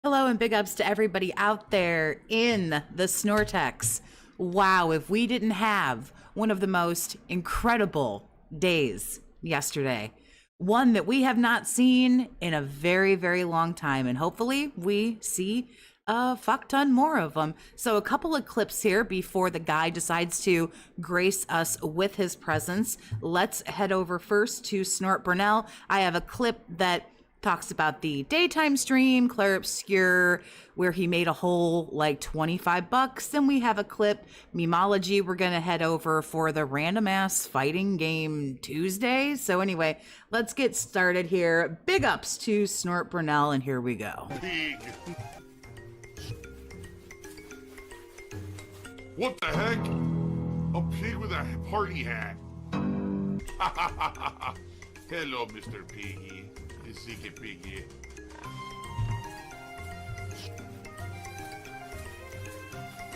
Hello and big ups to everybody out there in the Snortex. Wow, if we didn't have one of the most incredible days yesterday, one that we have not seen in a very, very long time, and hopefully we see a fuck ton more of them. So a couple of clips here before the guy decides to grace us with his presence. Let's head over first to Snort Burnell. I have a clip that talks about the daytime stream, Claire Obscure, where he made a whole like 25 bucks. Then we have a clip, Memology. We're going to head over for the random ass fighting game Tuesday. So anyway, let's get started here. Big ups to Snort Burnell, and here we go. Pig. What the heck? A pig with a party hat. Hello, Mr. Piggy. Ziggy Piggy.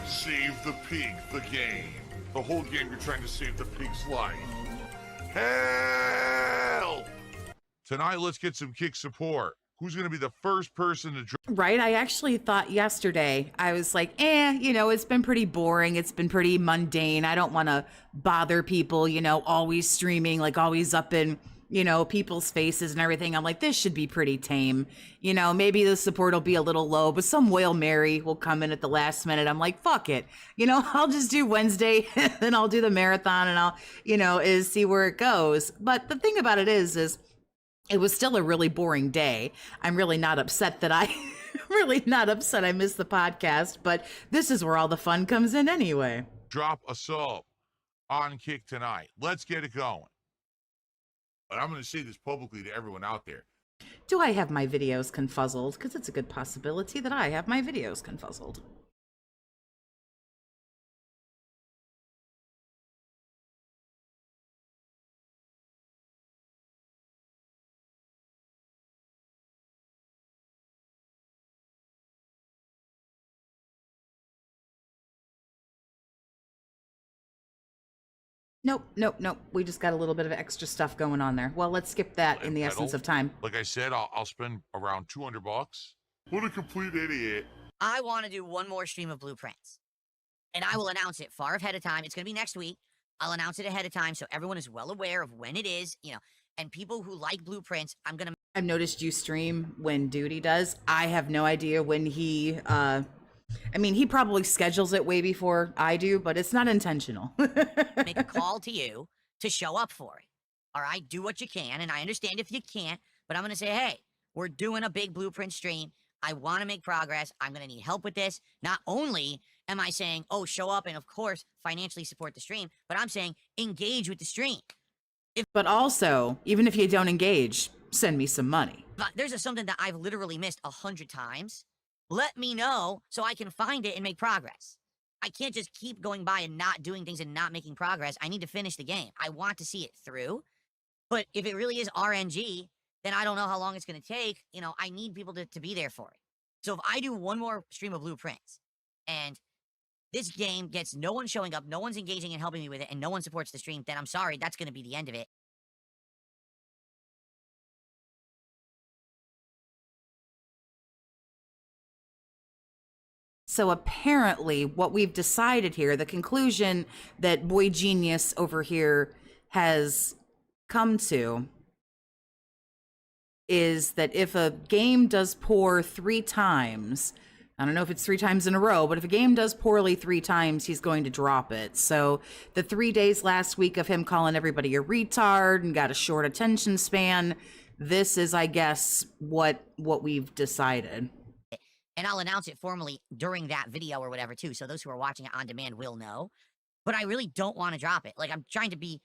Save the pig, the game. The whole game you're trying to save the pig's life. Help! Tonight, let's get some kick support. Who's going to be the first person to drop? Right. I actually thought yesterday, I was like, it's been pretty boring. It's been pretty mundane. I don't want to bother people, always streaming, like always up in people's faces and everything. I'm like, this should be pretty tame. Maybe the support will be a little low, but some Whale Mary will come in at the last minute. I'm like, fuck it. I'll just do Wednesday, then I'll do the marathon and I'll, is see where it goes. But the thing about it is it was still a really boring day. I'm really not upset that I missed the podcast, but this is where all the fun comes in anyway. Drop a sub on Kick tonight. Let's get it going. But I'm going to say this publicly to everyone out there. Do I have my videos confuzzled? Because it's a good possibility that I have my videos confuzzled. Nope. We just got a little bit of extra stuff going on there. Well, let's skip that in the essence of time. Like I said, I'll spend around 200 bucks. What a complete idiot. I want to do one more stream of blueprints. And I will announce it far ahead of time. It's going to be next week. I'll announce it ahead of time so everyone is well aware of when it is, and people who like blueprints, I've noticed you stream when Duty does. I have no idea when he, he probably schedules it way before I do, but it's not intentional. make a call to you to show up for it. All right, do what you can, and I understand if you can't, but I'm going to say, hey, we're doing a big blueprint stream. I want to make progress. I'm going to need help with this. Not only am I saying, oh, show up and, of course, financially support the stream, but I'm saying engage with the stream. But also, even if you don't engage, send me some money. There's something that I've literally missed 100 times. Let me know so I can find it and make progress. I can't just keep going by and not doing things and not making progress. I need to finish the game. I want to see it through. But if it really is RNG, then I don't know how long it's going to take. I need people to be there for it. So if I do one more stream of blueprints and this game gets no one showing up, no one's engaging and helping me with it, and no one supports the stream, then I'm sorry, that's going to be the end of it. So apparently what we've decided here, the conclusion that Boy Genius over here has come to, is that if a game does poor 3 times, I don't know if it's 3 times in a row, but if a game does poorly 3 times, he's going to drop it. So the 3 days last week of him calling everybody a retard and got a short attention span, this is, I guess, what we've decided. And I'll announce it formally during that video or whatever, too. So those who are watching it on demand will know. But I really don't want to drop it. Like, I'm trying to be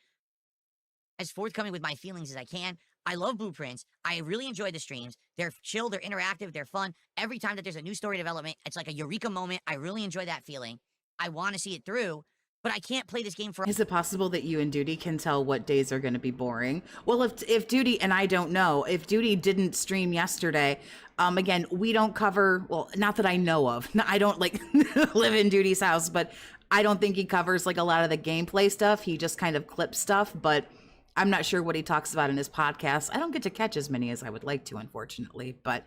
as forthcoming with my feelings as I can. I love blueprints. I really enjoy the streams. They're chill, they're interactive, they're fun. Every time that there's a new story development, it's like a eureka moment. I really enjoy that feeling. I want to see it through. But I can't play this game for... Is it possible that you and Duty can tell what days are going to be boring? Well, if Duty, and I don't know, if Duty didn't stream yesterday, again, we don't cover, well, not that I know of. I don't live in Duty's house, but I don't think he covers a lot of the gameplay stuff. He just kind of clips stuff, but I'm not sure what he talks about in his podcast. I don't get to catch as many as I would like to, unfortunately, but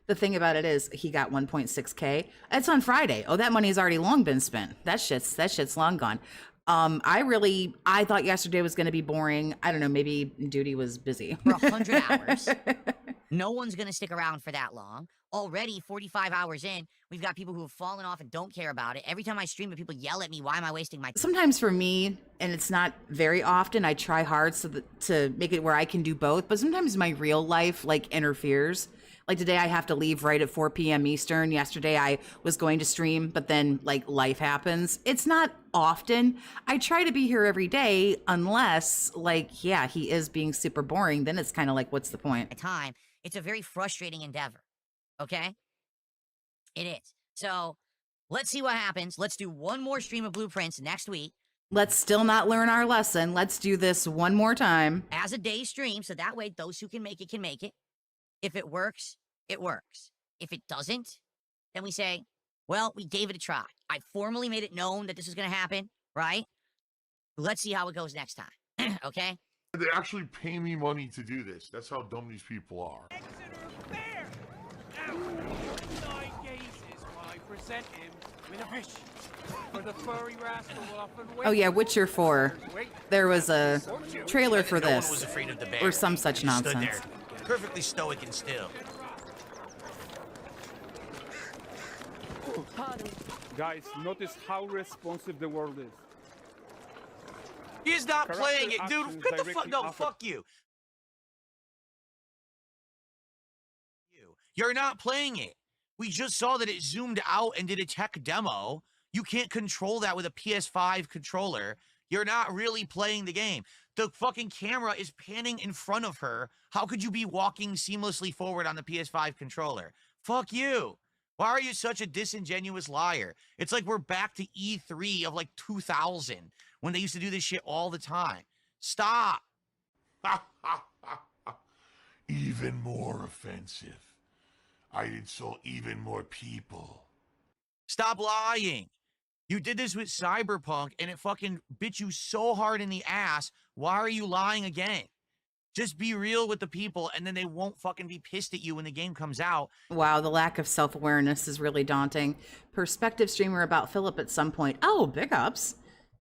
The thing about it is he got 1.6K. That's on Friday. Oh, that money's already long been spent. That shit's long gone. I thought yesterday was going to be boring. I don't know, maybe duty was busy. For 100 hours. No one's going to stick around for that long. Already 45 hours in, we've got people who have fallen off and don't care about it. Every time I stream it, people yell at me, why am I wasting my time? Sometimes for me, and it's not very often, I try hard to make it where I can do both, but sometimes my real life like interferes. Like today I have to leave right at 4 p.m. Eastern. Yesterday I was going to stream, but then like life happens. It's not often. I try to be here every day unless like, yeah, he is being super boring. Then it's kind of like, what's the point? Time. It's a very frustrating endeavor. Okay? It is. So let's see what happens. Let's do one more stream of blueprints next week. Let's still not learn our lesson. Let's do this one more time. As a day stream, so that way those who can make it can make it. If it works, it works. If it doesn't, then we say, well, we gave it a try. I formally made it known that this was going to happen, right? Let's see how it goes next time. Okay? They actually pay me money to do this. That's how dumb these people are. Present him with a fish. For the furry rascal will often wait. Oh yeah, Witcher 4. There was a trailer for No one this. was afraid of the bear. Or some such He stood nonsense. there, perfectly stoic and still. Guys, notice how responsive the world is. He's not Character playing it, dude. actions Get the fuck. directly No, offer- fuck you. You're not playing it. We just saw that it zoomed out and did a tech demo. You can't control that with a PS5 controller. You're not really playing the game. The fucking camera is panning in front of her. How could you be walking seamlessly forward on the PS5 controller? Fuck you. Why are you such a disingenuous liar? It's like we're back to E3 of like 2000 when they used to do this shit all the time. Stop. Even more offensive. I'd insult even more people. Stop lying. You did this with Cyberpunk and it fucking bit you so hard in the ass. Why are you lying again? Just be real with the people and then they won't fucking be pissed at you when the game comes out. Wow, the lack of self-awareness is really daunting. Perspective streamer about Philip at some point. Oh, big ups.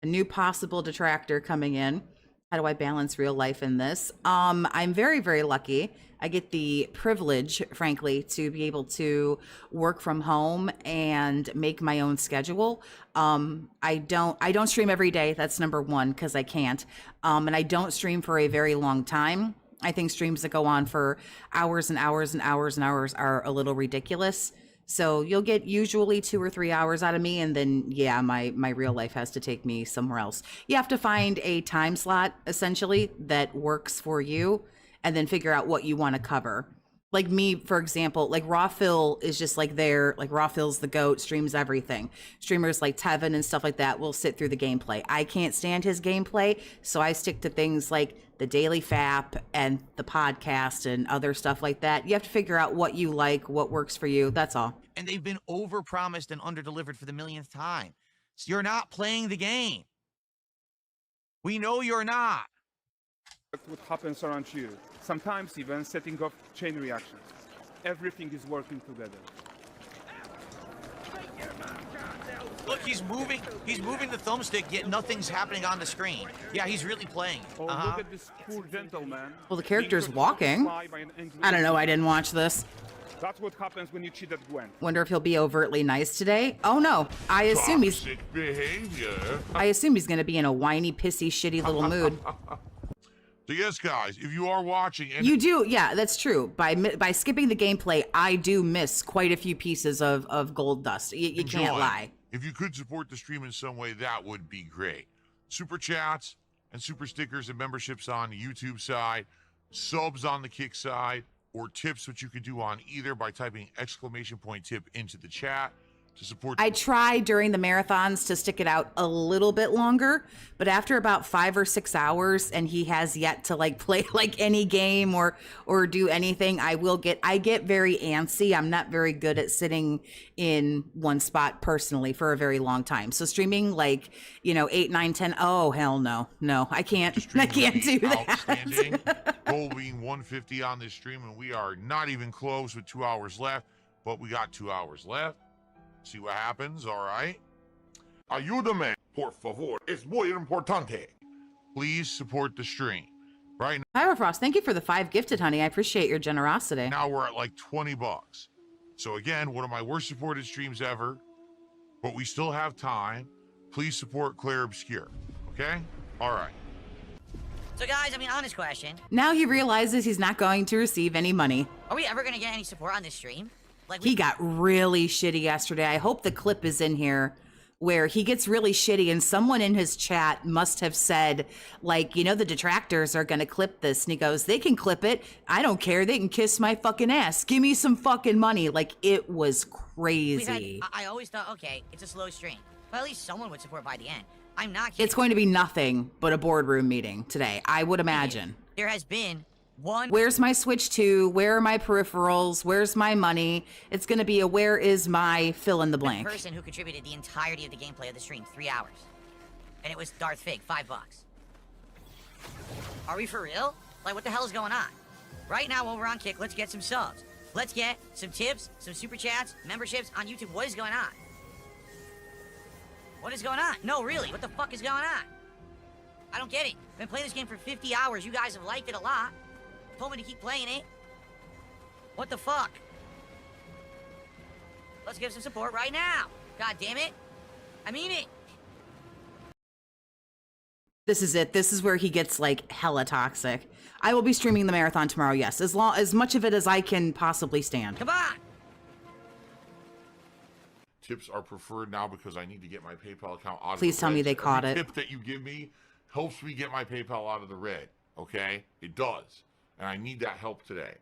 A new possible detractor coming in. How do I balance real life in this? I'm very, very lucky. I get the privilege, frankly, to be able to work from home and make my own schedule. I don't stream every day. That's number one, because I can't. And I don't stream for a very long time. I think streams that go on for hours and hours and hours and hours are a little ridiculous. So you'll get usually 2 or 3 hours out of me, and then yeah, my real life has to take me somewhere else. You have to find a time slot essentially that works for you, and then figure out what you want to cover. Like me, for example, like Raw Phil is just like there, like Raw Phil's the GOAT, streams everything. Streamers like Tevin and stuff like that will sit through the gameplay. I can't stand his gameplay, so I stick to things like the Daily FAP and the podcast and other stuff like that. You have to figure out what you like, what works for you. That's all. And they've been overpromised and underdelivered for the millionth time. So you're not playing the game. We know you're not. That's what happens around you. Sometimes even setting off chain reactions. Everything is working together. Look, he's moving the thumbstick, yet nothing's happening on the screen. Yeah, he's really playing. Oh, look at this poor gentleman. Well, the character's being walking. by an angry I don't know. I angel. didn't watch this. That's what happens when you cheat at Gwen. Wonder if he'll be overtly nice today. Oh no, I assume he's behavior. going to be in a whiny, pissy, shitty little mood. So yes, guys, if you are watching, and You do, yeah, that's true. By skipping the gameplay, I do miss quite a few pieces of gold dust. You can't enjoy, lie. if you could support the stream in some way, that would be great. Super chats and super stickers and memberships on the YouTube side, subs on the Kick side, or tips, which you could do on either by typing !tip into the chat. to support. I try during the marathons to stick it out a little bit longer, but after about 5 or 6 hours and he has yet to like play like any game or do anything, I get very antsy. I'm not very good at sitting in one spot personally for a very long time. So streaming like, 8, 9, 10, oh hell no. No, I can't do that. Outstanding. Goal being 150 on this stream, and we are not even close with 2 hours left, but we got 2 hours left. See what happens, all right? Ayúdame, por favor. Es muy importante. Please support the stream. Right Pyrofrost, thank you for the 5 gifted, honey. I appreciate your generosity. now we're at like 20 bucks. So again, one of my worst supported streams ever, but we still have time. Please support Claire Obscure, okay? All right. So guys, honest question. Now he realizes he's not going to receive any money. Are we ever gonna get any support on this stream? Like He got really shitty yesterday. I hope the clip is in here where he gets really shitty and someone in his chat must have said, like, the detractors are going to clip this. And he goes, they can clip it. I don't care. They can kiss my fucking ass. Give me some fucking money. Like, it was crazy. I always thought, okay, it's a slow stream. But at least someone would support by the end. I'm not kidding. It's going to be nothing but a boardroom meeting today, I would imagine. There has been one. Where's my Switch 2? Where are my peripherals? Where's my money? It's going to be a where is my fill in the blank. Person who contributed the entirety of the gameplay of the stream, 3 hours. And it was Darth Fig, $5. Are we for real? Like, what the hell is going on? Right now, while we're on Kick, let's get some subs. Let's get some tips, some super chats, memberships on YouTube. What is going on? What is going on? No, really, what the fuck is going on? I don't get it. I've been playing this game for 50 hours. You guys have liked it a lot. Told me to keep playing it. What the fuck? Let's give some support right now. God damn it. I mean it. This is it. This is where he gets like hella toxic. I will be streaming the marathon tomorrow. Yes, as much of it as I can possibly stand. Come on. Tips are preferred now because I need to get my PayPal account out of the red. Please tell me they caught it. Tip that you give me helps me get my PayPal out of the red, okay? It does. And I need that help today.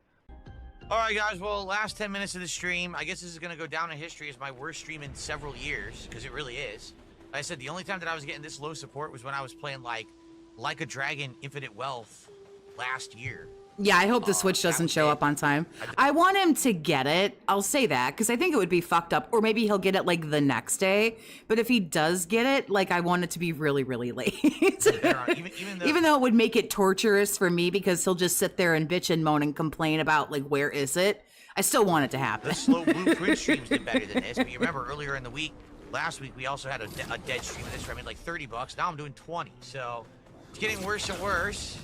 All right, guys. Well, last 10 minutes of the stream. I guess this is going to go down in history as my worst stream in several years, because it really is. Like I said, the only time that I was getting this low support was when I was playing, like a Dragon Infinite Wealth last year. Yeah, I hope the Switch doesn't show up on time. I want him to get it. I'll say that, because I think it would be fucked up. Or maybe he'll get it, like, the next day. But if he does get it, like, I want it to be really, really late. Even though it would make it torturous for me, because he'll just sit there and bitch and moan and complain about, like, where is it? I still want it to happen. The slow blueprint streams did better than this. But you remember earlier in the week, last week, we also had a dead stream of this where I made, like, 30 bucks. Now I'm doing 20. So it's getting worse and worse.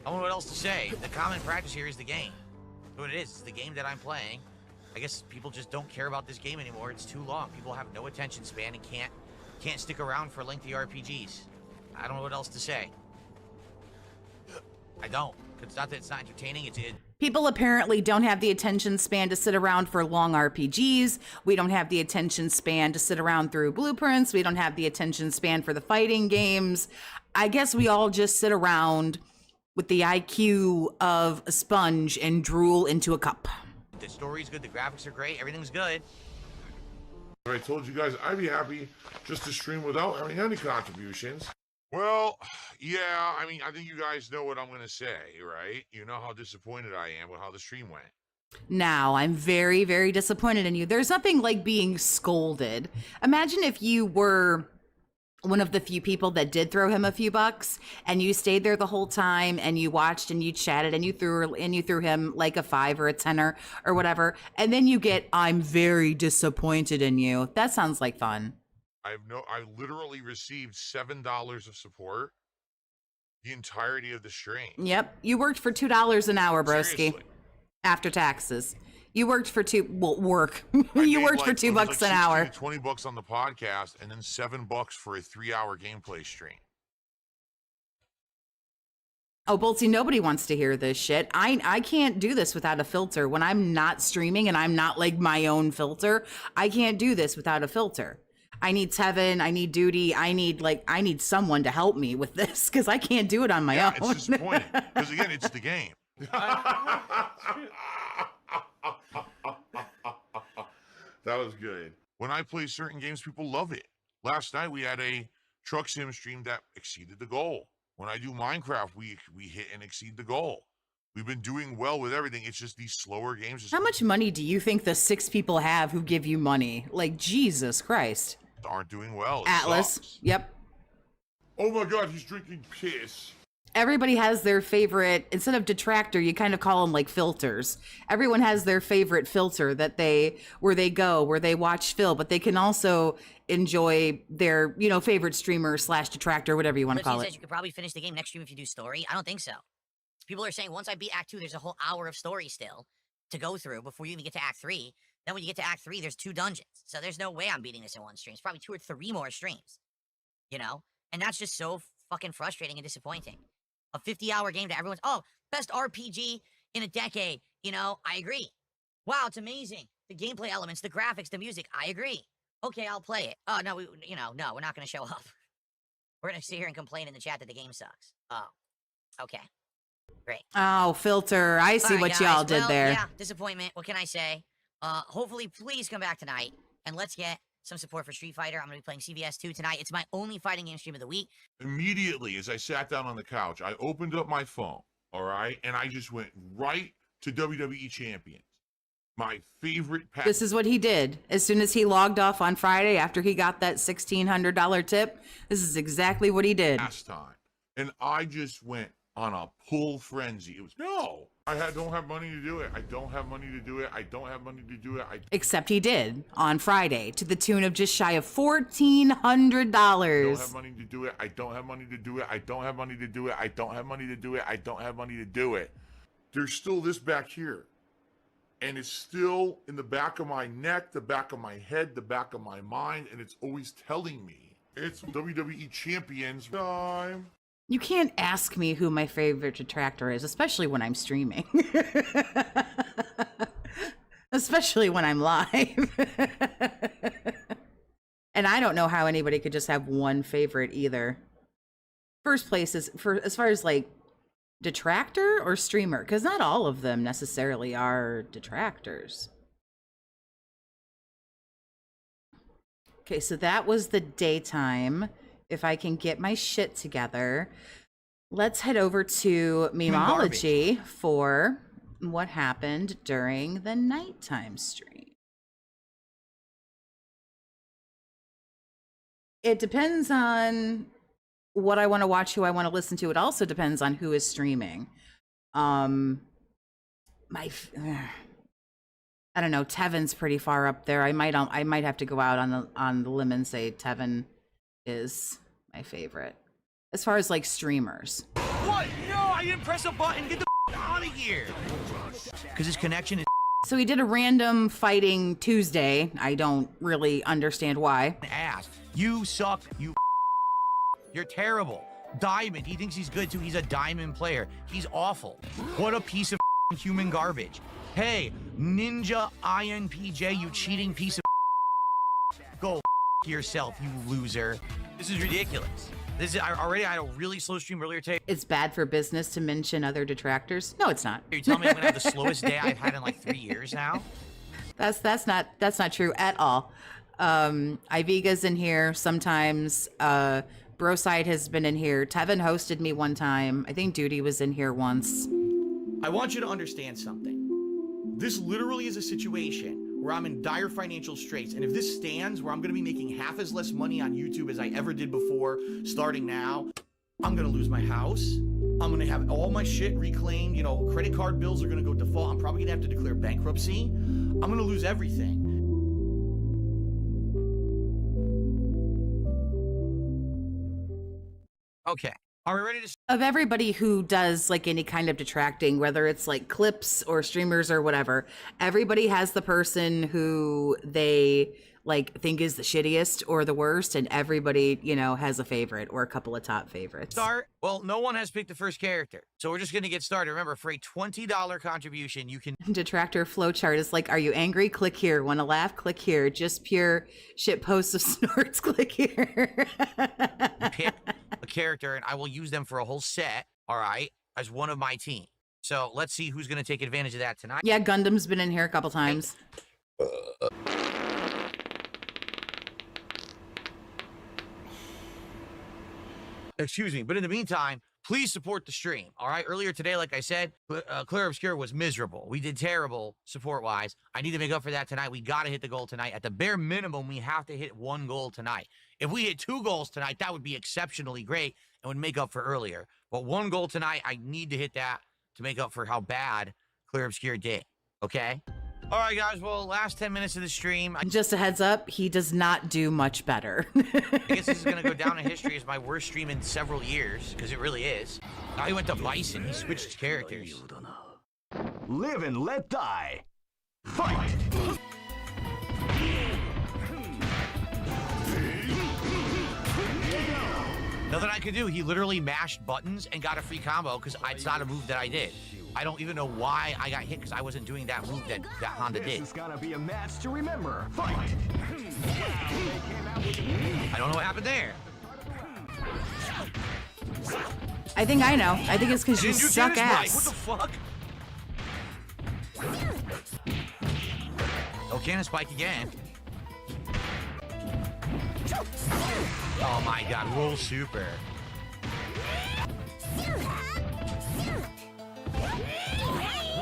I don't know what else to say. The common practice here is the game. What it is, it's the game that I'm playing. I guess people just don't care about this game anymore. It's too long. People have no attention span and can't stick around for lengthy RPGs. I don't know what else to say. I don't. It's not that it's not entertaining. People apparently don't have the attention span to sit around for long RPGs. We don't have the attention span to sit around through blueprints. We don't have the attention span for the fighting games. I guess we all just sit around with the IQ of a sponge and drool into a cup. The story's good, the graphics are great, everything's good. I told you guys I'd be happy just to stream without having any contributions. Well, yeah, I think you guys know what I'm going to say, right? You know how disappointed I am with how the stream went. Now, I'm very, very disappointed in you. There's nothing like being scolded. Imagine if you were one of the few people that did throw him a few bucks and you stayed there the whole time and you watched and you chatted and you threw him like a 5 or a 10 or whatever. And then you get, I'm very disappointed in you. That sounds like fun. I literally received $7 of support the entirety of the stream. Yep. You worked for $2 an hour, broski. Seriously. After taxes. You worked for you worked for $2 an hour. 20 bucks on the podcast and then $7 for a 3-hour gameplay stream. Oh, Boltsy, nobody wants to hear this shit. I can't do this without a filter. When I'm not streaming and I'm not like my own filter, I can't do this without a filter. I need Tevin, I need Duty, I need someone to help me with this because I can't do it on my own. It's disappointing because again, it's the game. That was good. When I play certain games, people love it. Last night we had a truck sim stream that exceeded the goal. When I do Minecraft, we hit and exceed the goal. We've been doing well with everything. It's just these slower games How much money do you think the 6 people have who give you money? Like, Jesus Christ. aren't doing well. It Atlas. sucks. Yep. Oh my God, he's drinking piss. Everybody has their favorite, instead of detractor, you kind of call them like filters. Everyone has their favorite filter that where they watch Phil, but they can also enjoy their, favorite streamer / detractor, whatever you want to call Says it. you could probably finish the game next stream if you do story. I don't think so. People are saying once I beat Act 2, there's a whole hour of story still to go through before you even get to Act 3. Then when you get to Act 3, there's 2 dungeons. So there's no way I'm beating this in one stream. It's probably 2 or 3 more streams. And that's just so fucking frustrating and disappointing. A 50-hour game that everyone's, best RPG in a decade. I agree. Wow, it's amazing. The gameplay elements, the graphics, the music, I agree. Okay, I'll play it. Oh, no, no, we're not going to show up. We're going to sit here and complain in the chat that the game sucks. Oh, okay. Great. Oh, filter. I see All right, what y'all guys. did Well, there. Yeah, disappointment. What can I say? Hopefully, please come back tonight, and let's get some support for Street Fighter. I'm going to be playing CVS 2 tonight. It's my only fighting game stream of the week. Immediately, as I sat down on the couch, I opened up my phone, all right? And I just went right to WWE Champions. My favorite pack. This is what he did. As soon as he logged off on Friday after he got that $1,600 tip, this is exactly what he did. Last time. And I just went on a pull frenzy. It was, no, don't have money to do it. I don't have money to do it. I don't have money to do it. Except he did on Friday to the tune of just shy of $1,400. don't have money to do it. I don't have money to do it. I don't have money to do it. I don't have money to do it. I don't have money to do it. There's still this back here. And it's still in the back of my neck, the back of my head, the back of my mind, and it's always telling me it's WWE Champions time. You can't ask me who my favorite detractor is, especially when I'm streaming. Especially when I'm live. And I don't know how anybody could just have one favorite either. First place is as far as like detractor or streamer, because not all of them necessarily are detractors. Okay, so that was the daytime. If I can get my shit together, let's head over to Memology for what happened during the nighttime stream. It depends on what I want to watch, who I want to listen to. It also depends on who is streaming. I don't know. Tevin's pretty far up there. I might have to go out on the limb and say Tevin is my favorite as far as like streamers. What? No, I didn't press a button. Get the out of here. Because his connection is So he did a random fighting Tuesday. I don't really understand why. ass. You suck. You're terrible. Diamond. He thinks he's good too. He's a diamond player. He's awful. What a piece of human garbage. Hey, Ninja INPJ, you cheating piece of go yourself, you loser. This is ridiculous. I already had a really slow stream earlier today. It's bad for business to mention other detractors. No, it's not. You're telling me I'm gonna have the slowest day I've had in like 3 years now? That's not true at all. Iviga's in here sometimes. Broside has been in here. Tevin hosted me one time. I think Duty was in here once. I want you to understand something. This literally is a situation where I'm in dire financial straits, and if this stands where I'm gonna be making half as less money on YouTube as I ever did before, starting now, I'm gonna lose my house. I'm gonna have all my shit reclaimed. Credit card bills are gonna go default. I'm probably gonna have to declare bankruptcy. I'm gonna lose everything. Okay. Are we ready to Of everybody who does like any kind of detracting, whether it's like clips or streamers or whatever, everybody has the person who they like think is the shittiest or the worst, and everybody, has a favorite or a couple of top favorites. start? Well, no one has picked the first character. So we're just gonna get started. Remember, for a $20 contribution, you can Detractor flowchart is like, are you angry? Click here. Want to laugh? Click here. Just pure shit posts of snorts? Click here. pick a character and I will use them for a whole set, all right, as one of my team. So let's see who's gonna take advantage of that tonight. Yeah, Gundam's been in here a couple times. Excuse me. But in the meantime, please support the stream. All right. Earlier today, like I said, Clear Obscure was miserable. We did terrible support-wise. I need to make up for that tonight. We got to hit the goal tonight. At the bare minimum, we have to hit 1 goal tonight. If we hit 2 goals tonight, that would be exceptionally great and would make up for earlier. But 1 goal tonight, I need to hit that to make up for how bad Clear Obscure did. Okay? All right, guys. Well, last 10 minutes of the stream. Just a heads up, he does not do much better. I guess this is going to go down in history as my worst stream in several years, because it really is. Now he went to Bison. He switched characters. Live and let die. Fight! Nothing I could do. He literally mashed buttons and got a free combo because it's not a move that I did. I don't even know why I got hit because I wasn't doing that move that Honda did. This is gonna be a match to remember. Fight! I don't know what happened there. I think I know. I think it's because you Didn't suck tennis ass. What the fuck? Oh, cannon spike again. Oh my god, roll super.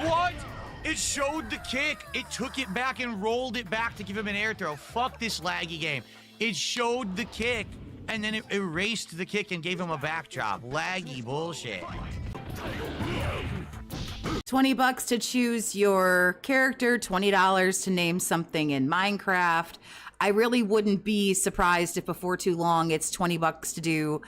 What? It showed the kick. It took it back and rolled it back to give him an air throw. Fuck this laggy game. It showed the kick and then it erased the kick and gave him a backdrop. Laggy bullshit. $20 to choose your character, $20 to name something in Minecraft. I really wouldn't be surprised if before too long it's $20 to do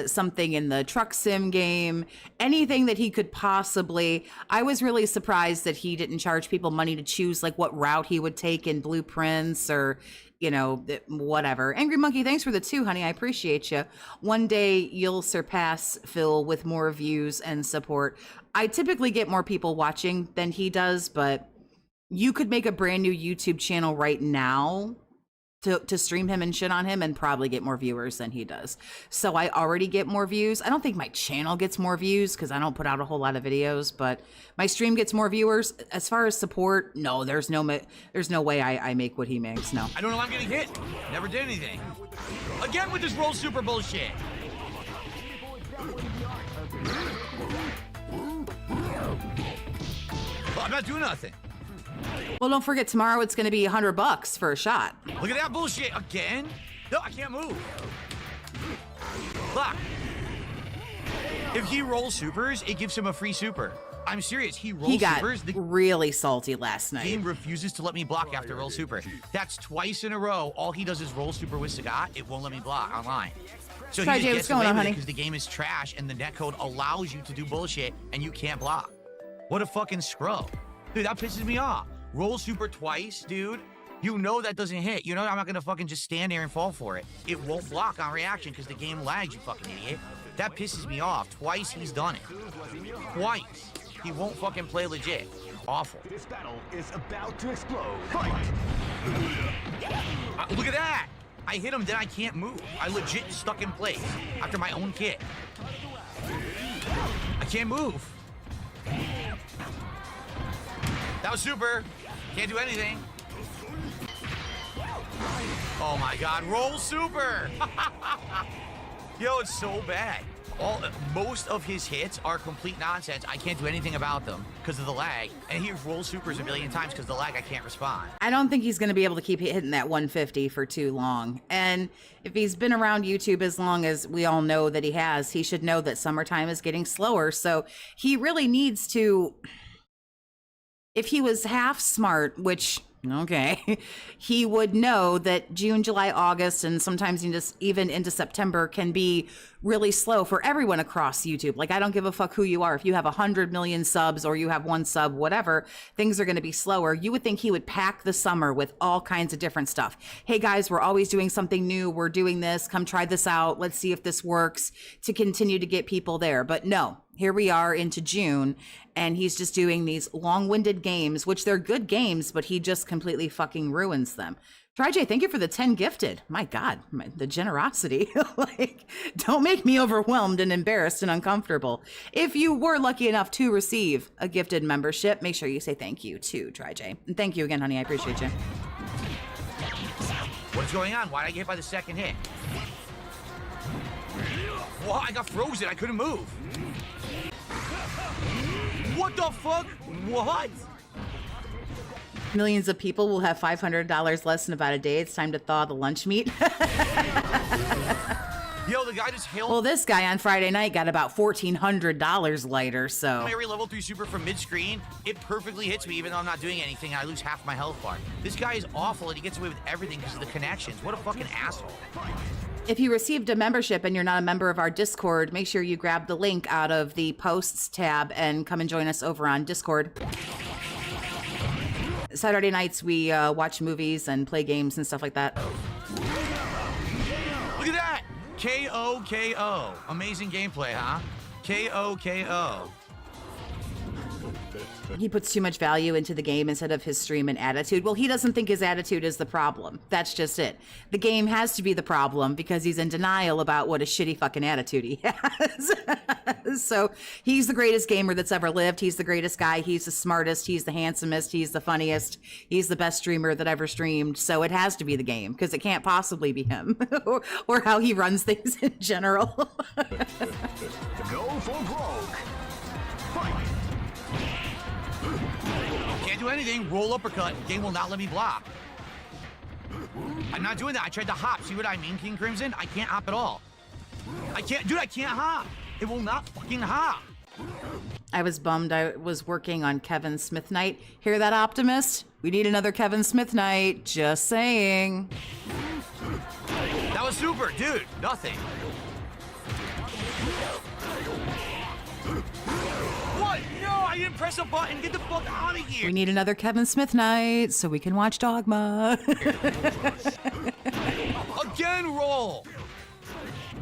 something in the truck sim game, anything that he could possibly. I was really surprised that he didn't charge people money to choose like what route he would take in Blueprints or, you know, whatever. Angry Monkey, thanks for the 2, honey. I appreciate you. One day you'll surpass Phil with more views and support. I typically get more people watching than he does, but you could make a brand new YouTube channel right now to stream him and shit on him and probably get more viewers than he does. So I already get more views. I don't think my channel gets more views because I don't put out a whole lot of videos, but my stream gets more viewers. As far as support, no, there's no way I make what he makes. No. I don't know why I'm getting hit. Never did anything. Again with this roll super bullshit. Well, I'm not doing nothing. Well, don't forget tomorrow it's going to be $100 for a shot. Look at that bullshit again. No, I can't move. Fuck. If he rolls supers, it gives him a free super. I'm serious. He rolls supers. He got really salty last night. Game refuses to let me block after roll super. That's twice in a row. All he does is roll super with Sagat. It won't let me block online. So Try, he Jay, just what's gets away going on, with it honey? because the game is trash and the netcode allows you to do bullshit and you can't block. What a fucking scrub. Dude, that pisses me off. Roll super twice, dude. You know that doesn't hit. You know I'm not gonna fucking just stand there and fall for it. It won't block on reaction because the game lags, you fucking idiot. That pisses me off. Twice he's done it. Twice. He won't fucking play legit. Awful. This battle is about to explode. Fight! Look at that. I hit him, then I can't move. I legit stuck in place after my own kick. I can't move. That was super. Can't do anything. Oh my god, roll super! Yo, it's so bad. Most of his hits are complete nonsense. I can't do anything about them because of the lag. And he rolls supers a million times because of the lag, I can't respond. I don't think he's going to be able to keep hitting that 150 for too long. And if he's been around YouTube as long as we all know that he has, he should know that summertime is getting slower. So he really needs to, if he was half smart, which, okay, he would know that June, July, August, and sometimes even into September can be really slow for everyone across YouTube. Like, I don't give a fuck who you are. If you have 100 million subs or you have 1 sub, whatever, things are going to be slower. You would think he would pack the summer with all kinds of different stuff. Hey guys, we're always doing something new. We're doing this. Come try this out. Let's see if this works, to continue to get people there. But no, here we are into June and he's just doing these long-winded games, which they're good games, but he just completely fucking ruins them. TryJ, thank you for the 10 gifted. My God, the generosity. Like, don't make me overwhelmed and embarrassed and uncomfortable. If you were lucky enough to receive a gifted membership, make sure you say thank you to TryJ. And thank you again, honey. I appreciate you. What's going on? Why did I get hit by the second hit? What? I got frozen. I couldn't move. What the fuck? What? Millions of people will have $500 less in about a day. It's time to thaw the lunch meat. Yo, the guy just hailed Well, this guy on Friday night got about $1,400 lighter, so. every level 3 super from mid-screen. It perfectly hits me even though I'm not doing anything. I lose half my health bar. This guy is awful and he gets away with everything because of the connections. What a fucking asshole. If you received a membership and you're not a member of our Discord, make sure you grab the link out of the posts tab and come and join us over on Discord. Saturday nights, we watch movies and play games and stuff like that. Look at that! K.O.K.O. Amazing gameplay, huh? K.O.K.O. He puts too much value into the game instead of his stream and attitude. Well, he doesn't think his attitude is the problem. That's just it. The game has to be the problem because he's in denial about what a shitty fucking attitude he has. So he's the greatest gamer that's ever lived. He's the greatest guy. He's the smartest. He's the handsomest. He's the funniest. He's the best streamer that ever streamed. So it has to be the game because it can't possibly be him or how he runs things in general. Go for broke. Fight. Can't do anything. Roll uppercut. Game will not let me block. I'm not doing that. I tried to hop. See what I mean, King Crimson? I can't hop at all. I can't. Dude, I can't hop. It will not fucking hop. I was bummed. I was working on Kevin Smith night. Hear that, Optimist? We need another Kevin Smith night. Just saying. That was super. Dude, nothing. What? No, I didn't press a button. Get the fuck out of here. We need another Kevin Smith night so we can watch Dogma. Again, roll.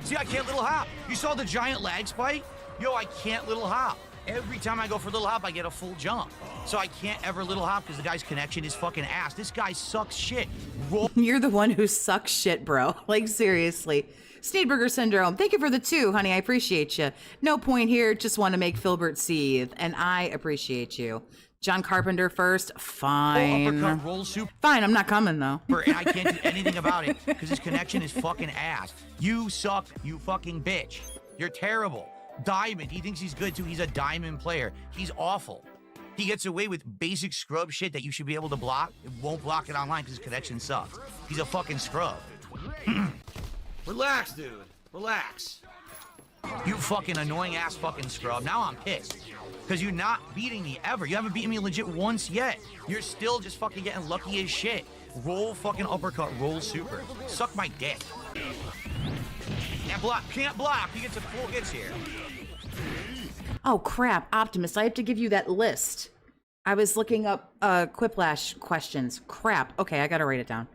See, I can't little hop. You saw the giant lag spike? Yo, I can't little hop. Every time I go for little hop, I get a full jump. So I can't ever little hop because the guy's connection is fucking ass. This guy sucks shit. Roll. You're the one who sucks shit, bro. Like, seriously. Sneedburger Syndrome, thank you for the 2, honey. I appreciate you. No point here. Just want to make Filbert seethe. And I appreciate you. John Carpenter first. Fine. Uppercut, roll super. Fine, I'm not coming, though. And I can't do anything about it because his connection is fucking ass. You suck, you fucking bitch. You're terrible. Diamond, he thinks he's good too. He's a diamond player. He's awful. He gets away with basic scrub shit that you should be able to block. It won't block it online because his connection sucks. He's a fucking scrub. Relax, dude. Relax. You fucking annoying ass fucking scrub. Now I'm pissed. Because you're not beating me ever. You haven't beaten me legit once yet. You're still just fucking getting lucky as shit. Roll fucking uppercut, roll super. Suck my dick. Can't block, can't block. He gets a full hits here. Oh, crap. Optimus, I have to give you that list. I was looking up Quiplash questions. Crap. Okay, I gotta write it down.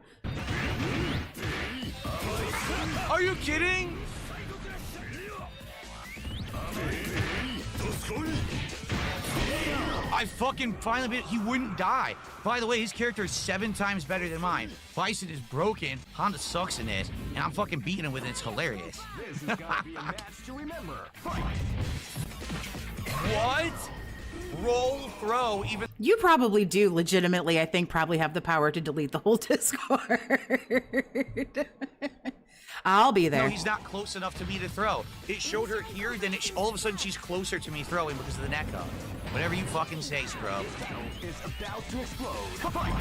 Are you kidding? I fucking finally he wouldn't die. By the way, his character is 7 times better than mine. Bison is broken, Honda sucks in this, and I'm fucking beating him with it. It's hilarious. This is gonna be a match to remember. Fight. What? Roll, throw, even. You probably do legitimately, I think, probably have the power to delete the whole Discord. I'll be there. No, he's not close enough to me to throw. It showed her here, then all of a sudden she's closer to me throwing because of the neck up. Whatever you fucking say, scrub. Is about to explode. Fight.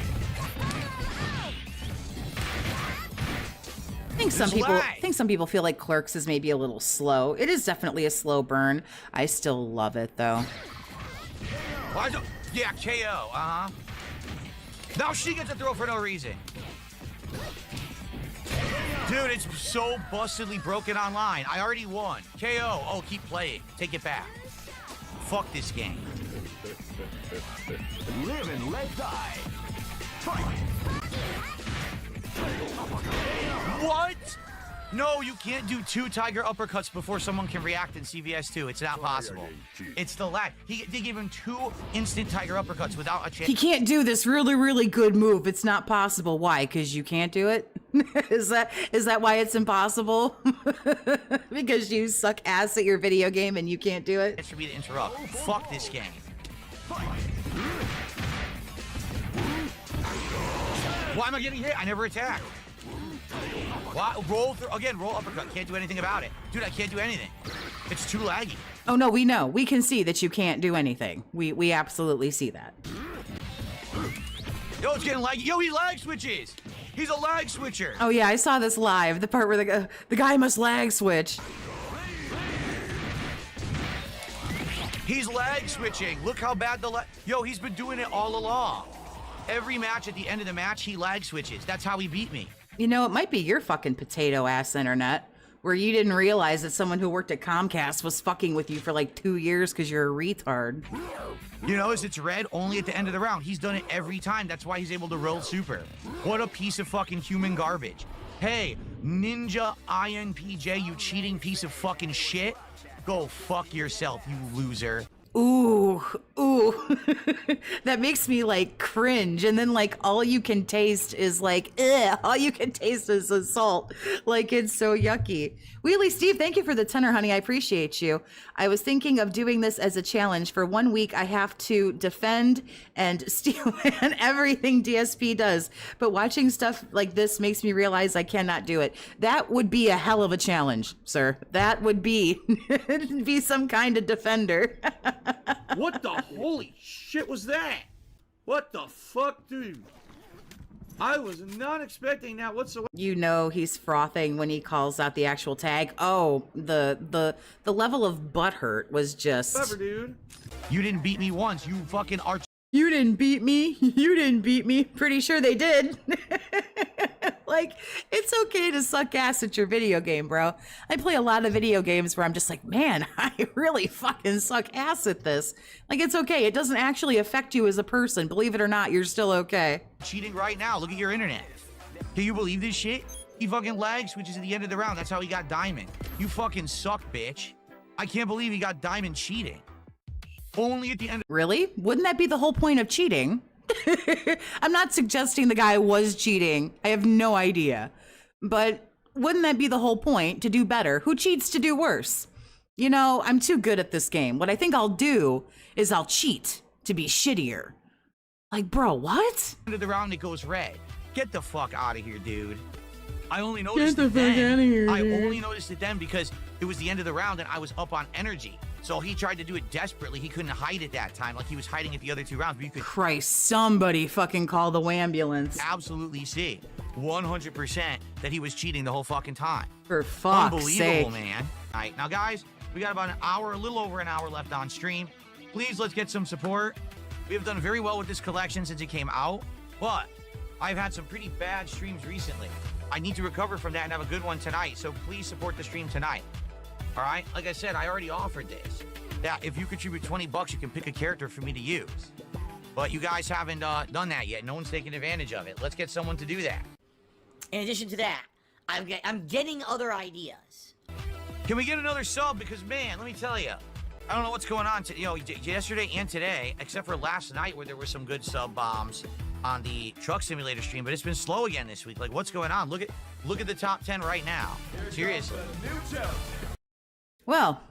I think some people feel like Clerks is maybe a little slow. It is definitely a slow burn. I still love it though. Why don't, yeah, KO, uh-huh. Now she gets a throw for no reason. Dude, it's so bustedly broken online. I already won. KO. Oh, keep playing. Take it back. Fuck this game. Live and let die. Fight. What? No, you can't do 2 tiger uppercuts before someone can react in CVS2. It's not possible. It's the lag. They gave him 2 instant tiger uppercuts without a chance. He can't do this really, really good move. It's not possible. Why? Because you can't do it? Is that why it's impossible? Because you suck ass at your video game and you can't do it? It's for me to interrupt. Fuck this game. Why am I getting hit? I never attacked. What? Roll through again. Roll uppercut. Can't do anything about it, dude. I can't do anything. It's too laggy. Oh no, we know. We can see that you can't do anything. We absolutely see that. Yo, it's getting laggy. Yo, he lag switches. He's a lag switcher. Oh yeah, I saw this live. The part where the guy must lag switch. He's lag switching. Look how bad the Yo, he's been doing it all along. Every match, at the end of the match, he lag switches. That's how he beat me. You know, it might be your fucking potato ass internet, where you didn't realize that someone who worked at Comcast was fucking with you for like 2 years because you're a retard. You notice it's red only at the end of the round. He's done it every time. That's why he's able to roll super. What a piece of fucking human garbage. Hey, Ninja INPJ, you cheating piece of fucking shit. Go fuck yourself, you loser. Ooh, ooh. That makes me like cringe. And then like all you can taste is like, ugh, all you can taste is the salt. Like it's so yucky. Wheelie Steve, thank you for the tenner, honey. I appreciate you. I was thinking of doing this as a challenge. For 1 week, I have to defend and steal everything DSP does. But watching stuff like this makes me realize I cannot do it. That would be a hell of a challenge, sir. That would be, be some kind of defender. What the holy shit was that? What the fuck, dude? I was not expecting that whatsoever. You know he's frothing when he calls out the actual tag. Oh, the level of butthurt was just. Whatever, dude. You didn't beat me once. You fucking are. You didn't beat me. You didn't beat me. Pretty sure they did. Like, it's okay to suck ass at your video game, bro. I play a lot of video games where I'm just like, man, I really fucking suck ass at this. Like, it's okay. It doesn't actually affect you as a person. Believe it or not, you're still okay. Cheating right now. Look at your internet. Can you believe this shit? He fucking lag switches at the end of the round. That's how he got diamond. You fucking suck, bitch. I can't believe he got diamond cheating. Only at the end. Really? Wouldn't that be the whole point of cheating? I'm not suggesting the guy was cheating. I have no idea. But wouldn't that be the whole point? To do better? Who cheats to do worse? You know, I'm too good at this game. What I think I'll do is I'll cheat to be shittier. Like, bro, what? End of the round, it goes red. Get the fuck out of here, dude. I only noticed Get the it fuck then. outta here, I dude. only noticed it then because it was the end of the round and I was up on energy. So he tried to do it desperately. He couldn't hide it that time like he was hiding it the other 2 rounds. But you could Christ, somebody fucking call the ambulance. absolutely see 100% that he was cheating the whole fucking time. For fuck's Unbelievable, sake. man. All right, now guys, we got about an hour, a little over an hour left on stream. Please, let's get some support. We have done very well with this collection since it came out, but I've had some pretty bad streams recently. I need to recover from that and have a good one tonight, so please support the stream tonight. All right, like I said, I already offered this. That if you contribute $20, you can pick a character for me to use. But you guys haven't done that yet. No one's taking advantage of it. Let's get someone to do that. In addition to that, I'm getting other ideas. Can we get another sub? Because, man, let me tell you, I don't know what's going on. Yesterday and today, except for last night where there were some good sub bombs on the Truck Simulator stream, but it's been slow again this week. Like, what's going on? Look at the top 10 right now. Seriously. Well,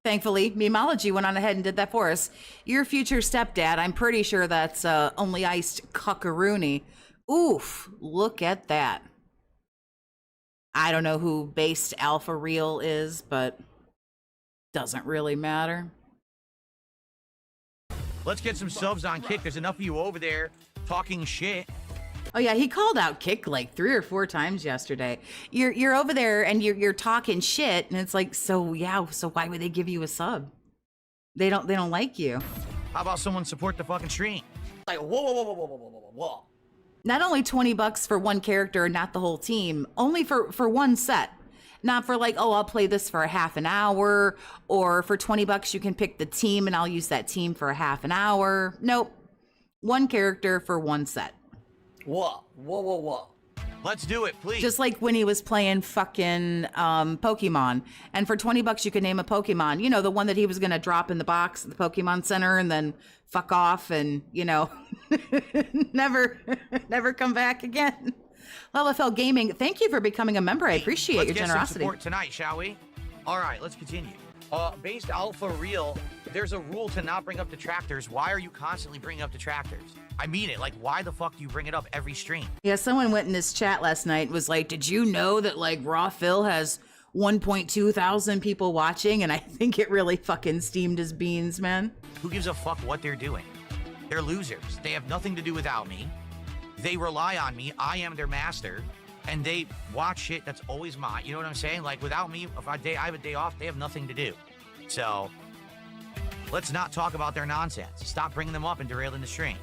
thankfully, Memology went on ahead and did that for us. Your future stepdad, I'm pretty sure that's only iced cuckaroony. Oof, look at that. I don't know who Based Alpha Real is, but doesn't really matter. Let's get some subs on Kick. There's enough of you over there talking shit. Oh yeah, he called out Kick like 3 or 4 times yesterday. You're over there and you're talking shit, and it's like, so yeah, so why would they give you a sub? They don't like you. How about someone support the fucking stream? Like, whoa. Not only $20 for one character, not the whole team, only for one set. Not for like, oh, I'll play this for a half an hour, or for $20 you can pick the team and I'll use that team for a half an hour. Nope. One character for one set. Whoa. Let's do it, please. Just like when he was playing fucking Pokemon. And for $20 you could name a Pokemon. You know, the one that he was going to drop in the box at the Pokemon Center and then fuck off and, you know, never come back again. LFL Gaming, thank you for becoming a member. I appreciate your get generosity. Some support tonight, shall we? All right, let's continue. Based Alpha Real, there's a rule to not bring up detractors. Why are you constantly bringing up detractors? I mean it. Like, why the fuck do you bring it up every stream? Yeah, someone went in this chat last night and was like, did you know that like Raw Phil has 1.2 thousand people watching? And I think it really fucking steamed his beans, man. Who gives a fuck what they're doing? They're losers. They have nothing to do without me. They rely on me. I am their master. And they watch shit that's always mine. You know what I'm saying? Like, without me, if I have a day off, they have nothing to do. So, let's not talk about their nonsense. Stop bringing them up and derailing the stream.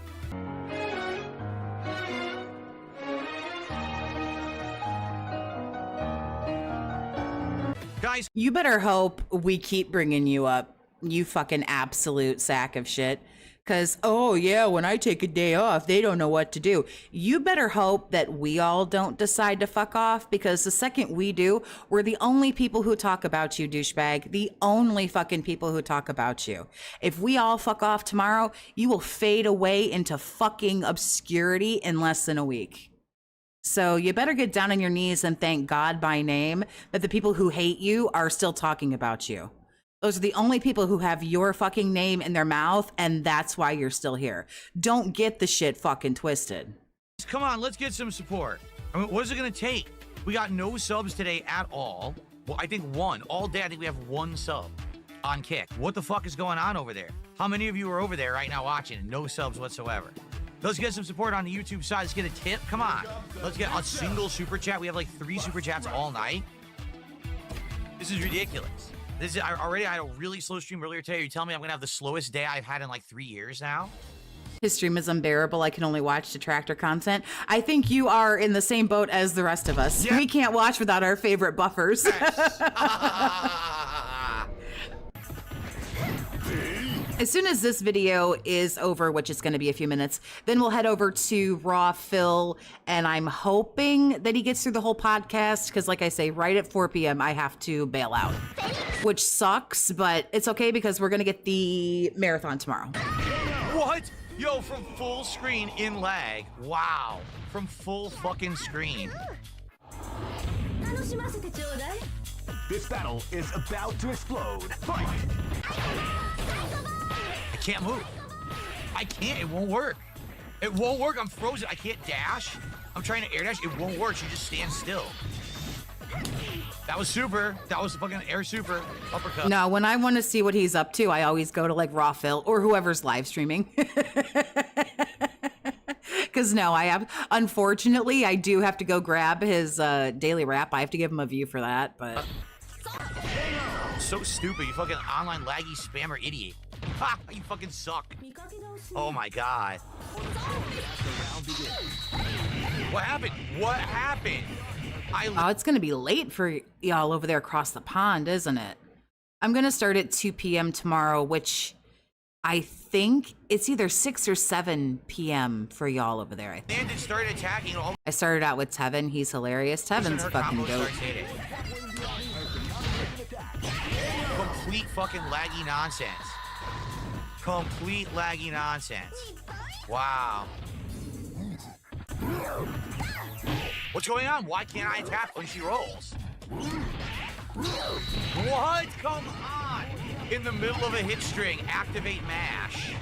Guys, You better hope we keep bringing you up, you fucking absolute sack of shit. Because, oh yeah, when I take a day off, they don't know what to do. You better hope that we all don't decide to fuck off, because the second we do, we're the only people who talk about you, douchebag. The only fucking people who talk about you. If we all fuck off tomorrow, you will fade away into fucking obscurity in less than a week. So you better get down on your knees and thank God by name that the people who hate you are still talking about you. Those are the only people who have your fucking name in their mouth, and that's why you're still here. Don't get the shit fucking twisted. come on, let's get some support. I mean, what is it going to take? We got no subs today at all. Well, I think one. All day, I think we have one sub on Kick. What the fuck is going on over there? How many of you are over there right now watching and no subs whatsoever? Let's get some support on the YouTube side. Let's get a tip. Come on. Let's get a single super chat. We have like 3 super chats all night. This is ridiculous. This is already. I had a really slow stream earlier today. You tell me I'm gonna have the slowest day I've had in like 3 years now. His stream is unbearable. I can only watch detractor content. I think you are in the same boat as the rest of us. Yeah. We can't watch without our favorite buffers. Yes. As soon as this video is over, which is going to be a few minutes, then we'll head over to Raw Phil, and I'm hoping that he gets through the whole podcast, because like I say, right at 4 p.m. I have to bail out, which sucks, but it's okay because we're going to get the marathon tomorrow. What? Yo, from full screen in lag. Wow. From full fucking screen. This battle is about to explode. Fight! I can't move. I can't. It won't work. It won't work. I'm frozen. I can't dash. I'm trying to air dash. It won't work. She just stands still. That was super. That was fucking air super. Uppercut. No, when I want to see what he's up to, I always go to like Raw Phil or whoever's live streaming. Because no, unfortunately, I do have to go grab his daily wrap. I have to give him a view for that, but. So stupid. You fucking online laggy spammer idiot. Ha! You fucking suck. Oh my god. What happened? What happened? Oh, it's going to be late for y'all over there across the pond, isn't it? I'm going to start at 2 p.m. tomorrow, which I think it's either 6 or 7 p.m. for y'all over there. I think. And it started attacking all. I started out with Tevin. He's hilarious. Tevin's a fucking goat. Complete fucking laggy nonsense. Complete laggy nonsense. Wow. What's going on? Why can't I attack when she rolls? What? Come on! In the middle of a hit string, activate mash.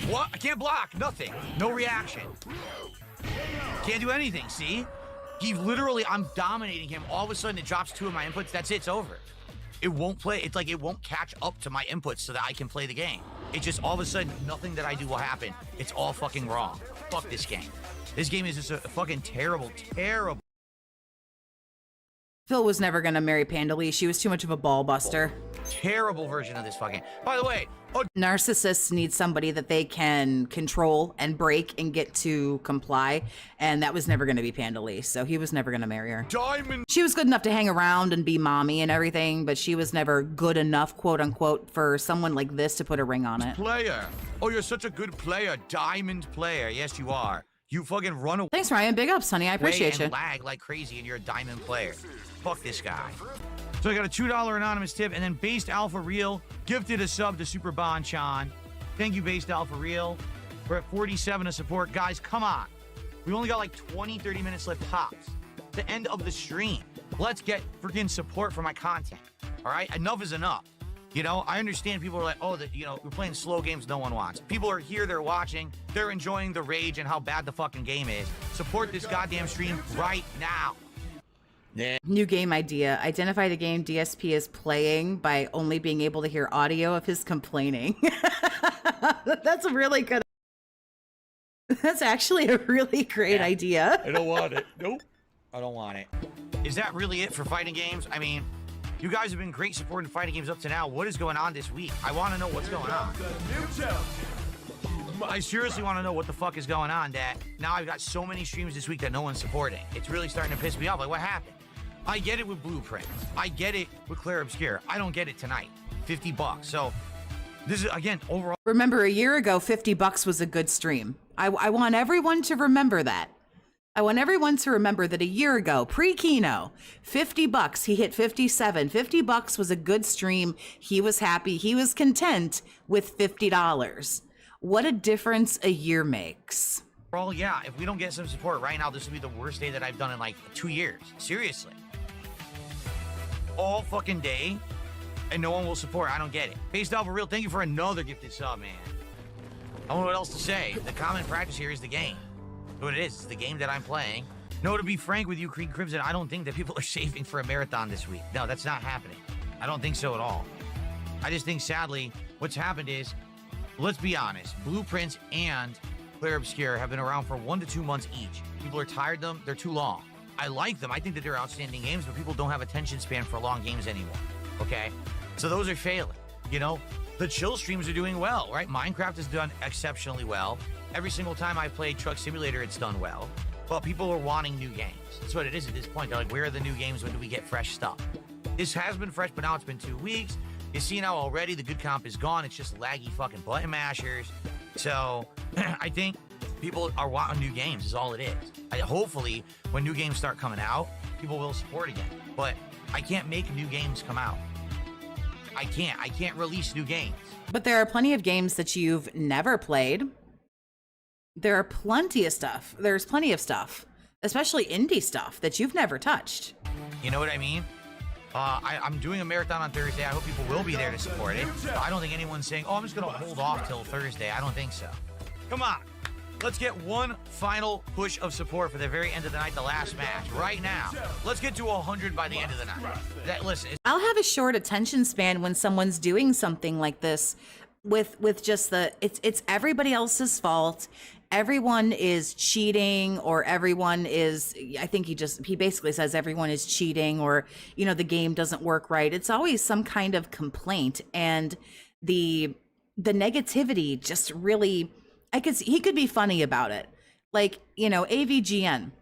What? I can't block. Nothing. No reaction. Can't do anything, see? He literally, I'm dominating him. All of a sudden, it drops 2 of my inputs. That's it. It's over. It won't play. It's like it won't catch up to my inputs so that I can play the game. It just, all of a sudden, nothing that I do will happen. It's all fucking wrong. Fuck this game. This game is just a fucking terrible, terrible. Phil was never going to marry Pandalise. She was too much of a ball buster. Terrible version of this fucking. By the way, Narcissists need somebody that they can control and break and get to comply, and that was never going to be Pandalise, so he was never going to marry her. Diamond. She was good enough to hang around and be mommy and everything, but she was never good enough, quote unquote, for someone like this to put a ring on it. Player. Oh, you're such a good player. Diamond player. Yes, you are. You fucking run away. Thanks, Ryan. Big ups, honey. I appreciate you. And lag like crazy, and you're a diamond player. Fuck this guy. So I got a $2 anonymous tip, and then Based Alpha Real gifted a sub to Super Bonchan. Thank you, Based Alpha Real. We're at 47 of support. Guys, come on. We only got like 20, 30 minutes left tops. The end of the stream. Let's get freaking support for my content. All right? Enough is enough. You know, I understand people are like, oh, we're playing slow games no one wants. People are here, they're watching, they're enjoying the rage and how bad the fucking game is. Support this goddamn stream right now. Yeah. New game idea. Identify the game DSP is playing by only being able to hear audio of his complaining. That's a really good. That's actually a really great idea. I don't want it. Nope. I don't want it. Is that really it for fighting games? I mean, you guys have been great supporting fighting games up to now. What is going on this week? I want to know what's going on. I seriously want to know what the fuck is going on, that now I've got so many streams this week that no one's supporting. It's really starting to piss me off. Like, what happened? I get it with Blueprint. I get it with Claire Obscure. I don't get it tonight. $50. So this is, again, overall. Remember, a year ago, $50 was a good stream. I want everyone to remember that. I want everyone to remember that a year ago, pre-Kino, $50, he hit 57. $50 was a good stream. He was happy. He was content with $50. What a difference a year makes. Well, yeah, if we don't get some support right now, this will be the worst day that I've done in like 2 years. Seriously. All fucking day, and no one will support. I don't get it. Based off of real, thank you for another gifted sub, man. I don't know what else to say. The common practice here is the game. What it is, it's the game that I'm playing. No, to be frank with you, Creed Crimson, I don't think that people are saving for a marathon this week. No, that's not happening. I don't think so at all. I just think, sadly, what's happened is, let's be honest, Blueprints and Claire Obscure have been around for 1 to 2 months each. People are tired of them. They're too long. I like them. I think that they're outstanding games, but people don't have attention span for long games anymore. Okay? So those are failing. You know, the chill streams are doing well, right? Minecraft has done exceptionally well. Every single time I played Truck Simulator, it's done well. But people are wanting new games. That's what it is at this point. They're like, where are the new games? When do we get fresh stuff? This has been fresh, but now it's been 2 weeks. You see now already the good comp is gone. It's just laggy fucking button mashers. So I think people are wanting new games is all it is. Hopefully, when new games start coming out, people will support again. But I can't make new games come out. I can't release new games. But there are plenty of games that you've never played. There are plenty of stuff. There's plenty of stuff, especially indie stuff that you've never touched. You know what I mean? I'm doing a marathon on Thursday. I hope people will be there to support it. I don't think anyone's saying, oh, I'm just going to hold off till Thursday. I don't think so. Come on. Let's get one final push of support for the very end of the night, the last match, right now. Let's get to 100 by the end of the night. Listen, I'll have a short attention span when someone's doing something like this with just it's everybody else's fault. Everyone is cheating, or everyone is, I think he basically says everyone is cheating, or, you know, the game doesn't work right. It's always some kind of complaint, and the negativity just really, he could be funny about it. Like, you know, AVGN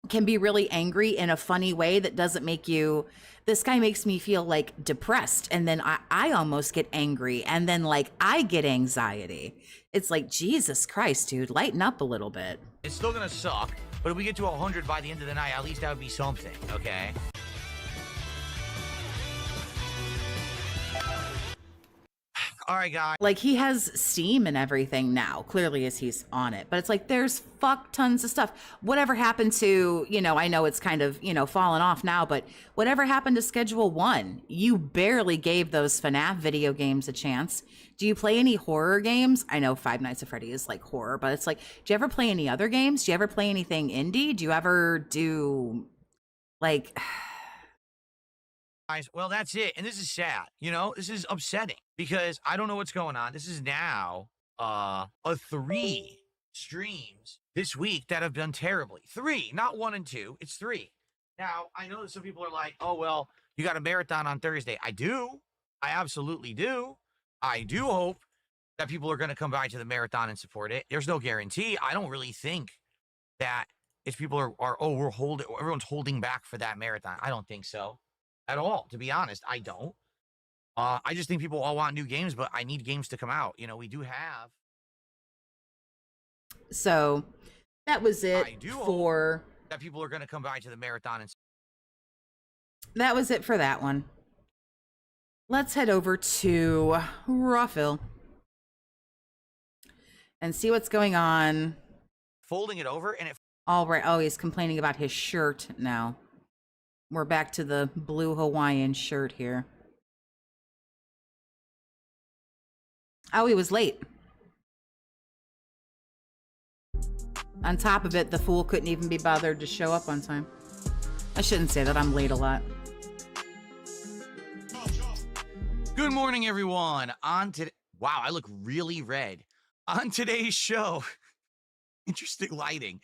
can be really angry in a funny way that doesn't make you, this guy makes me feel like depressed, and then I almost get angry, and then like I get anxiety. It's like, Jesus Christ, dude, lighten up a little bit. It's still gonna suck, but if we get to 100 by the end of the night, at least that would be something, okay? All right, guys. Like, he has Steam and everything now, clearly, as he's on it. But it's like, there's fuck tons of stuff. Whatever happened to, you know, I know it's kind of, you know, fallen off now, but whatever happened to Schedule 1? You barely gave those FNAF video games a chance. Do you play any horror games? I know Five Nights at Freddy is like horror, but it's like, do you ever play any other games? Do you ever play anything indie? Do you ever do, like... Guys, well, that's it. And this is sad. You know, this is upsetting because I don't know what's going on. This is now 3 streams this week that have done terribly. 3, not 1 and 2. It's 3. Now, I know that some people are like, oh, well, you got a marathon on Thursday. I do. I absolutely do. I do hope that people are going to come by to the marathon and support it. There's no guarantee. I don't really think that if people are everyone's holding back for that marathon. I don't think so. At all, to be honest, I don't. I just think people all want new games, but I need games to come out. You know, we do have. So that was it for. That people are going to come by to the marathon and. That was it for that one. Let's head over to Rawville and see what's going on. Folding it over and it. All right. Oh, he's complaining about his shirt now. We're back to the blue Hawaiian shirt here. Oh, he was late. On top of it, the fool couldn't even be bothered to show up on time. I shouldn't say that. I'm late a lot. Good morning, everyone. Wow, I look really red. On today's show, interesting lighting.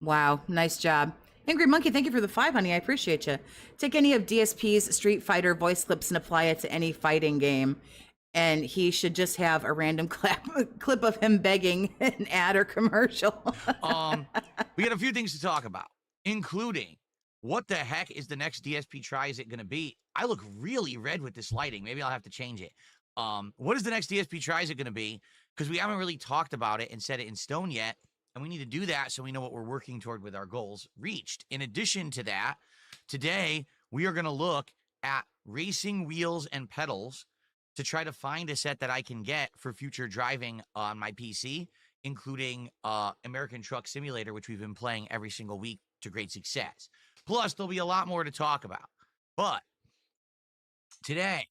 Wow, nice job. Angry Monkey, thank you for the 5, honey. I appreciate you. Take any of DSP's Street Fighter voice clips and apply it to any fighting game. And he should just have a random clip of him begging an ad or commercial. We got a few things to talk about, including what the heck is the next DSP Try Is It going to be? I look really red with this lighting. Maybe I'll have to change it. What is the next DSP Try Is It going to be? Because we haven't really talked about it and set it in stone yet. And we need to do that so we know what we're working toward with our goals reached. In addition to that, today we are going to look at racing wheels and pedals to try to find a set that I can get for future driving on my PC, including American Truck Simulator, which we've been playing every single week to great success. Plus, there'll be a lot more to talk about. But today,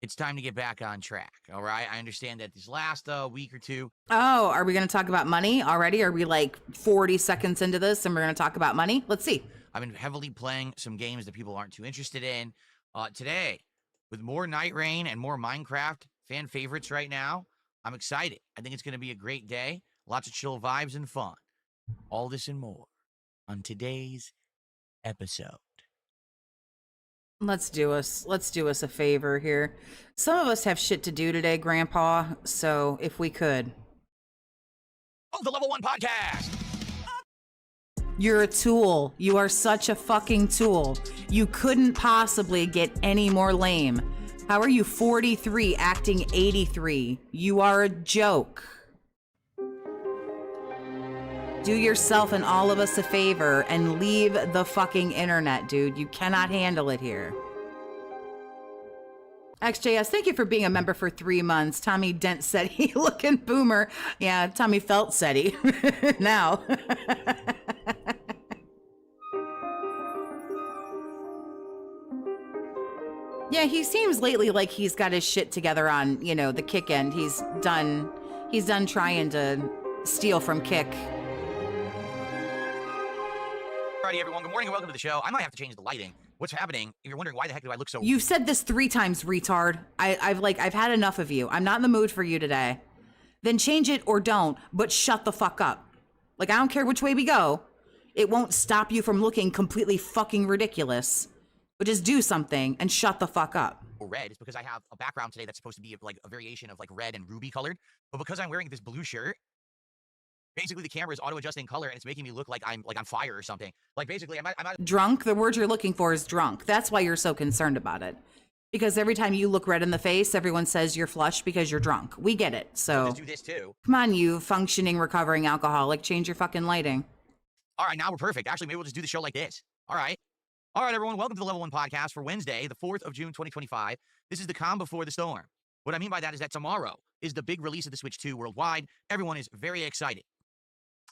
it's time to get back on track, all right? I understand that this last week or two... Oh, are we going to talk about money already? Are we like 40 seconds into this and we're going to talk about money? Let's see. I've been heavily playing some games that people aren't too interested in. Today, with more Night Rain and more Minecraft fan favorites right now, I'm excited. I think it's going to be a great day. Lots of chill vibes and fun. All this and more on today's episode. Let's do us a favor here. Some of us have shit to do today, Grandpa, so if we could. Oh, the Level 1 Podcast! You're a tool. You are such a fucking tool. You couldn't possibly get any more lame. How are you 43 acting 83? You are a joke. Do yourself and all of us a favor and leave the fucking internet, dude. You cannot handle it here. XJS, thank you for being a member for 3 months. Tommy Dent said he looking boomer. Yeah, Tommy Felt said he. Now. Yeah, he seems lately like he's got his shit together on, you know, the Kick end. He's done trying to steal from Kick. Alrighty, everyone. Good morning and welcome to the show. I might have to change the lighting. What's happening? If you're wondering why the heck do I look so... You've said this 3 times, retard. I've had enough of you. I'm not in the mood for you today. Then change it or don't, but shut the fuck up. Like, I don't care which way we go. It won't stop you from looking completely fucking ridiculous. But just do something and shut the fuck up. Red is because I have a background today that's supposed to be like a variation of like red and ruby colored. But because I'm wearing this blue shirt, basically the camera is auto-adjusting color and it's making me look like I'm on fire or something. Like basically I'm not... Drunk? The word you're looking for is drunk. That's why you're so concerned about it. Because every time you look red in the face, everyone says you're flushed because you're drunk. We get it, so... Just do this too. Come on, you functioning, recovering alcoholic. Change your fucking lighting. All right, now we're perfect. Actually, maybe we'll just do the show like this. All right. All right, everyone, welcome to the Level 1 Podcast for Wednesday, the 4th of June, 2025. This is the calm before the storm. What I mean by that is that tomorrow is the big release of the Switch 2 worldwide. Everyone is very excited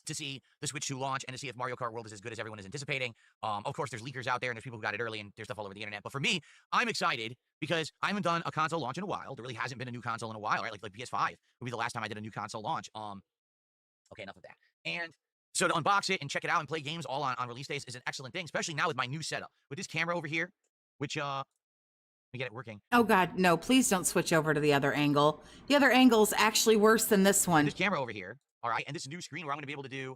to see the Switch 2 launch and to see if Mario Kart World is as good as everyone is anticipating. Of course, there's leakers out there and there's people who got it early and there's stuff all over the internet. But for me, I'm excited because I haven't done a console launch in a while. There really hasn't been a new console in a while, right? Like PS5 would be the last time I did a new console launch. Okay, enough of that. And so to unbox it and check it out and play games all on release days is an excellent thing, especially now with my new setup. With this camera over here, which, let me get it working. Oh, God, no, please don't switch over to the other angle. The other angle is actually worse than this one. This camera over here, all right, and this new screen where I'm going to be able to do,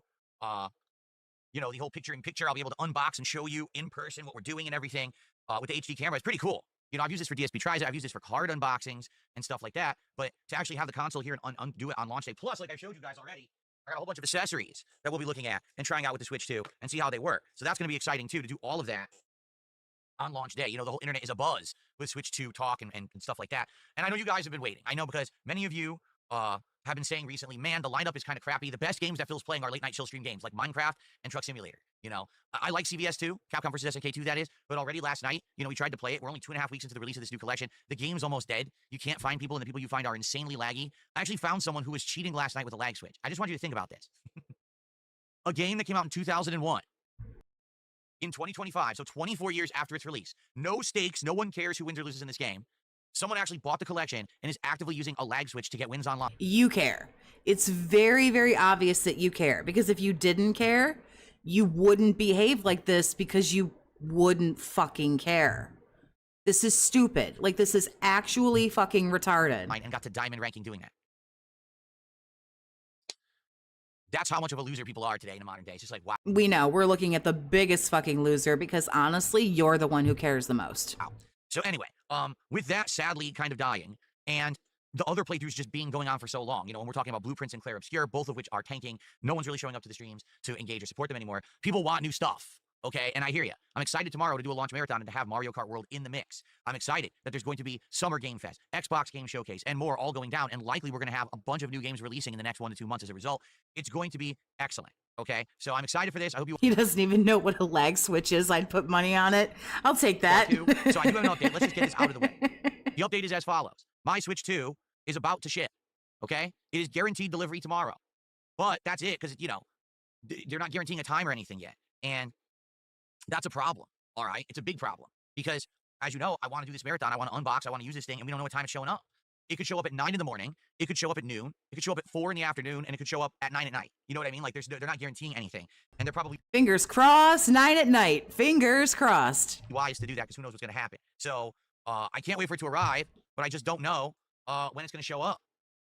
you know, the whole picture-in-picture. I'll be able to unbox and show you in person what we're doing and everything with the HD camera. It's pretty cool. You know, I've used this for DSP Tries It. I've used this for card unboxings and stuff like that. But to actually have the console here and do it on launch day, plus, like I showed you guys already, I got a whole bunch of accessories that we'll be looking at and trying out with the Switch 2 and see how they work. So that's going to be exciting, too, to do all of that on launch day. You know, the whole internet is abuzz with Switch 2 talk and stuff like that. And I know you guys have been waiting. I know because many of you have been saying recently, man, the lineup is kind of crappy. The best games that Phil's playing are late-night chill stream games like Minecraft and Truck Simulator. You know, I like CVS 2, Capcom vs. SNK 2, that is. But already last night, you know, we tried to play it. We're only 2.5 weeks into the release of this new collection. The game's almost dead. You can't find people, and the people you find are insanely laggy. I actually found someone who was cheating last night with a lag switch. I just want you to think about this. A game that came out in 2001 in 2025, so 24 years after its release, no stakes, no one cares who wins or loses in this game, someone actually bought the collection and is actively using a lag switch to get wins online. You care. It's very, very obvious that you care, because if you didn't care, you wouldn't behave like this, because you wouldn't fucking care. This is stupid. Like, this is actually fucking retarded. And got to diamond ranking doing that. That's how much of a loser people are today in the modern day. It's just like, wow. We know we're looking at the biggest fucking loser, because honestly, you're the one who cares the most. Wow. So anyway, with that sadly kind of dying, and the other playthroughs just being going on for so long, you know, when we're talking about Blueprints and Clair Obscure, both of which are tanking, no one's really showing up to the streams to engage or support them anymore. People want new stuff, okay? And I hear you. I'm excited tomorrow to do a launch marathon and to have Mario Kart World in the mix. I'm excited that there's going to be Summer Game Fest, Xbox Game Showcase, and more all going down, and likely we're going to have a bunch of new games releasing in the next 1 to 2 months as a result. It's going to be excellent, okay? So I'm excited for this. I hope you... He doesn't even know what a lag switch is. I'd put money on it. I'll take that. So I do have an update. Let's just get this out of the way. The update is as follows. My Switch 2 is about to ship, okay? It is guaranteed delivery tomorrow. But that's it, because, you know, they're not guaranteeing a time or anything yet. And that's a problem, all right? It's a big problem. Because, as you know, I want to do this marathon. I want to unbox. I want to use this thing, and we don't know what time it's showing up. It could show up at 9 in the morning. It could show up at noon. It could show up at 4 in the afternoon, and it could show up at 9 at night. You know what I mean? Like, they're not guaranteeing anything. And they're probably... Fingers crossed, 9 at night. Fingers crossed. Wise to do that, because who knows what's going to happen. So, I can't wait for it to arrive, but I just don't know when it's going to show up.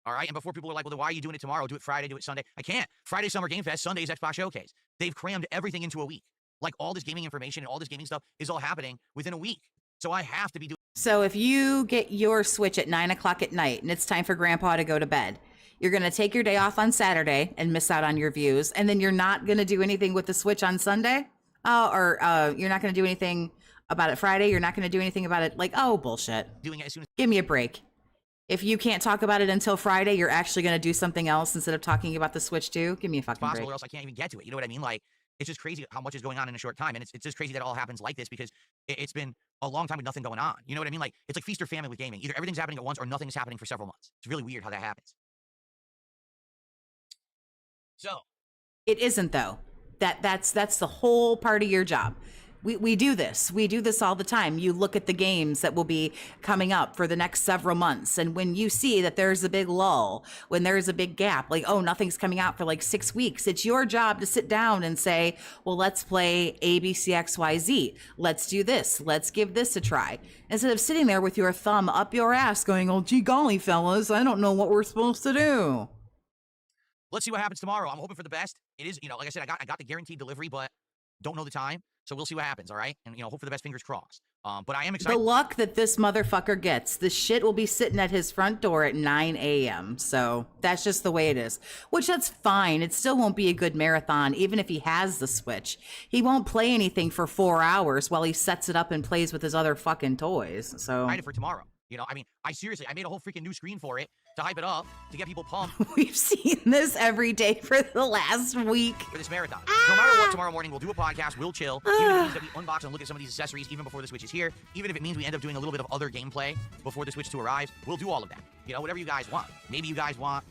All right? And before people are like, well, then why are you doing it tomorrow? Do it Friday, do it Sunday. I can't. Friday, Summer Game Fest. Sunday is Xbox Showcase. They've crammed everything into a week. Like, all this gaming information and all this gaming stuff is all happening within a week. So I have to be doing... So if you get your Switch at 9 o'clock at night and it's time for Grandpa to go to bed, you're going to take your day off on Saturday and miss out on your views, and then you're not going to do anything with the Switch on Sunday? Or you're not going to do anything about it Friday? You're not going to do anything about it? Like, oh, bullshit. Doing it as soon as... Give me a break. If you can't talk about it until Friday, you're actually going to do something else instead of talking about the Switch too? Give me a fucking possible, break. or else I can't even get to it. You know what I mean? Like, it's just crazy how much is going on in a short time. And it's just crazy that it all happens like this, because it's been a long time with nothing going on. You know what I mean? Like, it's like feast or famine with gaming. Either everything's happening at once or nothing's happening for several months. It's really weird how that happens. So. It isn't, though. That's the whole part of your job. We do this. We do this all the time. You look at the games that will be coming up for the next several months. And when you see that there's a big lull, when there's a big gap, like, oh, nothing's coming out for like 6 weeks, it's your job to sit down and say, well, let's play ABCXYZ. Let's do this. Let's give this a try. Instead of sitting there with your thumb up your ass going, oh, gee golly, fellas, I don't know what we're supposed to do. Let's see what happens tomorrow. I'm hoping for the best. It is, you know, like I said, I got the guaranteed delivery, but don't know the time. So we'll see what happens, all right? And, you know, hope for the best, fingers crossed. But I am excited. The luck that this motherfucker gets, the shit will be sitting at his front door at 9 a.m. So that's just the way it is, which that's fine. It still won't be a good marathon, even if he has the Switch. He won't play anything for 4 hours while he sets it up and plays with his other fucking toys. So excited for tomorrow. You know, I mean, I made a whole freaking new screen for it to hype it up, to get people pumped. We've seen this every day for the last week. For this marathon. No matter what, tomorrow morning, we'll do a podcast, we'll chill. Even if it means that we unbox and look at some of these accessories even before the Switch is here. Even if it means we end up doing a little bit of other gameplay before the Switch 2 arrives, we'll do all of that. You know, whatever you guys want. Maybe you guys want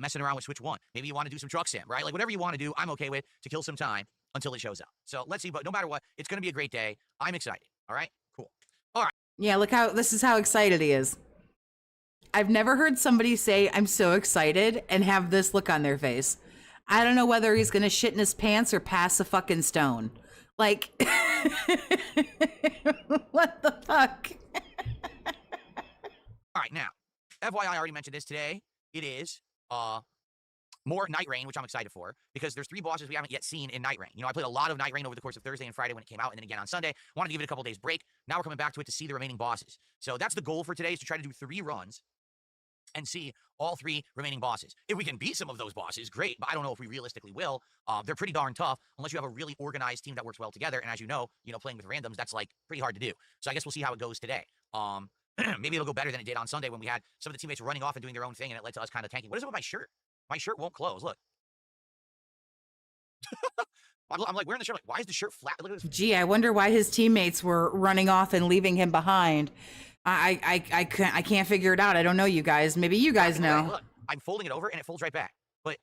messing around with Switch 1. Maybe you want to do some truck sim, right? Like, whatever you want to do, I'm okay with to kill some time until it shows up. So let's see, but no matter what, it's going to be a great day. I'm excited. All right? Cool. All right. Yeah, this is how excited he is. I've never heard somebody say, I'm so excited, and have this look on their face. I don't know whether he's going to shit in his pants or pass a fucking stone. Like, what the fuck? All right, now, FYI, I already mentioned this today. It is more Night Rain, which I'm excited for, because there's 3 bosses we haven't yet seen in Night Rain. You know, I played a lot of Night Rain over the course of Thursday and Friday when it came out, and then again on Sunday. Wanted to give it a couple days break. Now we're coming back to it to see the remaining bosses. So that's the goal for today, is to try to do 3 runs and see all 3 remaining bosses. If we can beat some of those bosses, great, but I don't know if we realistically will. They're pretty darn tough, unless you have a really organized team that works well together, and as you know, playing with randoms, that's, like, pretty hard to do. So I guess we'll see how it goes today. Maybe it'll go better than it did on Sunday when we had some of the teammates running off and doing their own thing, and it led to us kind of tanking. What is it with my shirt? My shirt won't close, look. I'm like wearing the shirt, like, why is the shirt flat? Look at this. Gee, I wonder why his teammates were running off and leaving him behind. I can't figure it out. I don't know, you guys. Maybe you guys know. Look, I'm folding it over and it folds right back. But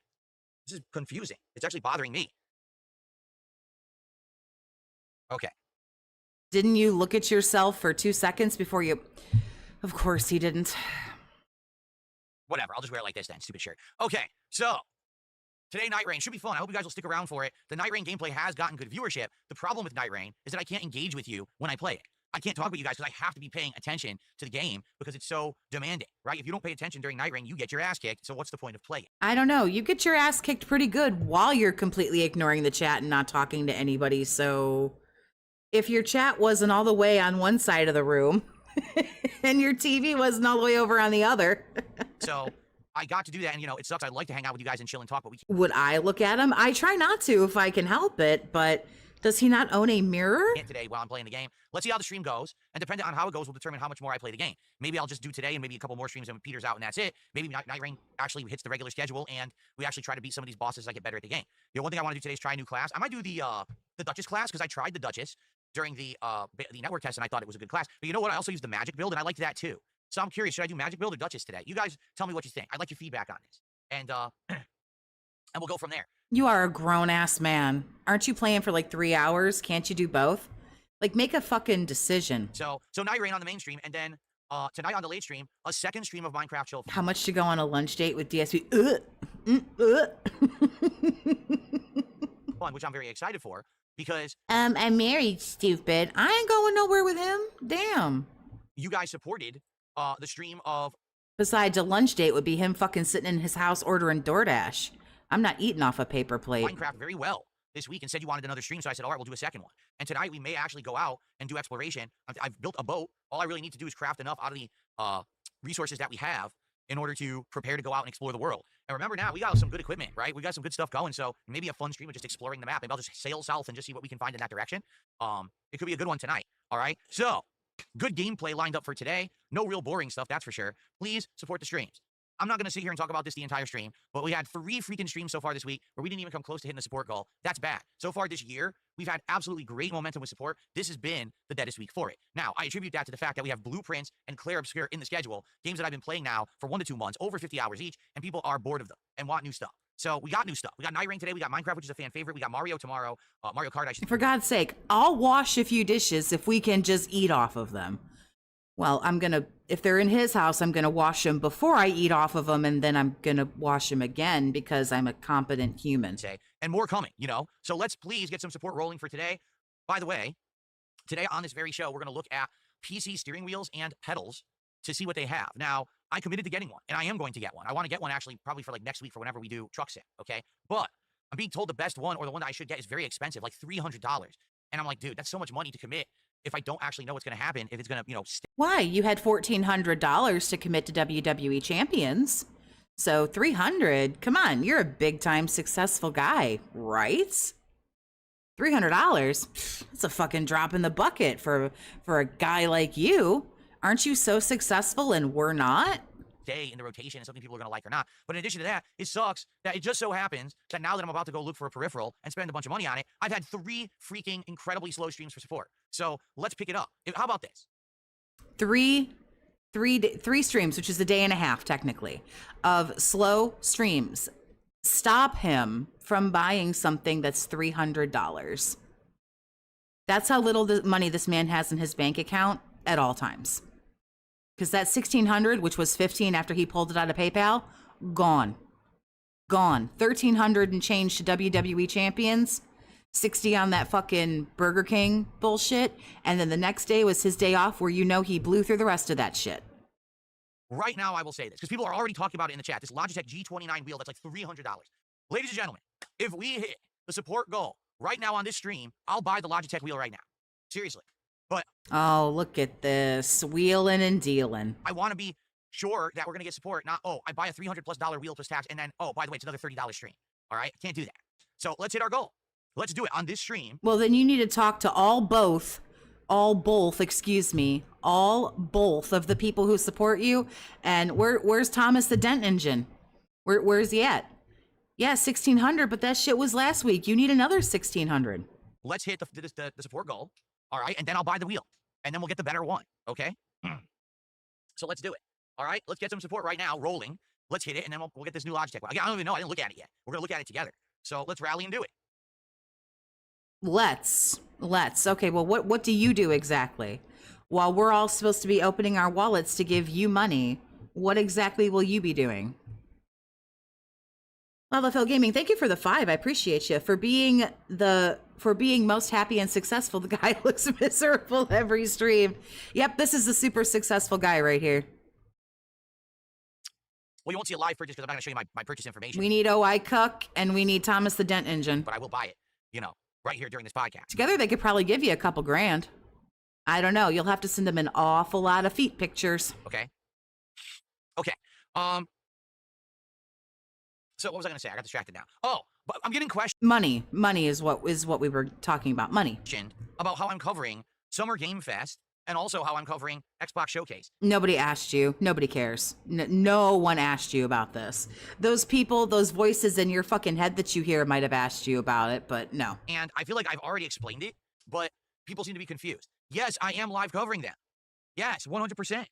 this is confusing. It's actually bothering me. Okay. Didn't you look at yourself for 2 seconds before you... Of course he didn't. Whatever. I'll just wear it like this then. Stupid shirt. Okay. So, today, Night Rain should be fun. I hope you guys will stick around for it. The Night Rain gameplay has gotten good viewership. The problem with Night Rain is that I can't engage with you when I play it. I can't talk with you guys because I have to be paying attention to the game because it's so demanding, right? If you don't pay attention during Night Rain, you get your ass kicked. So what's the point of playing? I don't know. You get your ass kicked pretty good while you're completely ignoring the chat and not talking to anybody. So if your chat wasn't all the way on one side of the room and your TV wasn't all the way over on the other. So I got to do that. And, you know, it sucks. I'd like to hang out with you guys and chill and talk, but we Would I look at him? I try not to if I can help it, but does he not own a mirror? can't today while I'm playing the game. Let's see how the stream goes. And depending on how it goes will determine how much more I play the game. Maybe I'll just do today and maybe a couple more streams and Peter's out and that's it. Maybe Night Rain actually hits the regular schedule and we actually try to beat some of these bosses as I get better at the game. You know, one thing I want to do today is try a new class. I might do the Duchess class because I tried the Duchess during the network test and I thought it was a good class. But you know what? I also used the Magic build and I liked that too. So I'm curious, should I do Magic build or Duchess today? You guys tell me what you think. I'd like your feedback on this. And we'll go from there. You are a grown-ass man. Aren't you playing for like 3 hours? Can't you do both? Like, make a fucking decision. So Night Rain on the main stream, and then tonight on the late stream, a second stream of Minecraft Chill. How much to go on a lunch date with DSP? Fun, which I'm very excited for, because I'm married, stupid. I ain't going nowhere with him. Damn. you guys supported the stream of Besides, a lunch date would be him fucking sitting in his house ordering DoorDash. I'm not eating off a paper plate. Minecraft very well this week and said you wanted another stream, so I said, all right, we'll do a second one. And tonight we may actually go out and do exploration. I've built a boat. All I really need to do is craft enough out of the resources that we have in order to prepare to go out and explore the world. And remember now, we got some good equipment, right? We got some good stuff going, so maybe a fun stream of just exploring the map. Maybe I'll just sail south and just see what we can find in that direction. It could be a good one tonight, all right? So, good gameplay lined up for today. No real boring stuff, that's for sure. Please support the streams. I'm not going to sit here and talk about this the entire stream, but we had 3 freaking streams so far this week where we didn't even come close to hitting the support goal. That's bad. So far this year, we've had absolutely great momentum with support. This has been the deadest week for it. Now, I attribute that to the fact that we have Blueprints and Claire Obscure in the schedule, games that I've been playing now for 1 to 2 months, over 50 hours each, and people are bored of them and want new stuff. So we got new stuff. We got Night Rain today. We got Minecraft, which is a fan favorite. We got Mario tomorrow. Mario Kart, I should. For God's sake, I'll wash a few dishes if we can just eat off of them. Well, if they're in his house, I'm going to wash them before I eat off of them, and then I'm going to wash them again because I'm a competent human. And more coming, you know? So let's please get some support rolling for today. By the way, today on this very show, we're going to look at PC steering wheels and pedals to see what they have. Now, I committed to getting one, and I am going to get one. I want to get one actually probably for like next week for whenever we do truck sim, okay? But I'm being told the best one or the one that I should get is very expensive, like $300. And I'm like, dude, that's so much money to commit if I don't actually know what's going to happen, if it's going to, you know, Why? You had $1,400 to commit to WWE Champions. So $300, come on, you're a big-time successful guy, right? $300? That's a fucking drop in the bucket for a guy like you. Aren't you so successful and we're not? stay in the rotation and something people are going to like or not. But in addition to that, it sucks that it just so happens that now that I'm about to go look for a peripheral and spend a bunch of money on it, I've had 3 freaking incredibly slow streams for support. So let's pick it up. How about this? Three streams, which is a day and a half technically, of slow streams. Stop him from buying something that's $300. That's how little money this man has in his bank account at all times. Because that $1,600, which was $1,500 after he pulled it out of PayPal, gone. $1,300 and change to WWE champions, $60 on that fucking Burger King bullshit, and then the next day was his day off where you know he blew through the rest of that shit. Right now, I will say this, because people are already talking about it in the chat. This Logitech G29 wheel, that's like $300. Ladies and gentlemen, if we hit the support goal right now on this stream, I'll buy the Logitech wheel right now. Seriously. But oh, look at this, wheeling and dealing. I want to be sure that we're going to get support, not, oh, I buy a $300+ wheel plus tax, and then, oh, by the way, it's another $30 stream. All right? I can't do that. So let's hit our goal. Let's do it on this stream. Well, then you need to talk to all both of the people who support you. And where's Thomas the Dent Engine? Where's he at? Yeah, $1,600, but that shit was last week. You need another $1,600. Let's hit the support goal. All right, and then I'll buy the wheel, and then we'll get the better one, okay? So let's do it. All right, let's get some support right now, rolling. Let's hit it, and then we'll get this new Logitech. I don't even know. I didn't look at it yet. We're going to look at it together. So let's rally and do it. Let's. Okay, well, what do you do exactly? While we're all supposed to be opening our wallets to give you money, what exactly will you be doing? Phil Gaming, thank you for the 5. I appreciate you for being most happy and successful. The guy looks miserable every stream. Yep, this is the super successful guy right here. Well, you won't see a live purchase because I'm not going to show you my purchase information. We need OI Cook and we need Thomas the Dent Engine. But I will buy it, right here during this podcast. Together they could probably give you a couple grand. I don't know. You'll have to send them an awful lot of feet pictures. Okay. So what was I going to say? I got distracted now. Oh, but I'm getting questions. Money is what we were talking about. Money. About how I'm covering Summer Game Fest and also how I'm covering Xbox Showcase. Nobody asked you. Nobody cares. No one asked you about this. Those people, those voices in your fucking head that you hear might have asked you about it, but no. And I feel like I've already explained it, but people seem to be confused. Yes, I am live covering them. Yes, 100%.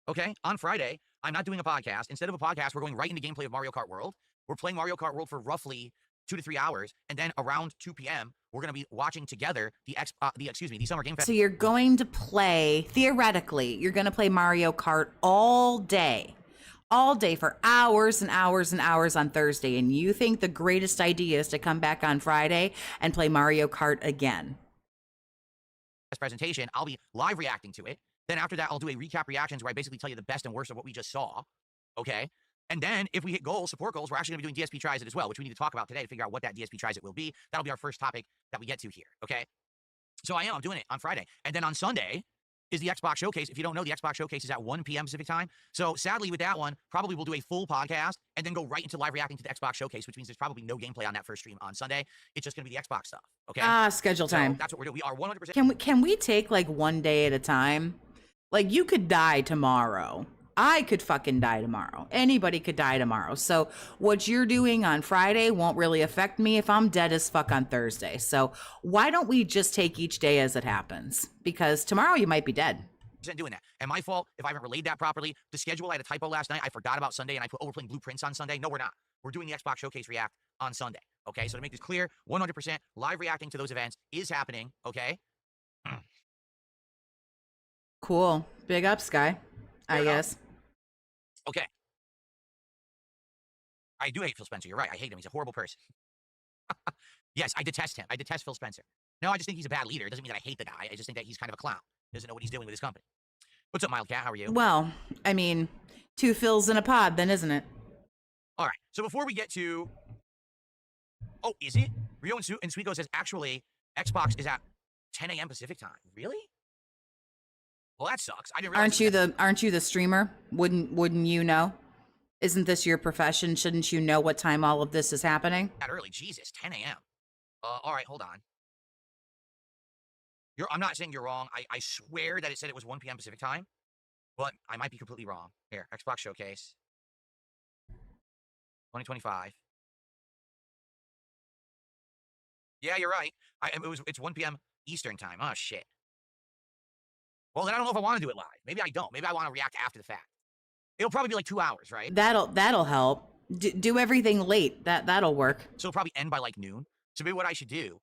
Okay, on Friday, I'm not doing a podcast. Instead of a podcast, we're going right into gameplay of Mario Kart World. We're playing Mario Kart World for roughly 2 to 3 hours, and then around 2 p.m., we're going to be watching together the Summer Game Fest. So you're going to play, theoretically, you're going to play Mario Kart all day for hours and hours and hours on Thursday, and you think the greatest idea is to come back on Friday and play Mario Kart again? This presentation, I'll be live reacting to it. Then after that, I'll do a recap reactions where I basically tell you the best and worst of what we just saw. Okay. And then if we hit goals, support goals, we're actually going to be doing DSP tries it as well, which we need to talk about today to figure out what that DSP tries it will be. That'll be our first topic that we get to here. Okay. So I'm doing it on Friday. And then on Sunday is the Xbox Showcase. If you don't know, the Xbox Showcase is at 1 p.m. Pacific time. So sadly with that one, probably we'll do a full podcast and then go right into live reacting to the Xbox Showcase, which means there's probably no gameplay on that first stream on Sunday. It's just going to be the Xbox stuff. Okay. Schedule time. So that's what we're doing. We are 100%. Can we take like one day at a time? Like you could die tomorrow. I could fucking die tomorrow. Anybody could die tomorrow. So what you're doing on Friday won't really affect me if I'm dead as fuck on Thursday. So why don't we just take each day as it happens? Because tomorrow you might be dead. Doing that. And my fault if I haven't relayed that properly. The schedule, I had a typo last night. I forgot about Sunday and I put, we're playing Blueprints on Sunday. No, we're not. We're doing the Xbox Showcase React on Sunday. Okay, so to make this clear, 100% live reacting to those events is happening. Okay. Cool. Big ups, guy. I guess. Okay. I do hate Phil Spencer. You're right. I hate him. He's a horrible person. Yes, I detest him. I detest Phil Spencer. No, I just think he's a bad leader. It doesn't mean that I hate the guy. I just think that he's kind of a clown. Doesn't know what he's doing with his company. What's up, Mildcat? How are you? Well, I mean, 2 Phils in a pod then, isn't it? All right. So before we get to... Oh, is it? Rio and Sweetgo says, actually, Xbox is at 10 a.m. Pacific time. Really? Well, that sucks. I didn't realize. Aren't you the streamer? Wouldn't you know? Isn't this your profession? Shouldn't you know what time all of this is happening? That early. Jesus, 10 a.m. All right, hold on. I'm not saying you're wrong. I swear that it said it was 1 p.m. Pacific time, but I might be completely wrong. Here, Xbox Showcase 2025. Yeah, you're right. It's 1 p.m. Eastern time. Oh, shit. Well, then I don't know if I want to do it live. Maybe I don't. Maybe I want to react after the fact. It'll probably be like 2 hours, right? That'll help. Do everything late. That'll work. So it'll probably end by like noon. So maybe what I should do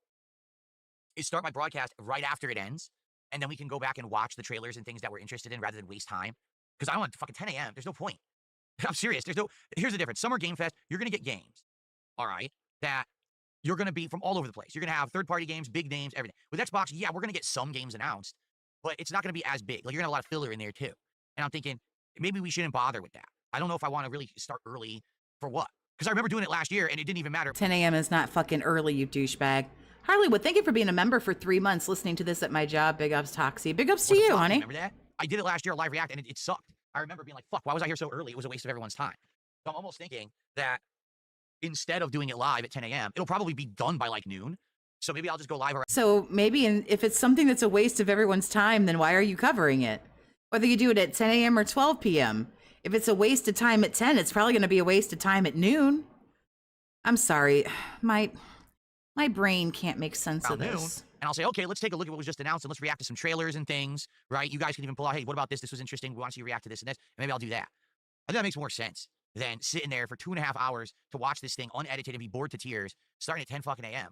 is start my broadcast right after it ends, and then we can go back and watch the trailers and things that we're interested in rather than waste time. Because I don't want fucking 10 a.m. There's no point. I'm serious. Here's the difference. Summer Game Fest, you're going to get games, all right, that you're going to be from all over the place. You're going to have third-party games, big names, everything. With Xbox, yeah, we're going to get some games announced, but it's not going to be as big. Like, you're going to have a lot of filler in there, too. And I'm thinking, maybe we shouldn't bother with that. I don't know if I want to really start early for what. Because I remember doing it last year, and it didn't even matter. 10 a.m. is not fucking early, you douchebag. Harleywood, thank you for being a member for 3 months, listening to this at my job. Big ups, Toxie. Big ups to you, honey. Remember that? I did it last year, live react, and it sucked. I remember being like, fuck, why was I here so early? It was a waste of everyone's time. So I'm almost thinking that instead of doing it live at 10 a.m., it'll probably be done by like noon. So maybe I'll just go live around. So maybe if it's something that's a waste of everyone's time, then why are you covering it? Whether you do it at 10 a.m. or 12 p.m. If it's a waste of time at 10, it's probably going to be a waste of time at noon. I'm sorry. My brain can't make sense of this. Noon, and I'll say, okay, let's take a look at what was just announced and let's react to some trailers and things, right? You guys can even pull out, hey, what about this? This was interesting. We want to see you react to this and this. And maybe I'll do that. I think that makes more sense than sitting there for 2.5 hours to watch this thing unedited and be bored to tears starting at 10 fucking a.m.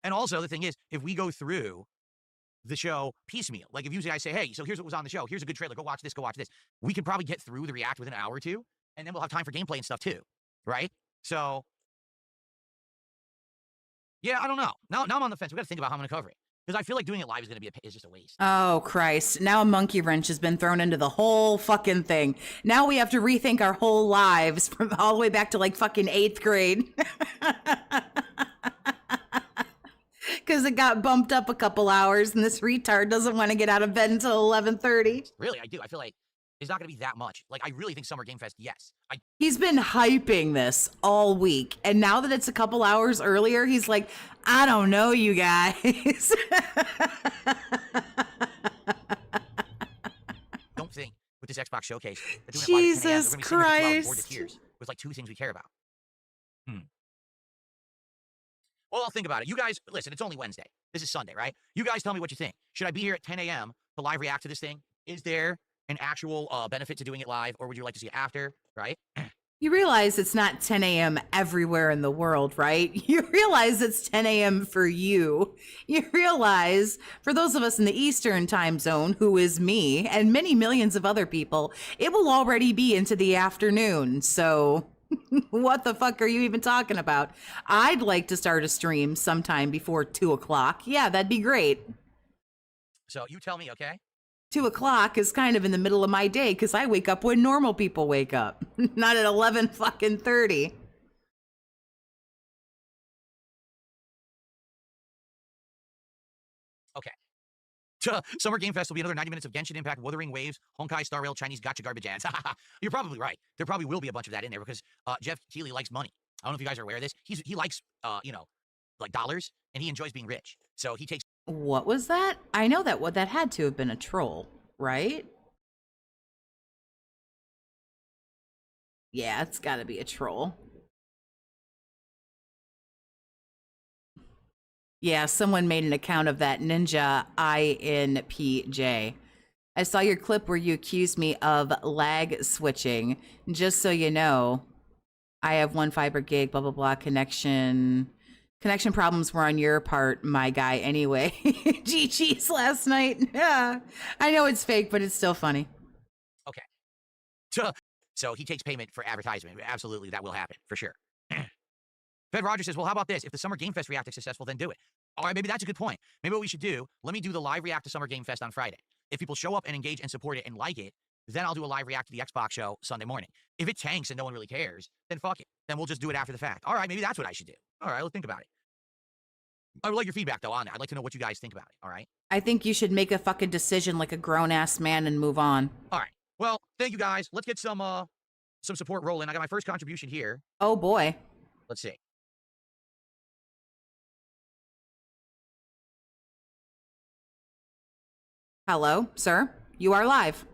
And also the thing is, if we go through the show piecemeal, like if you guys say, hey, so here's what was on the show, here's a good trailer, go watch this, we can probably get through the react within an hour or two, and then we'll have time for gameplay and stuff too, right? So, yeah, I don't know. Now I'm on the fence. We got to think about how I'm going to cover it. Because I feel like doing it live is going to be is just a waste. Oh, Christ. Now a monkey wrench has been thrown into the whole fucking thing. Now we have to rethink our whole lives from all the way back to like fucking 8th grade. Because it got bumped up a couple hours and this retard doesn't want to get out of bed until 11:30. Really, I do. I feel like it's not going to be that much. Like, I really think Summer Game Fest, yes. He's been hyping this all week. And now that it's a couple hours earlier, he's like, I don't know, you guys. Don't think with this Xbox showcase, they're doing Jesus it live at 10 a.m. They're gonna be singing us bored to Christ. tears with like 2 things we care about. Well, I'll think about it. You guys, listen, it's only Wednesday. This is Sunday, right? You guys tell me what you think. Should I be here at 10 a.m. to live react to this thing? Is there an actual benefit to doing it live, or would you like to see it after, right? You realize it's not 10 a.m. everywhere in the world, right? You realize it's 10 a.m. for you. You realize for those of us in the Eastern time zone, who is me and many millions of other people, it will already be into the afternoon. So what the fuck are you even talking about? I'd like to start a stream sometime before 2 o'clock. Yeah, that'd be great. So you tell me, okay? 2 o'clock is kind of in the middle of my day because I wake up when normal people wake up, not at 11 fucking 30. Okay. Summer Game Fest will be another 90 minutes of Genshin Impact, Wuthering Waves, Honkai Star Rail, Chinese gotcha garbage ads. You're probably right. There probably will be a bunch of that in there because Jeff Keighley likes money. I don't know if you guys are aware of this. He likes, like dollars, and he enjoys being rich. So he takes... What was that? I know that had to have been a troll, right? Yeah, it's got to be a troll. Yeah, someone made an account of that Ninja INPJ. I saw your clip where you accused me of lag switching. Just so you know, I have 1 fiber gig, blah, blah, blah, connection problems were on your part, my guy, anyway. GG's last night. Yeah, I know it's fake, but it's still funny. Okay. So he takes payment for advertisement. Absolutely, that will happen, for sure. Fed Rogers says, well, how about this? If the Summer Game Fest react is successful, then do it. All right, maybe that's a good point. Maybe what we should do, let me do the live react to Summer Game Fest on Friday. If people show up and engage and support it and like it, then I'll do a live react to the Xbox show Sunday morning. If it tanks and no one really cares, then fuck it. Then we'll just do it after the fact. All right, maybe that's what I should do. All right, let's think about it. I would like your feedback, though, on that. I'd like to know what you guys think about it, all right? I think you should make a fucking decision like a grown-ass man and move on. All right. Well, thank you, guys. Let's get some support rolling. I got my first contribution here. Oh, boy. Let's see. Hello, sir. You are live.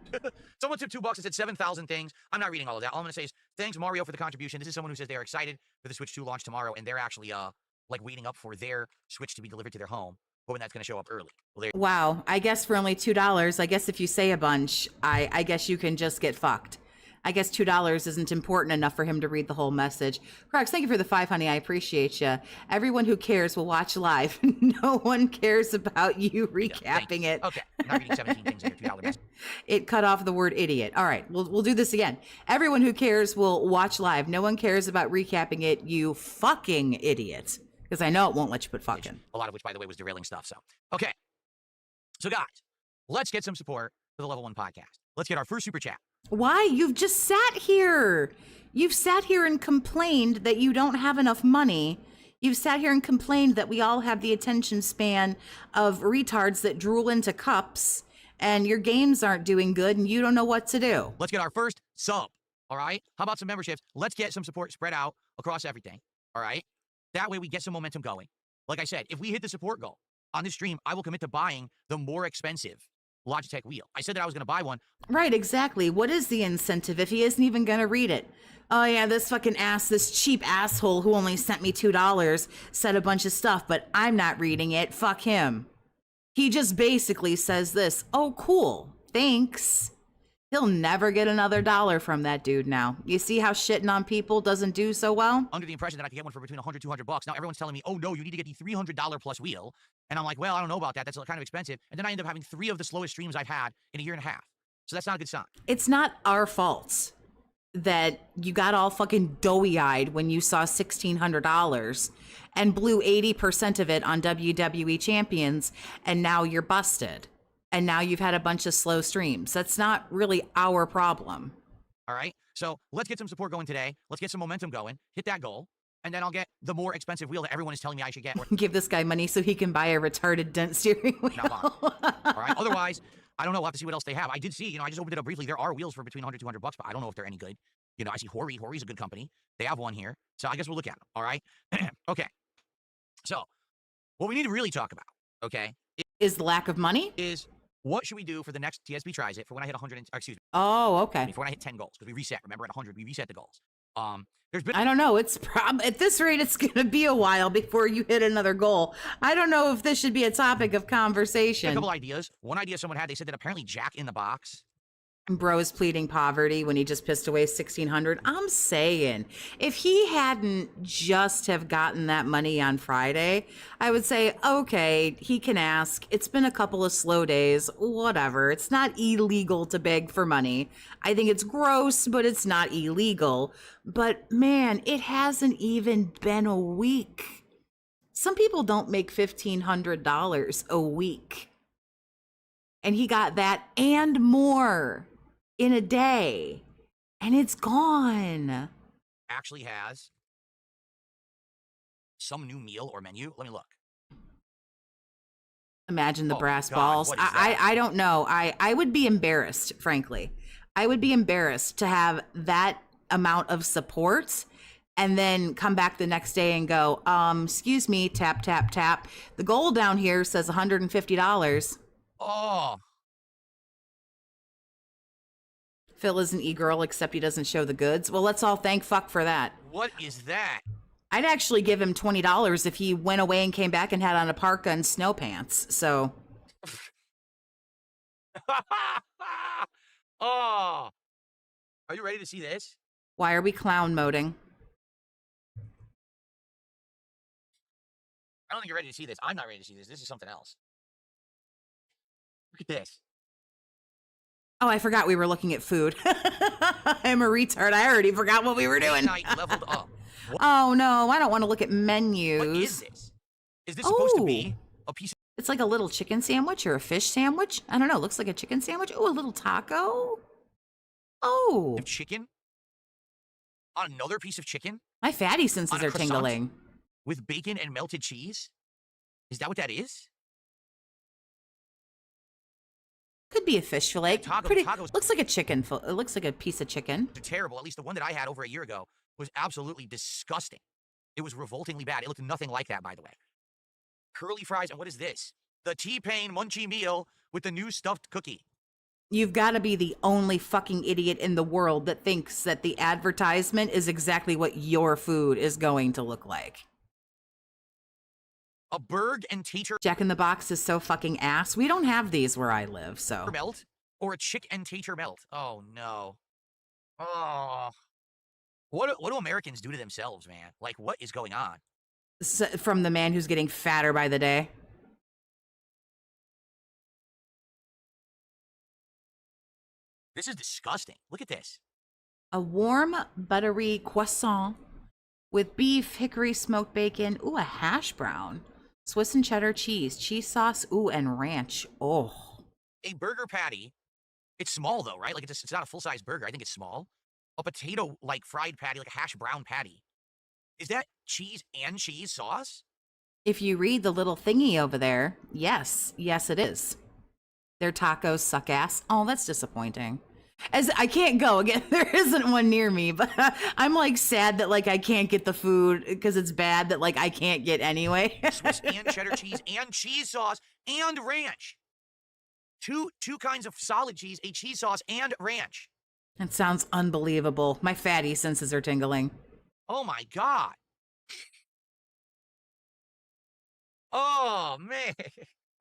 Someone tipped $2 and said 7,000 things. I'm not reading all of that. All I'm going to say is thanks, Mario, for the contribution. This is someone who says they're excited for the Switch 2 launch tomorrow, and they're actually like waiting up for their Switch to be delivered to their home, hoping that's going to show up early. Well, Wow, I guess for only $2, I guess if you say a bunch, I guess you can just get fucked. I guess $2 isn't important enough for him to read the whole message. Crocs, thank you for the 5, honey. I appreciate you. Everyone who cares will watch live. No one cares about you recapping it. Okay, I'm not reading 17 things in your $2 message. It cut off the word idiot. All right, we'll do this again. Everyone who cares will watch live. No one cares about recapping it, you fucking idiot. Because I know it won't let you put fucking. A lot of which, by the way, was derailing stuff. So, okay. So, guys, let's get some support for the Level 1 podcast. Let's get our first super chat. Why? You've just sat here. You've sat here and complained that you don't have enough money. You've sat here and complained that we all have the attention span of retards that drool into cups, and your games aren't doing good, and you don't know what to do. Let's get our first sub, all right? How about some memberships? Let's get some support spread out across everything, all right? That way we get some momentum going. Like I said, if we hit the support goal on this stream, I will commit to buying the more expensive Logitech wheel. I said that I was going to buy one. Right, exactly. What is the incentive if he isn't even going to read it? Oh yeah, this fucking this cheap asshole who only sent me $2 said a bunch of stuff, but I'm not reading it. Fuck him. He just basically says this. Oh, cool. Thanks. He'll never get another dollar from that dude now. You see how shitting on people doesn't do so well? Under the impression that I could get one for between 100, 200 bucks. Now everyone's telling me, oh no, you need to get the $300 plus wheel. And I'm like, well, I don't know about that. That's kind of expensive. And then I end up having 3 of the slowest streams I've had in a year and a half. So that's not a good sign. It's not our fault that you got all fucking doughy-eyed when you saw $1,600 and blew 80% of it on WWE champions, and now you're busted. And now you've had a bunch of slow streams. That's not really our problem. All right. So let's get some support going today. Let's get some momentum going. Hit that goal. And then I'll get the more expensive wheel that everyone is telling me I should get. Give this guy money so he can buy a retarded dent steering wheel. All right. Otherwise, I don't know. We'll have to see what else they have. I did see, I just opened it up briefly. There are wheels for between 100, 200 bucks, but I don't know if they're any good. I see Hori. Hori's a good company. They have one here. So I guess we'll look at them. All right. Okay. So what we need to really talk about, okay, is the lack of money? Is what should we do for the next TSB tries it for when I hit 100, excuse me. Oh, okay. For when I hit 10 goals, because we reset. Remember, at 100, we reset the goals. There's been, I don't know. It's at this rate, it's going to be a while before you hit another goal. I don't know if this should be a topic of conversation. A couple ideas. One idea someone had, they said that apparently Jack in the Box. Bro is pleading poverty when he just pissed away $1,600. I'm saying, if he hadn't just have gotten that money on Friday, I would say, okay, he can ask. It's been a couple of slow days, whatever. It's not illegal to beg for money. I think it's gross, but it's not illegal. But man, it hasn't even been a week. Some people don't make $1,500 a week. And he got that and more in a day, and it's gone. Actually has some new meal or menu. Let me look. Imagine the brass God, balls. what is that? I don't know. I would be embarrassed, frankly. I would be embarrassed to have that amount of support and then come back the next day and go, excuse me, tap, tap, tap. The goal down here says $150. Oh. Phil is an e-girl, except he doesn't show the goods. Well, let's all thank fuck for that. What is that? I'd actually give him $20 if he went away and came back and had on a parka and snow pants. So. Oh. Are you ready to see this? Why are we clown moding? I don't think you're ready to see this. I'm not ready to see this. This is something else. Look at this. Oh, I forgot we were looking at food. I'm a retard. I already forgot what we were doing. Night leveled up. Oh, no. I don't want to look at menus. What is this? Is this supposed to be a piece of... It's like a little chicken sandwich or a fish sandwich. I don't know. Looks like a chicken sandwich. Oh, a little taco. Oh. chicken? Another piece of chicken? My fatty senses are tingling. With bacon and melted cheese? Is that what that is? Could be a fish fillet. Tacos. Looks like a chicken. It looks like a piece of chicken. They're terrible. At least the one that I had over a year ago was absolutely disgusting. It was revoltingly bad. It looked nothing like that, by the way. Curly fries. And what is this? The T-Pain Munchie Meal with the new stuffed cookie. You've got to be the only fucking idiot in the world that thinks that the advertisement is exactly what your food is going to look like. A Berg and Tater Jack in the Box is so fucking ass. We don't have these where I live, so. melt or a chick and tater melt. Oh no. Oh. What do Americans do to themselves, man? Like, what is going on? From the man who's getting fatter by the day. This is disgusting. Look at this. A warm, buttery croissant with beef, hickory smoked bacon, ooh, a hash brown, Swiss and cheddar cheese, cheese sauce, ooh, and ranch. Oh. A burger patty. It's small though, right? Like it's not a full-size burger. I think it's small. A potato like fried patty, like a hash brown patty. Is that cheese and cheese sauce? If you read the little thingy over there, yes, it is. Their tacos suck ass. Oh, that's disappointing. As I can't go again, there isn't one near me, but I'm like sad that like I can't get the food because it's bad that like I can't get anyway. Swiss and cheddar cheese and cheese sauce and ranch. Two kinds of solid cheese, a cheese sauce and ranch. That sounds unbelievable. My fatty senses are tingling. Oh my God. Oh man.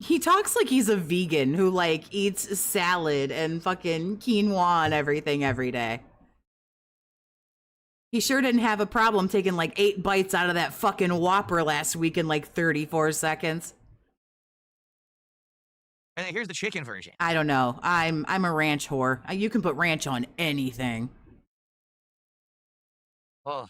He talks like he's a vegan who like eats salad and fucking quinoa and everything every day. He sure didn't have a problem taking like 8 bites out of that fucking Whopper last week in like 34 seconds. And then here's the chicken version. I don't know. I'm a ranch whore. You can put ranch on anything. Oh.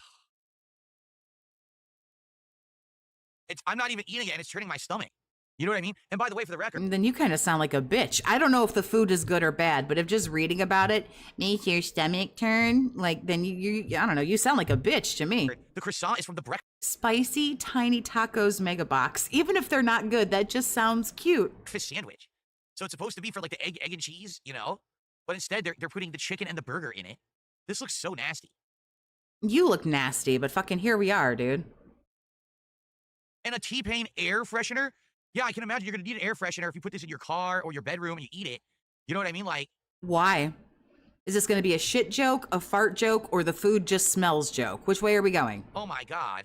I'm not even eating it, and it's turning my stomach. You know what I mean? And by the way, for the record, Then you kind of sound like a bitch. I don't know if the food is good or bad, but if just reading about it makes your stomach turn, like, then you I don't know, you sound like a bitch to me. the croissant is from the Spicy tiny tacos mega box. Even if they're not good, that just sounds cute. breakfast sandwich. So it's supposed to be for like the egg and cheese, you know? But instead, they're putting the chicken and the burger in it. This looks so nasty. You look nasty, but fucking here we are, dude. And a T-Pain air freshener? Yeah, I can imagine you're gonna need an air freshener if you put this in your car or your bedroom and you eat it. You know what I mean? Like, Why? Is this going to be a shit joke, a fart joke, or the food just smells joke? Which way are we going? oh my God.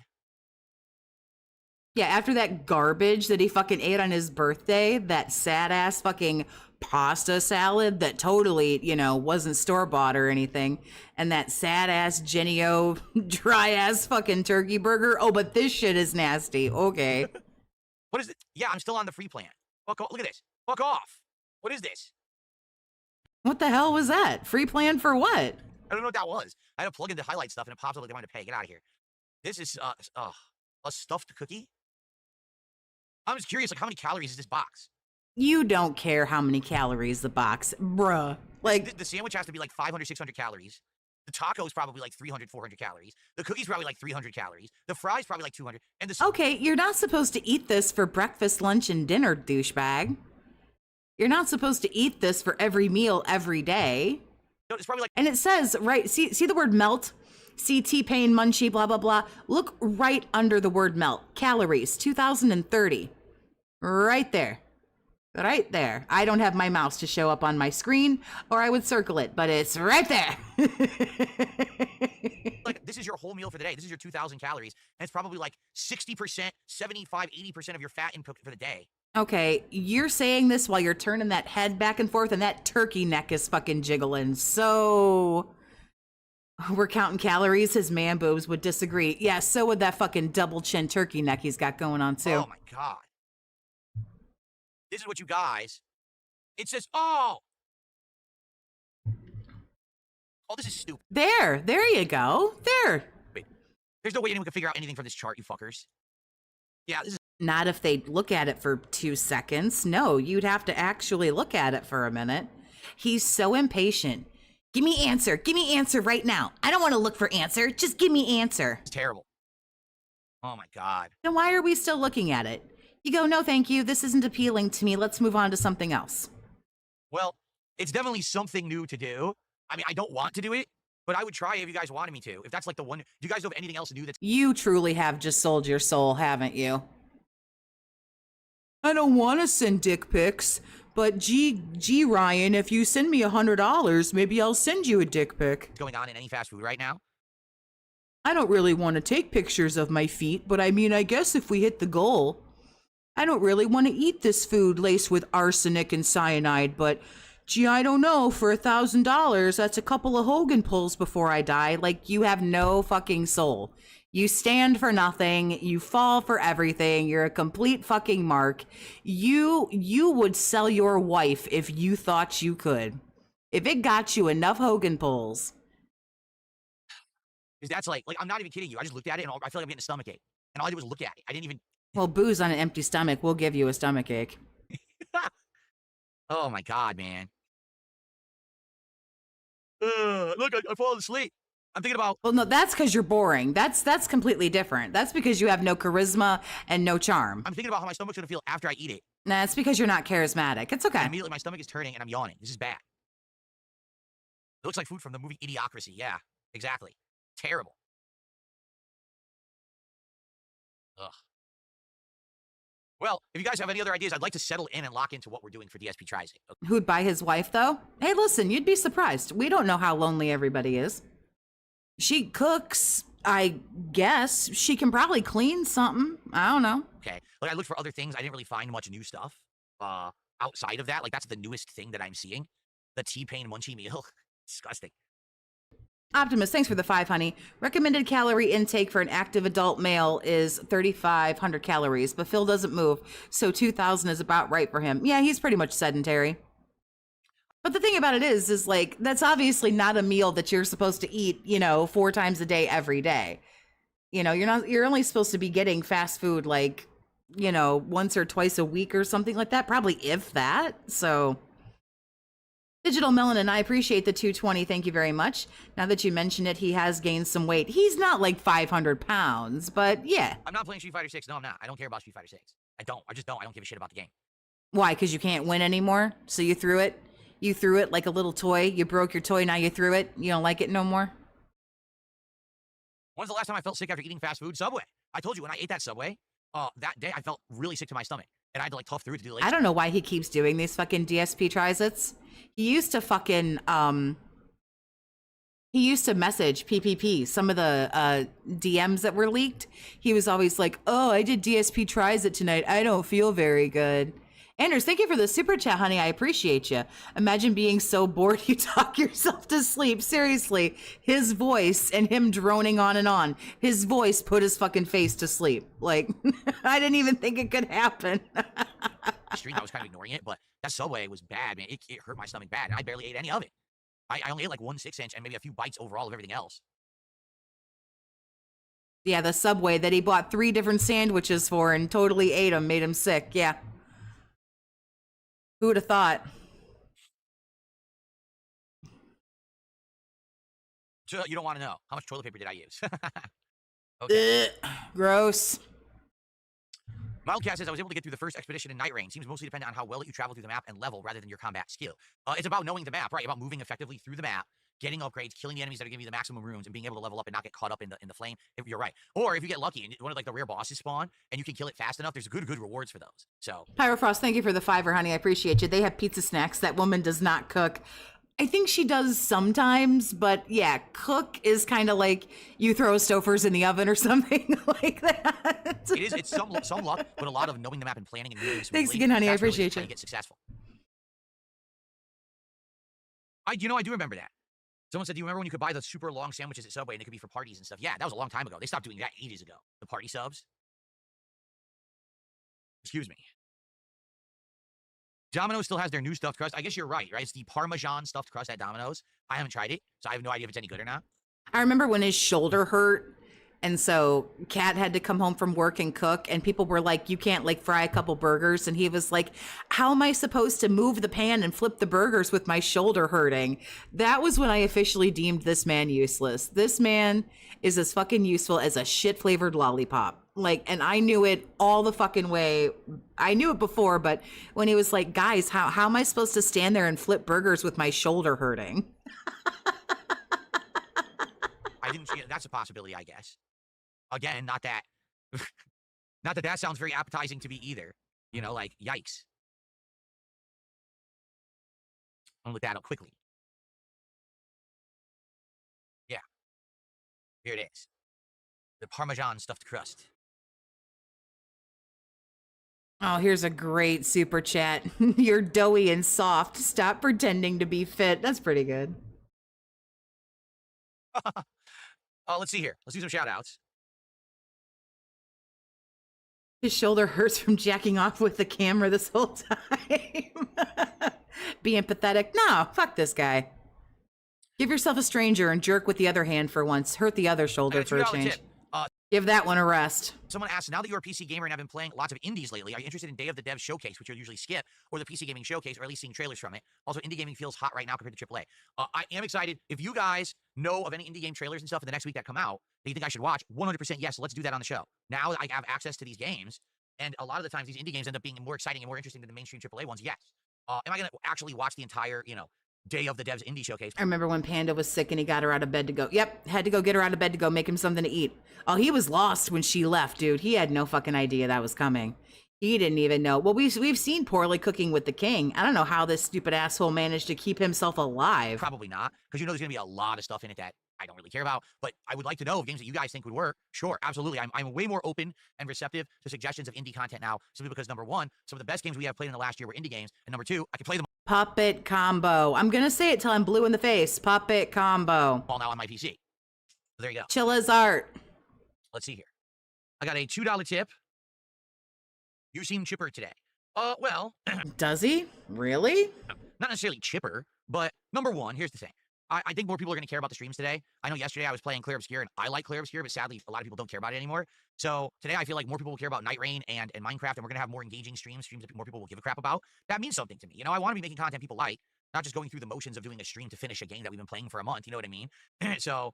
Yeah, after that garbage that he fucking ate on his birthday, that sad ass fucking pasta salad that totally, you know, wasn't store bought or anything, and that sad ass Genio dry ass fucking turkey burger. Oh, but this shit is nasty. Okay. What is it? Yeah, I'm still on the free plan. Fuck off. Look at this. Fuck off. What is this? What the hell was that? Free plan for what? I don't know what that was. I had to plug in the highlight stuff and it pops up like they wanted to pay. Get out of here. This is a stuffed cookie. I'm just curious, like, how many calories is this box? You don't care how many calories the box, bruh. Like, The sandwich has to be like 500, 600 calories. The taco is probably like 300, 400 calories. The cookie's probably like 300 calories. The fries probably like 200. And the okay, you're not supposed to eat this for breakfast, lunch, and dinner, douchebag. You're not supposed to eat this for every meal every day. it's probably like And it says, right, see the word melt? See T-Pain, Munchie, blah, blah, blah. Look right under the word melt. Calories, 2030. Right there. Right there. I don't have my mouse to show up on my screen, or I would circle it, but it's right there. like this is your whole meal for the day. This is your 2,000 calories. And it's probably like 60%, 75, 80% of your fat input for the day. Okay, you're saying this while you're turning that head back and forth, and that turkey neck is fucking jiggling. So we're counting calories. His man boobs would disagree. Yeah, so would that fucking double chin turkey neck he's got going on too. Oh my God. This is what you guys. It says, oh, this is stupid. There you go. There. Wait, there's no way anyone can figure out anything from this chart, you fuckers. Yeah, this is. Not if they look at it for 2 seconds. No, you'd have to actually look at it for a minute. He's so impatient. Give me answer. Give me answer right now. I don't want to look for answer. Just give me answer. It's terrible. Oh my God. Then why are we still looking at it? You go, no, thank you. This isn't appealing to me. Let's move on to something else. Well, it's definitely something new to do. I mean, I don't want to do it, but I would try if you guys wanted me to. If that's like the one, do you guys know of anything else new that's. You truly have just sold your soul, haven't you? I don't want to send dick pics, but gee, Ryan, if you send me $100, maybe I'll send you a dick pic. going on in any fast food right now? I don't really want to take pictures of my feet, but I mean, I guess if we hit the goal. I don't really want to eat this food laced with arsenic and cyanide, but gee, I don't know, for $1,000, that's a couple of Hogan pulls before I die. Like, you have no fucking soul. You stand for nothing. You fall for everything. You're a complete fucking mark. You would sell your wife if you thought you could. If it got you enough Hogan pulls. Because that's like, I'm not even kidding you. I just looked at it and I feel like I'm getting a stomachache. And all I did was look at it. I didn't even. Well, booze on an empty stomach will give you a stomachache. Oh my God, man. Look, I fall asleep. I'm thinking about. Well, no, that's because you're boring. That's completely different. That's because you have no charisma and no charm. I'm thinking about how my stomach's gonna feel after I eat it. Nah, it's because you're not charismatic. It's okay. And immediately my stomach is turning and I'm yawning. This is bad. It looks like food from the movie Idiocracy. Yeah, exactly. Terrible. Ugh. Well, if you guys have any other ideas, I'd like to settle in and lock into what we're doing for DSP Tries It. Okay. Who'd buy his wife, though? Hey, listen, you'd be surprised. We don't know how lonely everybody is. She cooks, I guess. She can probably clean something. I don't know. Okay. Like, I looked for other things. I didn't really find much new stuff. outside of that. Like, that's the newest thing that I'm seeing. The T-Pain Munchie meal. Disgusting. Optimus, thanks for the 5, honey. Recommended calorie intake for an active adult male is 3,500 calories, but Phil doesn't move, so 2,000 is about right for him. Yeah, he's pretty much sedentary. But the thing about it is like, that's obviously not a meal that you're supposed to eat, 4 times a day, every day. You're only supposed to be getting fast food like, once or twice a week or something like that, probably, if that. So Digital Melanin, I appreciate the 220. Thank you very much. Now that you mention it, he has gained some weight. He's not like 500 pounds, but yeah. I'm not playing Street Fighter 6. No, I'm not. I don't care about Street Fighter 6. I just don't. I don't give a shit about the game. Why? Because you can't win anymore? So you threw it? You threw it like a little toy? You broke your toy, now you threw it? You don't like it no more? When's the last time I felt sick after eating fast food? Subway. I told you, when I ate that Subway, that day I felt really sick to my stomach. And I had to, like, tough through it to do the I don't know why he keeps doing these fucking DSP tries-its. He used to fucking, he used to message PPP, some of the DMs that were leaked. He was always like, oh, I did DSP tries-it tonight. I don't feel very good. Anders, thank you for the super chat, honey. I appreciate you. Imagine being so bored you talk yourself to sleep. Seriously, his voice and him droning on and on. His voice put his fucking face to sleep. Like, I didn't even think it could happen. Street, I was kind of ignoring it, but that Subway was bad, man. It hurt my stomach bad. I barely ate any of it. I only ate like 1 6-inch and maybe a few bites overall of everything else. Yeah, the Subway that he bought 3 different sandwiches for and totally ate them, made him sick. Yeah. Who would have thought? So you don't want to know. How much toilet paper did I use? Okay. Gross. Mildcat says, I was able to get through the first expedition in Night Rain. Seems mostly dependent on how well you travel through the map and level rather than your combat skill. It's about knowing the map, right? About moving effectively through the map, getting upgrades, killing the enemies that are giving you the maximum runes, and being able to level up and not get caught up in the flame. If you're right. Or if you get lucky and one of like the rare bosses spawn and you can kill it fast enough, there's good rewards for those. So Pyrofrost, thank you for the 5, honey. I appreciate you. They have pizza snacks. That woman does not cook. I think she does sometimes, but yeah, cook is kind of like you throw Stouffer's in the oven or something like that. It's some luck, but a lot of knowing the map and planning and moving smoothly. Thanks again, honey. I That's really appreciate how you. get successful. I do remember that. Someone said, do you remember when you could buy the super long sandwiches at Subway and they could be for parties and stuff? Yeah, that was a long time ago. They stopped doing that ages ago. The party subs. Excuse me. Domino's still has their new stuffed crust. I guess you're right? It's the Parmesan stuffed crust at Domino's. I haven't tried it, so I have no idea if it's any good or not. I remember when his shoulder hurt, and so Kat had to come home from work and cook, and people were like, you can't like fry a couple burgers, and he was like, how am I supposed to move the pan and flip the burgers with my shoulder hurting? That was when I officially deemed this man useless. This man is as fucking useful as a shit-flavored lollipop. Like, and I knew it all the fucking way. I knew it before, but when he was like, guys, how am I supposed to stand there and flip burgers with my shoulder hurting? I didn't see it. That's a possibility, I guess. Again, not that that sounds very appetizing to me either. Like, yikes. I'm gonna look that up quickly. Yeah. Here it is. The Parmesan stuffed crust. Oh, here's a great super chat. You're doughy and soft. Stop pretending to be fit. That's pretty good. Let's see here. Let's do some shout outs. His shoulder hurts from jacking off with the camera this whole time. Being pathetic. No, fuck this guy. Give yourself a stranger and jerk with the other hand for once. Hurt the other shoulder for a change. Tip. Give that one a rest. Someone asked, now that you're a PC gamer and have been playing lots of indies lately, are you interested in Day of the Dev Showcase, which you'll usually skip, or the PC Gaming Showcase, or at least seeing trailers from it? Also, indie gaming feels hot right now compared to AAA. I am excited. If you guys know of any indie game trailers and stuff in the next week that come out that you think I should watch, 100% yes, let's do that on the show. Now I have access to these games, and a lot of the times these indie games end up being more exciting and more interesting than the mainstream AAA ones, yes. Am I going to actually watch the entire, Day of the Devs Indie Showcase? I remember when Panda was sick and he got her out of bed to go. Yep, had to go get her out of bed to go make him something to eat. Oh, he was lost when she left, dude. He had no fucking idea that was coming. He didn't even know. Well, we've seen Poorly Cooking with the King. I don't know how this stupid asshole managed to keep himself alive. Probably not, because there's going to be a lot of stuff in it that I don't really care about, but I would like to know of games that you guys think would work. Sure, absolutely. I'm way more open and receptive to suggestions of indie content now, simply because, number one, some of the best games we have played in the last year were indie games, and number two, I can play them Puppet combo. I'm gonna say it till I'm blue in the face. Puppet combo. all now on my PC. So there you go. Chilla's art. Let's see here. I got a $2 tip. You seem chipper today. Well, Does he? Really? not necessarily chipper, but number one, here's the thing. I think more people are going to care about the streams today. I know yesterday I was playing Clear Obscure, and I like Clear Obscure, but sadly, a lot of people don't care about it anymore. So today I feel like more people will care about Night Rain and Minecraft, and we're going to have more engaging streams that more people will give a crap about. That means something to me. You know, I want to be making content people like, not just going through the motions of doing a stream to finish a game that we've been playing for a month. You know what I mean? So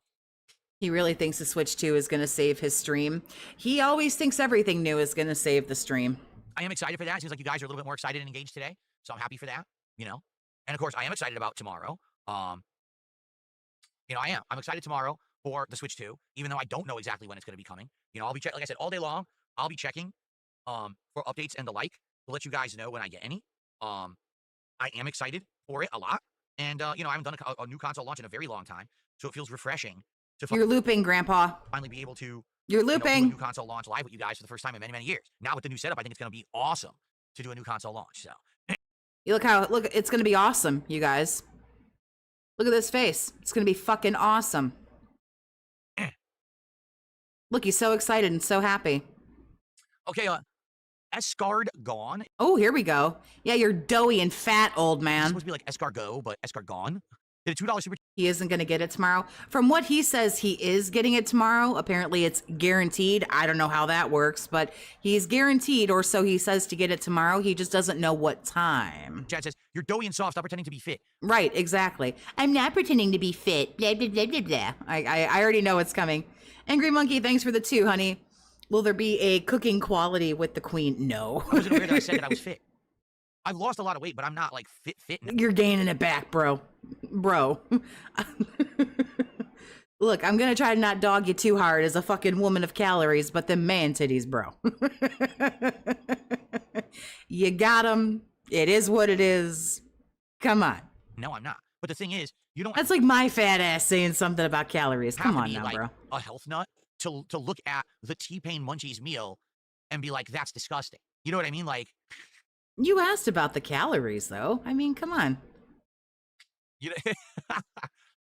He really thinks the Switch 2 is gonna save his stream. He always thinks everything new is gonna save the stream. I am excited for that. It seems like you guys are a little bit more excited and engaged today. So I'm happy for that, you know? And of course, I am excited about tomorrow. You know, I am. I'm excited tomorrow for the Switch 2, even though I don't know exactly when it's going to be coming. You know, I'll be checking, like I said, all day long. I'll be checking for updates and the like to let you guys know when I get any. I am excited for it a lot. And, you know, I haven't done a new console launch in a very long time. So it feels refreshing to You're looping, Grandpa. finally be able to You're do a looping. new console launch live with you guys for the first time in many, many years. Now with the new setup, I think it's going to be awesome to do a new console launch. So You look, it's gonna be awesome, you guys. Look at this face. It's gonna be fucking awesome. Look, he's so excited and so happy. okay, Escard gone. Oh, here we go. Yeah, you're doughy and fat, old It's man. supposed to be like Escargot, but Escargon. Did a $2 super He isn't going to get it tomorrow. From what he says, he is getting it tomorrow. Apparently, it's guaranteed. I don't know how that works, but he's guaranteed, or so he says, to get it tomorrow. He just doesn't know what time. chat says, you're doughy and soft, stop pretending to be fit. Right, exactly. I'm not pretending to be fit. Blah, blah, blah, blah, blah. I already know it's coming. Angry Monkey, thanks for the 2, honey. Will there be a cooking quality with the queen? No. I wasn't aware that I said that I was fit. I've lost a lot of weight, but I'm not like fit now. You're gaining it back, bro. Bro. Look, I'm gonna try to not dog you too hard as a fucking woman of calories, but the man titties, bro. You got 'em. It is what it is. Come on. No, I'm not. But the thing is, you don't That's like my fat ass saying something about calories. have Come to on be now, like bro. a health nut to look at the T-Pain Munchies meal and be like, that's disgusting. You know what I mean? Like, You asked about the calories, though. I mean, come on. you know,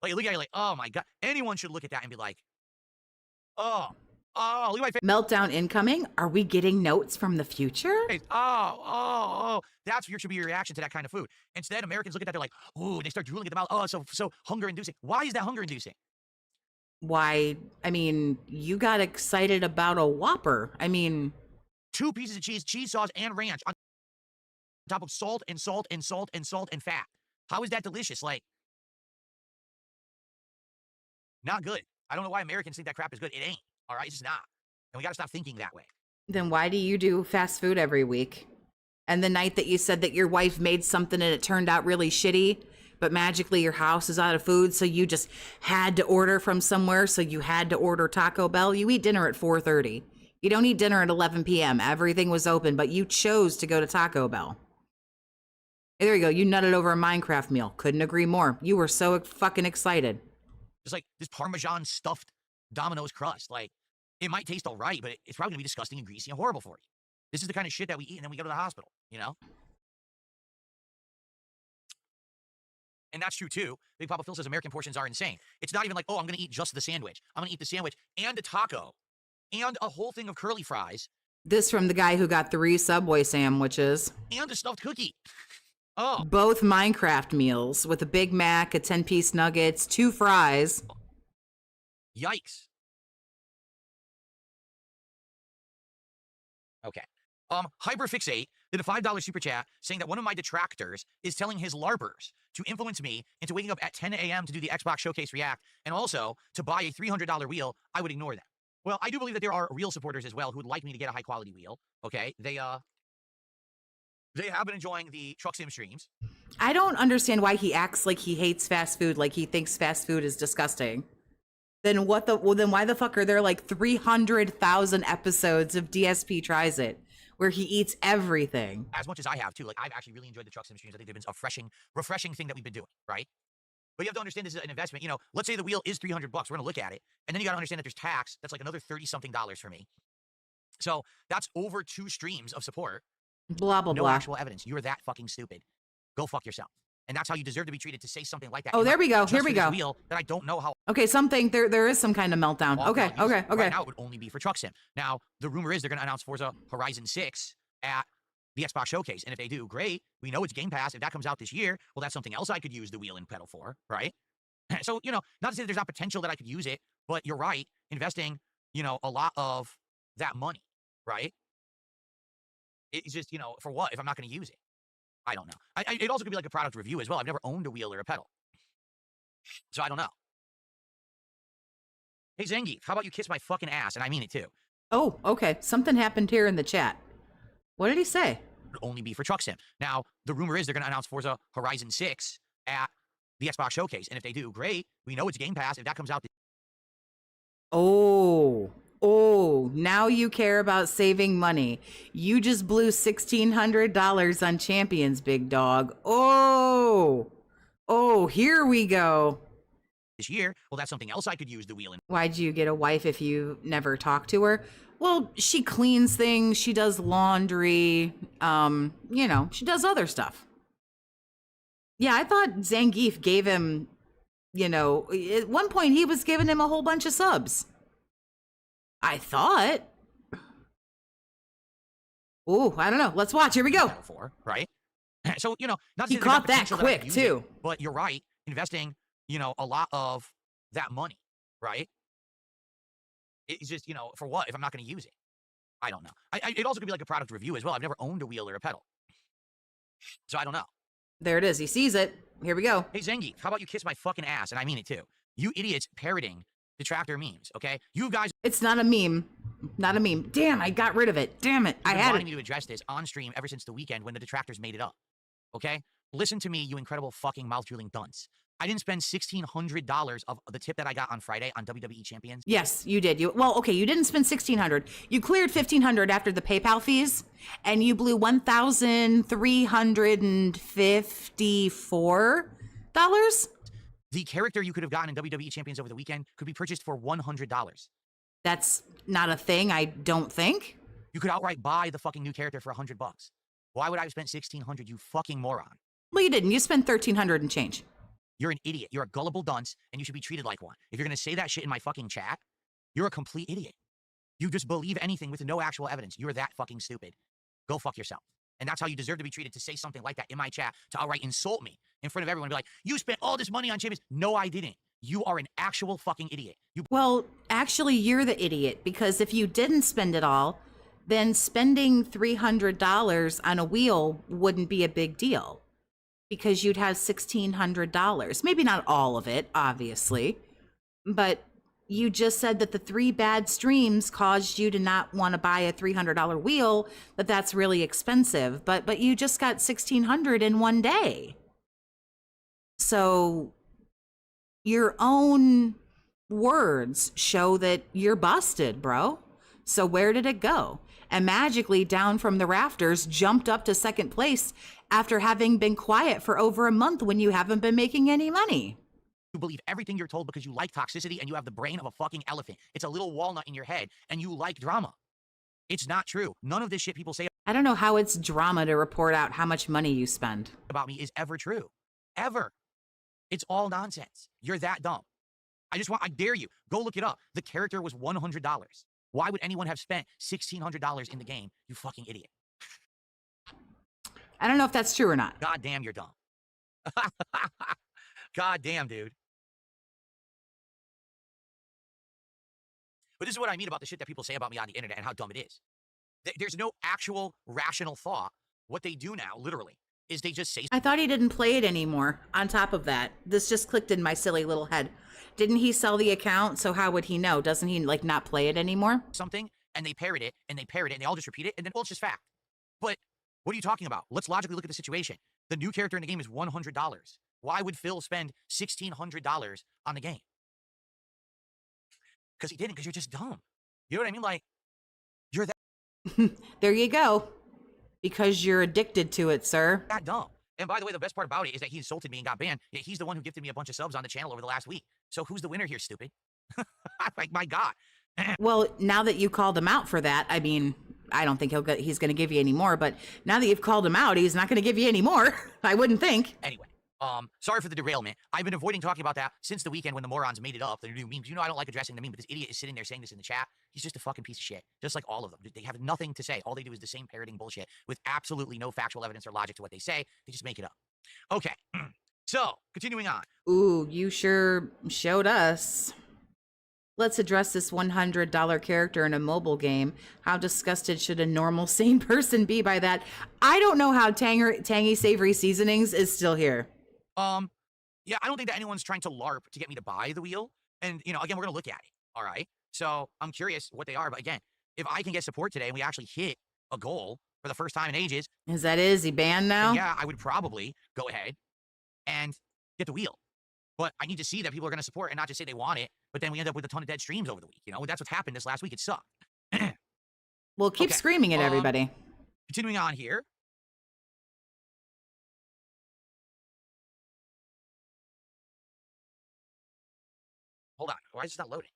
like look at it like, oh my god. Anyone should look at that and be like, oh, look at my face. Meltdown incoming? Are we getting notes from the future? Oh. That's should be your reaction to that kind of food. Instead, Americans look at that, they're like, ooh, they start drooling at the mouth. Oh, so hunger inducing. Why is that hunger inducing? Why, I mean, you got excited about a Whopper. I mean, 2 pieces of cheese sauce, and ranch on top of salt and salt and salt and salt and fat. How is that delicious? Like, not good. I don't know why Americans think that crap is good. It ain't. All right, it's just not. And we got to stop thinking that way. then why do you do fast food every week? And the night that you said that your wife made something and it turned out really shitty, but magically your house is out of food, so you just had to order from somewhere, so you had to order Taco Bell. You eat dinner at 4:30. You don't eat dinner at 11 p.m. Everything was open, but you chose to go to Taco Bell. Hey, there you go. You nutted over a Minecraft meal. Couldn't agree more. You were so fucking excited. Just like this Parmesan stuffed Domino's crust. Like, it might taste all right, but it's probably going to be disgusting and greasy and horrible for you. This is the kind of shit that we eat and then we go to the hospital, you know? And that's true too. Big Papa Phil says American portions are insane. It's not even like, oh, I'm going to eat just the sandwich. I'm going to eat the sandwich and a taco and a whole thing of curly fries This from the guy who got 3 Subway sandwiches. and a stuffed cookie. Oh, Both Minecraft meals with a Big Mac, a 10-piece nuggets, 2 fries. yikes. Okay. Hyperfixate did a $5 super chat saying that one of my detractors is telling his LARPers to influence me into waking up at 10 a.m. to do the Xbox Showcase React and also to buy a $300 wheel. I would ignore them. Well, I do believe that there are real supporters as well who would like me to get a high quality wheel. Okay. They have been enjoying the truck sim streams. I don't understand why he acts like he hates fast food, like he thinks fast food is disgusting. Then then why the fuck are there like 300,000 episodes of DSP Tries It where he eats everything? As much as I have too. Like, I've actually really enjoyed the truck sim streams. I think they've been a refreshing thing that we've been doing, right? But you have to understand this is an investment. You know, let's say the wheel is $300. We're going to look at it. And then you got to understand that there's tax. That's like another 30-something dollars for me. So that's over 2 streams of support. Blah, blah, No blah. actual evidence. You're that fucking stupid. Go fuck yourself. And that's how you deserve to be treated, to say something like that. Oh, there we go. Here we go. Wheel that I don't know how. Okay, something, there is some kind of meltdown. Okay. Right now it would only be for Truck Sim. Now, the rumor is they're going to announce Forza Horizon 6 at the Xbox Showcase. And if they do, great. We know it's Game Pass. If that comes out this year, well, that's something else I could use the wheel and pedal for, right? So, you know, not to say that there's not potential that I could use it, but you're right. Investing, you know, a lot of that money, right? It's just, you know, for what if I'm not going to use it? I don't know. It also could be like a product review as well. I've never owned a wheel or a pedal. So I don't know. Hey, Zangief, how about you kiss my fucking ass? And I mean it too. Oh, okay. Something happened here in the chat. What did he say? It would only be for Truck Sim. Now, the rumor is they're going to announce Forza Horizon 6 at the Xbox Showcase. And if they do, great. We know it's Game Pass. If that comes out. Oh, now you care about saving money. You just blew $1,600 on Champions, big dog. Oh, here we go. This year, well, that's something else I could use the wheel in. Why'd you get a wife if you never talk to her? Well, she cleans things, she does laundry, you know, she does other stuff. Yeah, I thought Zangief gave him, you know, at one point he was giving him a whole bunch of subs. I thought. Oh, I don't know. Let's watch. Here we go. For, right? So, you know, not He caught that quick, too. But you're right. Investing, you know, a lot of that money, right? It's just, you know, for what if I'm not going to use it? I don't know. It also could be like a product review as well. I've never owned a wheel or a pedal. So I don't know. There it is. He sees it. Here we go. Hey, Zangief, how about you kiss my fucking ass? And I mean it too. You idiots parroting detractor memes, okay? You guys. It's not a meme. Not a meme. Damn, I got rid of it. Damn it. I had wanting it. me to address this on stream ever since the weekend when the detractors made it up, okay? Listen to me, you incredible fucking mouth-drooling dunce. I didn't spend $1,600 of the tip that I got on Friday on WWE Champions. Yes, you did. Okay, you didn't spend $1,600. You cleared $1,500 after the PayPal fees, and you blew $1,354. The character you could have gotten in WWE Champions over the weekend could be purchased for $100. That's not a thing, I don't think. You could outright buy the fucking new character for $100. Why would I have spent $1,600, you fucking moron? Well, you didn't. You spent $1,300 and change. You're an idiot. You're a gullible dunce, and you should be treated like one. If you're going to say that shit in my fucking chat, you're a complete idiot. You just believe anything with no actual evidence. You're that fucking stupid. Go fuck yourself. And that's how you deserve to be treated, to say something like that in my chat, to outright insult me in front of everyone and be like, you spent all this money on Champions. No, I didn't. You are an actual fucking idiot. Well, actually, you're the idiot, because if you didn't spend it all, then spending $300 on a wheel wouldn't be a big deal, because you'd have $1,600. Maybe not all of it, obviously, but you just said that the 3 bad streams caused you to not want to buy a $300 wheel, that's really expensive, but you just got $1,600 in one day. So your own words show that you're busted, bro. So where did it go? And magically down from the rafters, jumped up to second place after having been quiet for over a month when you haven't been making any money. You believe everything you're told because you like toxicity and you have the brain of a fucking elephant. It's a little walnut in your head and you like drama. It's not true. None of this shit people say I don't know how it's drama to report out how much money you spend. about me is ever true. Ever. It's all nonsense. You're that dumb. I dare you. Go look it up. The character was $100. Why would anyone have spent $1,600 in the game? You fucking idiot. I don't know if that's true or not. God damn, you're dumb. God damn, dude. But this is what I mean about the shit that people say about me on the internet and how dumb it is. There's no actual rational thought. What they do now, literally, is they just say... I thought he didn't play it anymore. On top of that, this just clicked in my silly little head. Didn't he sell the account? So how would he know? Doesn't he, like, not play it anymore? Something, and they parrot it, and they parrot it, and they all just repeat it, and then, well, it's just fact. But what are you talking about? Let's logically look at the situation. The new character in the game is $100. Why would Phil spend $1,600 on the game? Because he didn't, because you're just dumb. You know what I mean? Like, you're There you go. Because you're addicted to it, sir. that dumb. And by the way, the best part about it is that he insulted me and got banned. Yet he's the one who gifted me a bunch of subs on the channel over the last week. So who's the winner here, stupid? Like, my God. Well, now that you called him out for that, I mean, I don't think he's going to give you any more, but now that you've called him out, he's not going to give you any more. I wouldn't think. Anyway, sorry for the derailment. I've been avoiding talking about that since the weekend when the morons made it up. The new memes. You know I don't like addressing the meme, but this idiot is sitting there saying this in the chat. He's just a fucking piece of shit. Just like all of them. They have nothing to say. All they do is the same parroting bullshit with absolutely no factual evidence or logic to what they say. They just make it up. Okay. So, continuing on. Ooh, you sure showed us. Let's address this $100 character in a mobile game. How disgusted should a normal, sane person be by that? I don't know how Tangy Savory Seasonings is still here. Yeah, I don't think that anyone's trying to LARP to get me to buy the wheel. And, you know, again, we're going to look at it. All right. So I'm curious what they are. But again, if I can get support today and we actually hit a goal for the first time in ages. Is he banned now? Yeah, I would probably go ahead and get the wheel. But I need to see that people are going to support and not just say they want it. But then we end up with a ton of dead streams over the week. You know, that's what's happened this last week. It sucked. Well, keep screaming at everybody. Continuing on here. Hold on. Why is this not loading?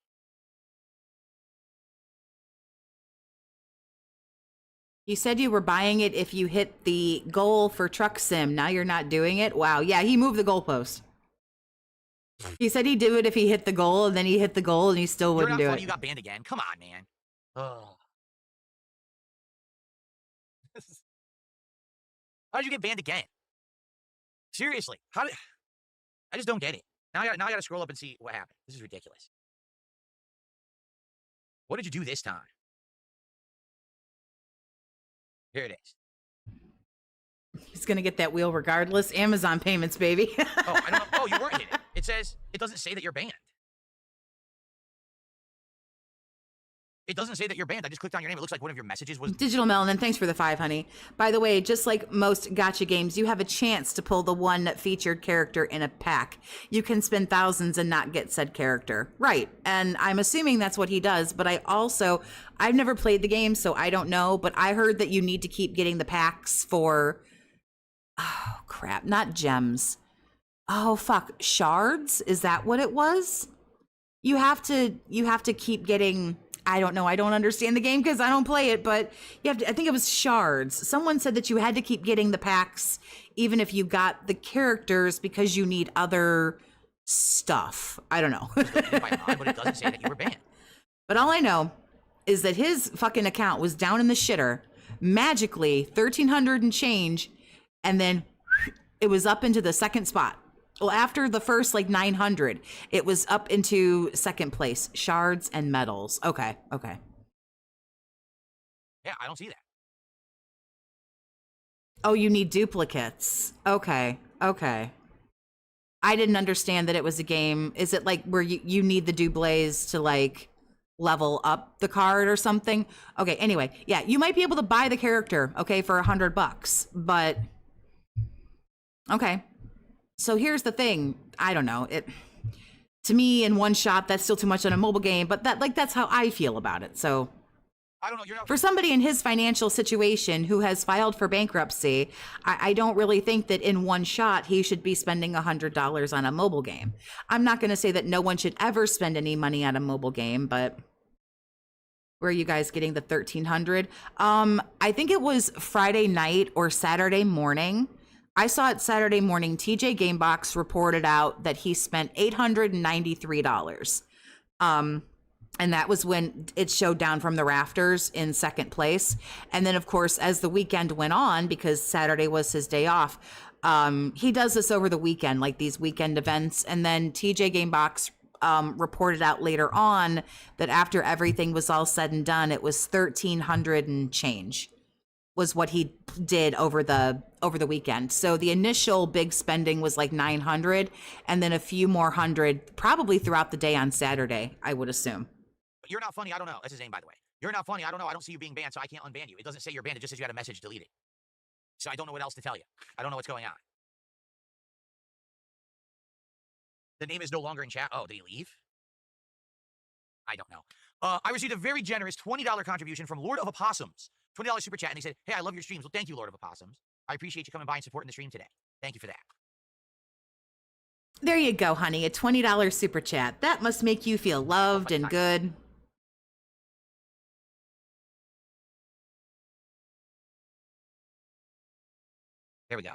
You said you were buying it if you hit the goal for Truck Sim. Now you're not doing it? Wow. Yeah, he moved the goalpost. He said he'd do it if he hit the goal, and then he hit the goal, and he still wouldn't do it. You got banned again. Come on, man. Oh. How did you get banned again? Seriously. I just don't get it. Now I got to scroll up and see what happened. This is ridiculous. What did you do this time? Here it is. He's going to get that wheel regardless. Amazon payments, baby. Oh, I don't know. Oh, you weren't hitting it. It says, it doesn't say that you're banned. It doesn't say that you're banned. I just clicked on your name. It looks like one of your messages was... Digital Melanin, thanks for the 5, honey. By the way, just like most gacha games, you have a chance to pull the one featured character in a pack. You can spend thousands and not get said character. Right. And I'm assuming that's what he does, but I've never played the game, so I don't know, but I heard that you need to keep getting the packs for... Oh, crap. Not gems. Oh, fuck. Shards? Is that what it was? You have to keep getting... I don't know. I don't understand the game because I don't play it, but you have to, I think it was shards. Someone said that you had to keep getting the packs even if you got the characters because you need other stuff. I don't know. But it doesn't say that you were banned. But all I know is that his fucking account was down in the shitter, magically 1,300 and change, and then it was up into the second spot. Well, after the first 900, it was up into second place. Shards and medals. Okay. Yeah, I don't see that. Oh, you need duplicates. Okay. I didn't understand that it was a game. Is it where you need the doublés to level up the card or something? Okay, anyway. Yeah, you might be able to buy the character, okay, for $100, but okay. So here's the thing. I don't know. To me, in one shot, that's still too much on a mobile game, but that's how I feel about it. So I don't know. For somebody in his financial situation who has filed for bankruptcy, I don't really think that in one shot he should be spending $100 on a mobile game. I'm not going to say that no one should ever spend any money on a mobile game, but where are you guys getting the 1,300? I think it was Friday night or Saturday morning. I saw it Saturday morning. TJ Gamebox reported out that he spent $893. And that was when it showed down from the rafters in second place. And then, of course, as the weekend went on, because Saturday was his day off, he does this over the weekend, these weekend events. And then TJ Gamebox reported out later on that after everything was all said and done, it was 1,300 and change was what he did over the weekend. So the initial big spending was 900, and then a few more hundred probably throughout the day on Saturday, I would assume. You're not funny. I don't know. That's his name, by the way. You're not funny. I don't know. I don't see you being banned, so I can't unban you. It doesn't say you're banned. It just says you had a message deleted. So I don't know what else to tell you. I don't know what's going on. The name is no longer in chat. Oh, did he leave? I don't know. I received a very generous $20 contribution from Lord of Opossums. $20 super chat, and they said, hey, I love your streams. Well, thank you, Lord of Opossums. I appreciate you coming by and supporting the stream today. Thank you for that. There you go, honey. A $20 super chat. That must make you feel loved and good. There we go.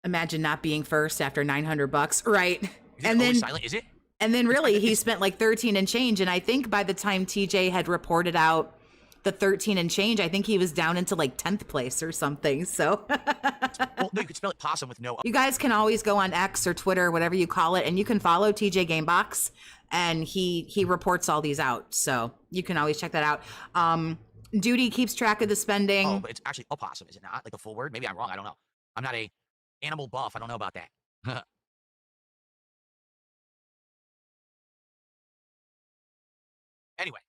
Imagine not being first after $900, right? Is it And then silent? Is it? And then really he spent like 13 and change. And I think by the time TJ had reported out the 13 and change, I think he was down into like 10th place or something. So Well, no, you could spell it possum with no. you guys can always go on X or Twitter, whatever you call it, and you can follow TJ Gamebox, and he reports all these out. So you can always check that out. Duty keeps track of the spending. Oh, but it's actually opossum, is it not? Like a full word? Maybe I'm wrong. I don't know. I'm not a animal buff. I don't know about that. Anyway,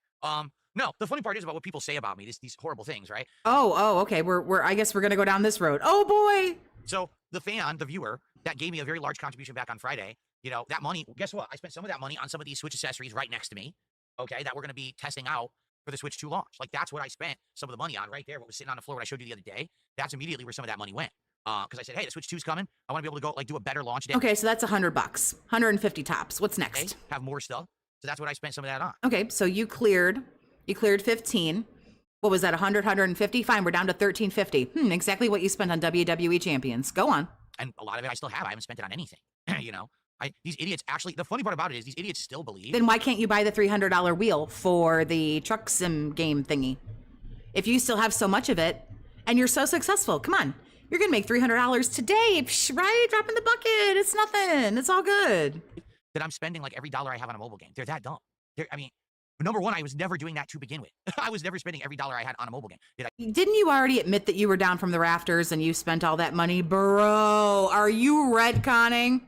no, the funny part is about what people say about me, these horrible things, right? Oh, okay. We're I guess we're gonna go down this road. Oh boy. So the fan, the viewer, that gave me a very large contribution back on Friday, you know, that money, guess what? I spent some of that money on some of these Switch accessories right next to me, okay, that we're gonna be testing out for the Switch 2 launch. Like, that's what I spent some of the money on right there, what was sitting on the floor when I showed you the other day. That's immediately where some of that money went. Because I said, hey, the Switch 2's coming. I want to be able to go, like, do a better launch day. Okay, so that's $100, 150 tops. What's next? Okay, have more stuff. So that's what I spent some of that on. Okay, so you cleared 15. What was that, 100, 150? Fine, we're down to 1350. Exactly what you spent on WWE Champions. Go on. And a lot of it I still have. I haven't spent it on anything. You know, these idiots actually, the funny part about it is these idiots still believe. Then why can't you buy the $300 wheel for the truck sim game thingy? If you still have so much of it and you're so successful, come on. You're going to make $300 today, right? Drop in the bucket. It's nothing. It's all good. That I'm spending like every dollar I have on a mobile game. They're that dumb. I mean, number one, I was never doing that to begin with. I was never spending every dollar I had on a mobile game. Didn't you already admit that you were down from the rafters and you spent all that money? Bro, are you retconning?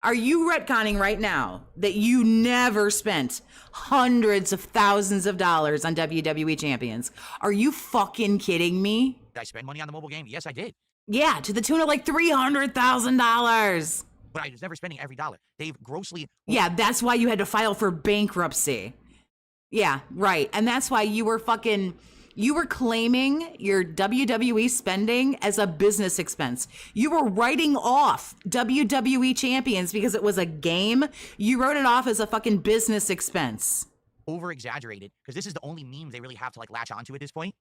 Are you retconning right now that you never spent hundreds of thousands of dollars on WWE Champions? Are you fucking kidding me? Did I spend money on the mobile game? Yes, I did. Yeah, to the tune of like $300,000. But I was never spending every dollar. They've grossly... Yeah, that's why you had to file for bankruptcy. Yeah, right. And that's why you were claiming your WWE spending as a business expense. You were writing off WWE Champions because it was a game. You wrote it off as a fucking business expense. Over-exaggerated, because this is the only meme they really have to, like, latch onto at this point.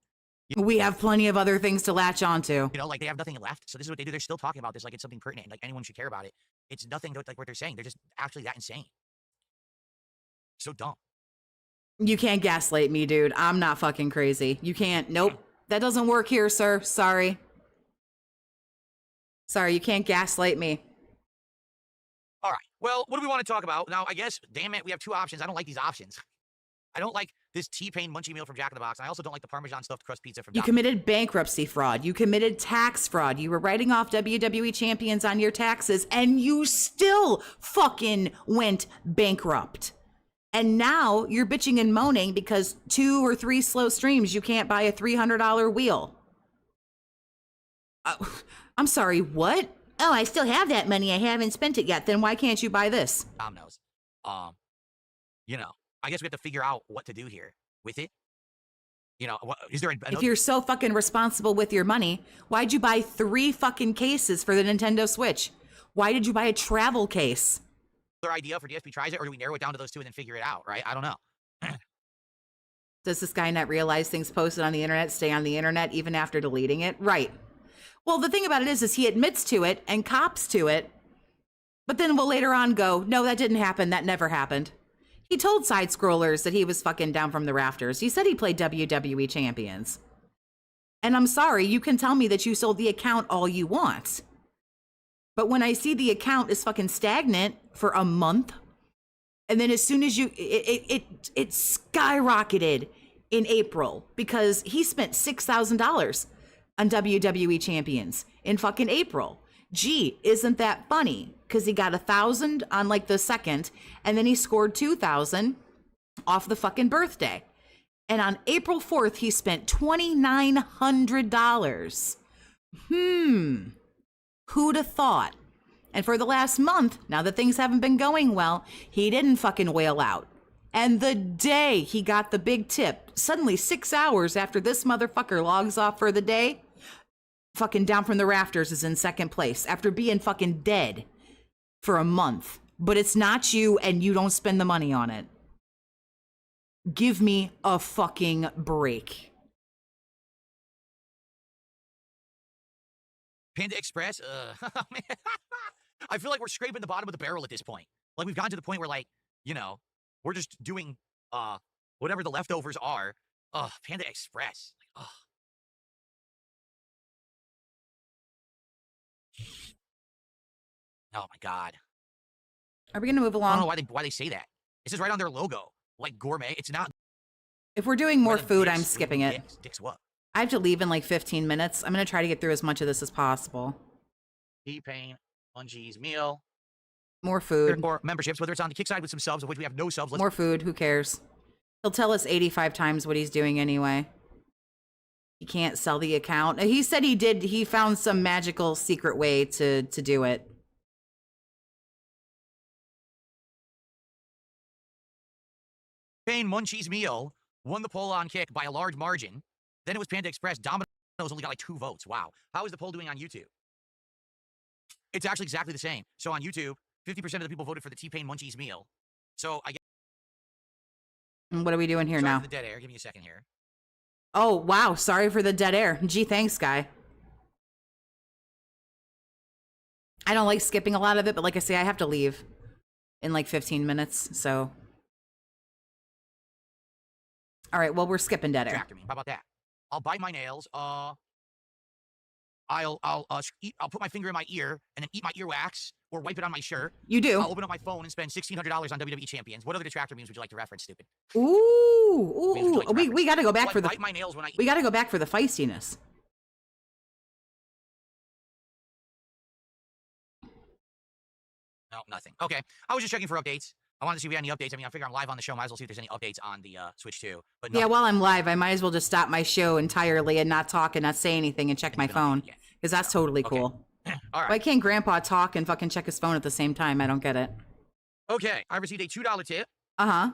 We have plenty of other things to latch onto. You know, like, they have nothing left. So this is what they do. They're still talking about this like it's something pertinent. Like, anyone should care about it. It's nothing like what they're saying. They're just actually that insane. So dumb. You can't gaslight me, dude. I'm not fucking crazy. You can't. Nope. That doesn't work here, sir. Sorry. Sorry, you can't gaslight me. All right. Well, what do we want to talk about? Now, I guess, damn it, we have two options. I don't like these options. I don't like this T-Pain munchie meal from Jack in the Box. I also don't like the Parmesan stuffed crust pizza from You committed bankruptcy fraud. You committed tax fraud. You were writing off WWE Champions on your taxes, and you still fucking went bankrupt. And now you're bitching and moaning because 2 or 3 slow streams, you can't buy a $300 wheel. I'm sorry, what? Oh, I still have that money. I haven't spent it yet. Then why can't you buy this? Tom knows. You know, I guess we have to figure out what to do here with it. You know, is there if you're so fucking responsible with your money, why'd you buy 3 fucking cases for the Nintendo Switch? Why did you buy a travel case? Idea for DSP tries it, or do we narrow it down to those 2 and then figure it out, right? I don't know. Does this guy not realize things posted on the internet stay on the internet even after deleting it? Right. Well, the thing about it is he admits to it and cops to it, but then will later on go, no, that didn't happen. That never happened. He told side scrollers that he was fucking down from the rafters. He said he played WWE Champions. And I'm sorry, you can tell me that you sold the account all you want. But when I see the account is fucking stagnant for a month, and then as soon as it skyrocketed in April because he spent $6,000 on WWE Champions in fucking April. Gee, isn't that funny? Because he got 1,000 on like the 2nd, and then he scored 2,000 off the fucking birthday. And on April 4th, he spent $2,900. Who'd have thought? And for the last month, now that things haven't been going well, he didn't fucking wail out. And the day he got the big tip, suddenly 6 hours after this motherfucker logs off for the day, fucking down from the rafters is in second place after being fucking dead for a month. But it's not you, and you don't spend the money on it. Give me a fucking break. Panda Express? Man. I feel like we're scraping the bottom of the barrel at this point. Like, we've gotten to the point where, like, you know, we're just doing, whatever the leftovers are. Panda Express. Like, oh my God. Are we gonna move I along? don't know why they say that. It says right on their logo, like gourmet. It's not. If we're doing more Rather food, dicks, I'm skipping it. Dicks. Dicks what? I have to leave in like 15 minutes. I'm gonna try to get through as much of this as possible. T-Pain, Munchies, meal. More food. Or memberships, whether it's on the kick side with some subs, of which we have no subs. More food. Who cares? He'll tell us 85 times what he's doing anyway. He can't sell the account. He said he did. He found some magical secret way to do it. Pain Munchies meal won the poll on Kick by a large margin. Then it was Panda Express. Domino's only got like 2 votes. Wow. How is the poll doing on YouTube? It's actually exactly the same. So on YouTube, 50% of the people voted for the T-Pain Munchies meal. So I guess. What are we doing here Sorry now? for the dead air. Give me a second here. Oh, wow. Sorry for the dead air. Gee, thanks, guy. I don't like skipping a lot of it, but like I say, I have to leave in like 15 minutes, so. All right, well, we're skipping dead air. Detractor meme. How about that? I'll bite my nails. I'll put my finger in my ear and then eat my earwax or wipe it on my shirt. You do. I'll open up my phone and spend $1,600 on WWE champions. What other detractor memes would you like to reference, stupid? Ooh. We got to go back for the. Bite my nails when I eat. We got to go back for the feistiness. No, nothing. Okay. I was just checking for updates. I wanted to see if we had any updates. I mean, I figure I'm live on the show. Might as well see if there's any updates on the Switch too. But Yeah, while I'm live, I might as well just stop my show entirely and not talk and not say anything and check my phone. Because that's totally cool. All right. Why can't Grandpa talk and fucking check his phone at the same time? I don't get it. Okay. I received a $2 tip. Uh-huh.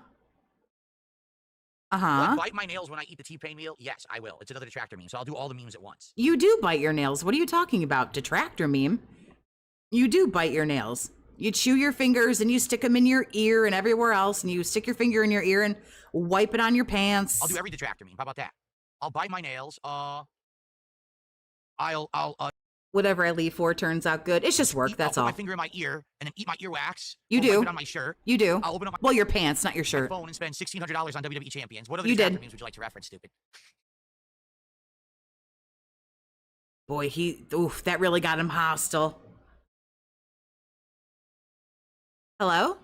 Will Uh-huh. I bite my nails when I eat the T-Pain meal? Yes, I will. It's another detractor meme, so I'll do all the memes at once. You do bite your nails. What are you talking about? Detractor meme? You do bite your nails. You chew your fingers and you stick them in your ear and everywhere else, and you stick your finger in your ear and wipe it on your pants. I'll do every detractor meme. How about that? I'll bite my nails. Whatever I leave for turns out good. It's just work, that's I'll put all. my finger in my ear and then eat my earwax. You or do. Wipe it on my shirt. You do. I'll open up my Well, your pants, not your shirt. phone and spend $1,600 on WWE champions. What other You detractor did. memes would you like to reference, stupid? Boy, oof, that really got him hostile. Hello?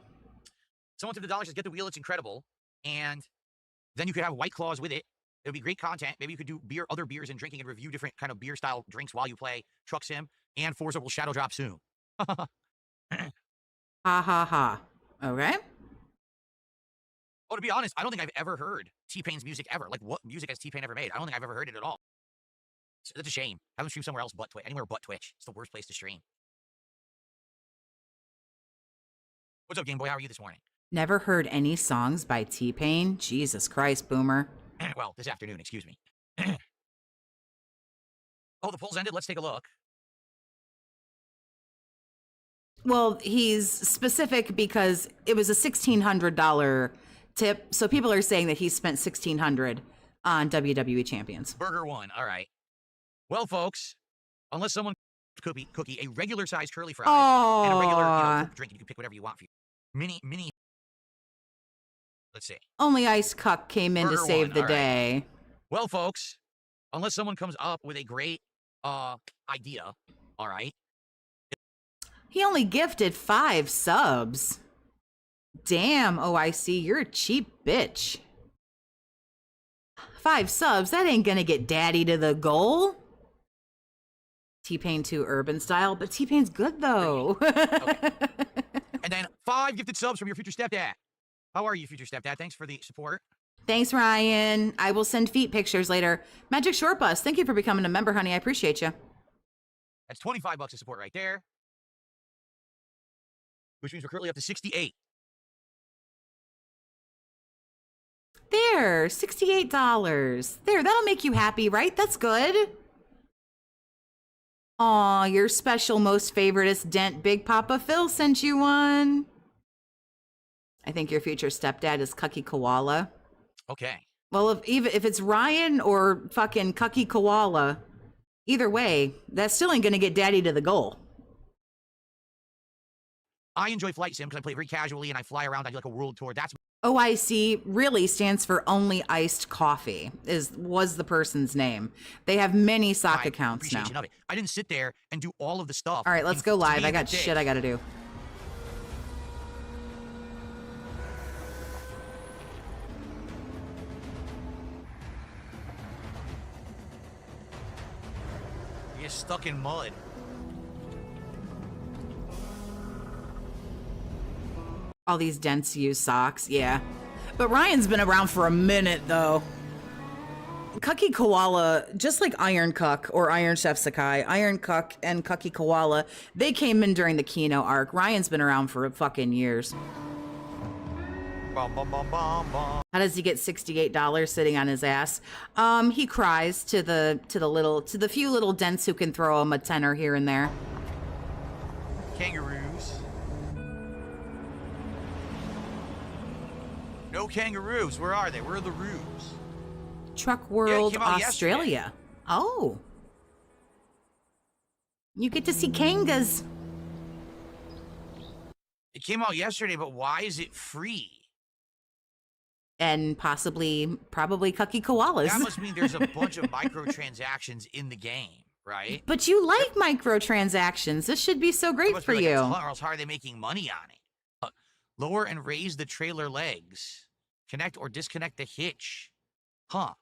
Someone to the dollar says, get the wheel, it's incredible. And then you could have White Claws with it. It would be great content. Maybe you could do other beers and drinking and review different kind of beer style drinks while you play Truck Sim. And Forza will shadow drop soon. Ha ha ha. Okay. Oh, to be honest, I don't think I've ever heard T-Pain's music ever. Like, what music has T-Pain ever made? I don't think I've ever heard it at all. That's a shame. Have him stream somewhere else but Twitch. Anywhere but Twitch. It's the worst place to stream. What's up, Game Boy? How are you this morning? Never heard any songs by T-Pain? Jesus Christ, boomer. Well, this afternoon, excuse me. Oh, the poll's ended? Let's take a look. Well, he's specific because it was a $1,600 tip. So people are saying that he spent $1,600 on WWE champions. Burger one. All right. Well, folks, unless someone cookie a regular size curly fry and a regular Coke drink, you can pick whatever you want for you. Mini. Let's see. Only Ice Cuck came in to Burger save one, the all right. day. Well, folks, unless someone comes up with a great idea, all right. He only gifted 5 subs. Damn, OIC, you're a cheap bitch. 5 subs, that ain't gonna get daddy to the goal. T-Pain 2 urban style, but T-Pain's good though. Okay. And then 5 gifted subs from your future stepdad. How are you, future stepdad? Thanks for the support. Thanks, Ryan. I will send feet pictures later. Magic Short Bus, thank you for becoming a member, honey. I appreciate you. That's $25 of support right there. Which means we're currently up to 68. There, $68. There, that'll make you happy, right? That's good. Aw, your special most favoritist dent Big Papa Phil sent you one. I think your future stepdad is Cucky Koala. Okay. Well, if it's Ryan or fucking Cucky Koala, either way, that still ain't gonna get daddy to the goal. I enjoy Flight Sim because I play very casually and I fly around. I do like a world tour. That's OIC really stands for Only Iced Coffee, was the person's name. They have many sock my accounts now. appreciation of it. I didn't sit there and do all of the stuff. All right, let's go live. I got shit I gotta do. You get stuck in mud. All these dents use socks, yeah. But Ryan's been around for a minute, though. Cucky Koala, just like Iron Cuck or Iron Chef Sakai, Iron Cuck and Cucky Koala, they came in during the Kino arc. Ryan's been around for fucking years. Bum, bum, bum, bum, bum. How does he get $68 sitting on his ass? He cries to the few little dents who can throw him a tenner here and there. Kangaroos. No kangaroos. Where are they? Where are the roos? Truck World came out Australia. yesterday. Oh. You get to see kangas. It came out yesterday, but why is it free? And probably Cucky Koalas. That must mean there's a bunch of microtransactions in the game, right? But you like microtransactions. This should be so great Must for be like a you. ton, or else how are they making money on it? Lower and raise the trailer legs. Connect or disconnect the hitch. Huh.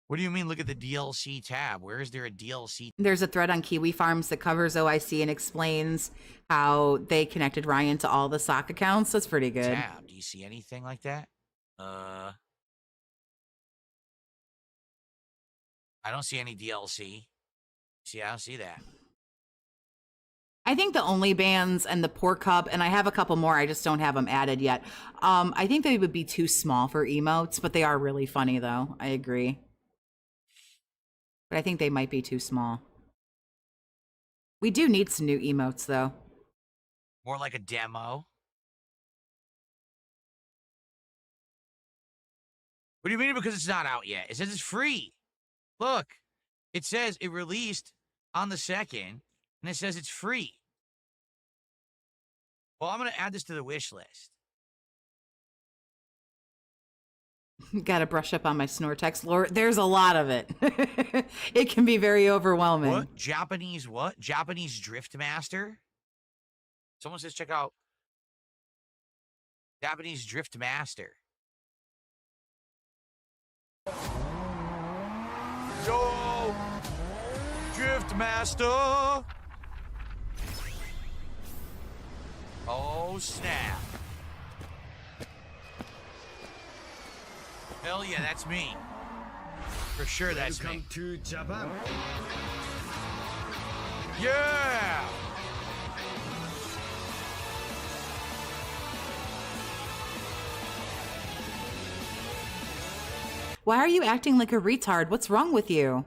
What do you mean, look at the DLC tab? Where is there a DLC? There's a thread on Kiwi Farms that covers OIC and explains how they connected Ryan to all the sock accounts. That's pretty good. Tab. Do you see anything like that? I don't see any DLC. See, I don't see that. I think the Only Bands and the Pork Hub, and I have a couple more, I just don't have them added yet. I think they would be too small for emotes, but they are really funny, though. I agree. But I think they might be too small. We do need some new emotes, though. More like a demo. What do you mean because it's not out yet? It says it's free. Look, it says it released on the 2nd, and it says it's free. Well, I'm going to add this to the wish list. Gotta brush up on my snort text lore. There's a lot of it. It can be very overwhelming. What? Japanese what? Japanese Drift Master? Someone says check out Japanese Drift Master. Yo! Drift Master! Oh, snap. Hell yeah, that's me. For sure, that's me. to Japan. Yeah! Why are you acting like a retard? What's wrong with you?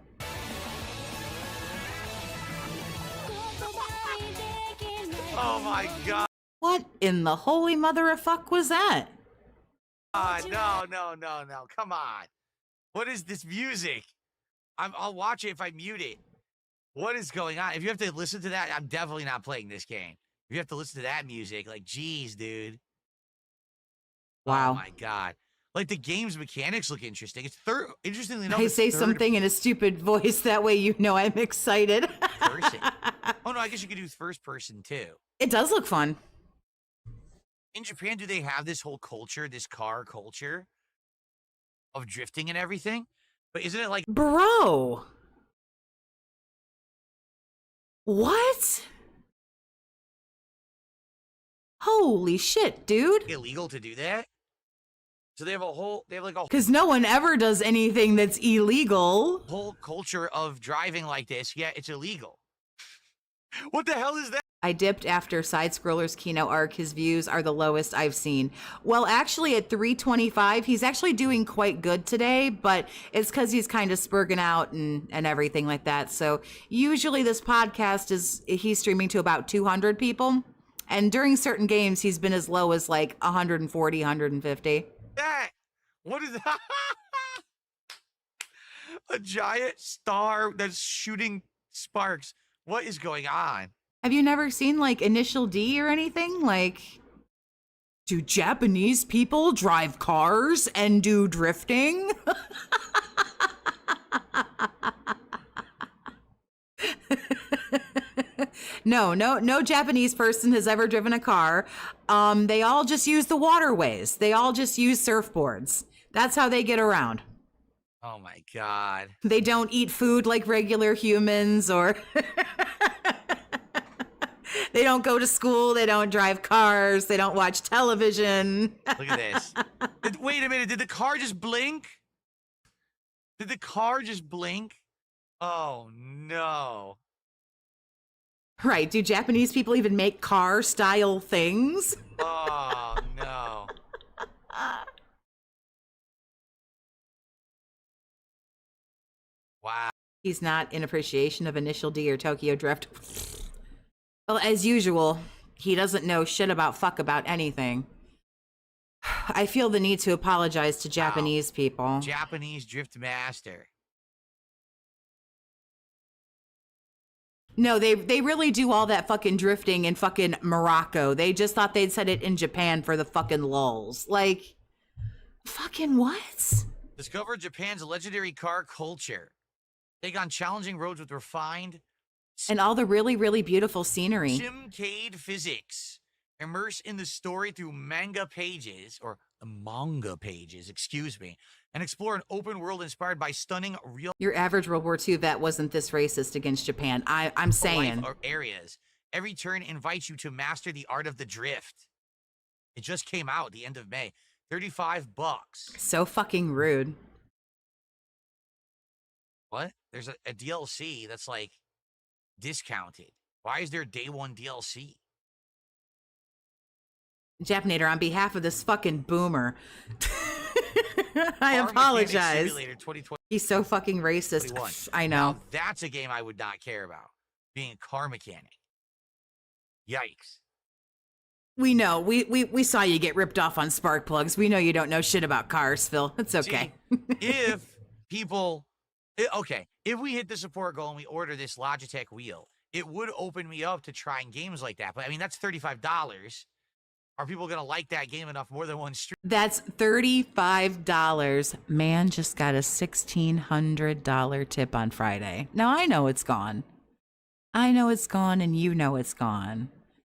Oh my god. What in the holy mother of fuck was that? No. Come on. What is this music? I'll watch it if I mute it. What is going on? If you have to listen to that, I'm definitely not playing this game. If you have to listen to that music, like, geez, dude. Wow. Oh my god. Like, the game's mechanics look interesting. It's interestingly enough, I it's say third something in a stupid voice, that way you know I'm excited. person. Oh no, I guess you could do first person too. It does look fun. In Japan, do they have this whole culture, this car culture of drifting and everything? But isn't it like Bro. What? Holy shit, dude. illegal to do that? So they have like a Because no one ever does anything that's illegal. whole culture of driving like this. Yeah, it's illegal. What the hell is that? I dipped after Side Scroller's Kino arc. His views are the lowest I've seen. Well, actually, at 325, he's actually doing quite good today, but it's because he's kind of spurging out and everything like that. So usually this podcast he's streaming to about 200 people. And during certain games, he's been as low as like 140, 150. That, what is that? A giant star that's shooting sparks. What is going on? Have you never seen like Initial D or anything? Like, do Japanese people drive cars and do drifting? No Japanese person has ever driven a car. They all just use the waterways. They all just use surfboards. That's how they get around. Oh my God. They don't eat food like regular humans, or they don't go to school. They don't drive cars. They don't watch television. Look at this. Wait a minute. Did the car just blink? Did the car just blink? Oh no. Right. Do Japanese people even make car style things? Oh no. Wow. He's not in appreciation of Initial D or Tokyo Drift. Well, as usual, he doesn't know shit about fuck about anything. I feel the need to apologize to Japanese people. Japanese drift master. No, they really do all that fucking drifting in fucking Morocco. They just thought they'd said it in Japan for the fucking lulz. Like, fucking what? Discover Japan's legendary car culture. Take on challenging roads with refined And all the really, really beautiful scenery. simcade physics. Immerse in the story through manga pages, excuse me, and explore an open world inspired by stunning real Your average World War II vet wasn't this racist against Japan. I'm saying. life areas. Every turn invites you to master the art of the drift. It just came out at the end of May. $35. So fucking rude. What? There's a DLC that's like discounted. Why is there day one DLC? Japanator, on behalf of this fucking boomer, I Car Mechanic apologize. Simulator 2021. He's so fucking racist. I know. Now, that's a game I would not care about. Being a car mechanic. Yikes. We know. We saw you get ripped off on spark plugs. We know you don't know shit about cars, Phil. It's okay. If people, if we hit the support goal and we order this Logitech wheel, it would open me up to trying games like that. But I mean, that's $35. Are people going to like that game enough more than one stream? That's $35. Man just got a $1,600 tip on Friday. Now, I know it's gone. I know it's gone, and you know it's gone.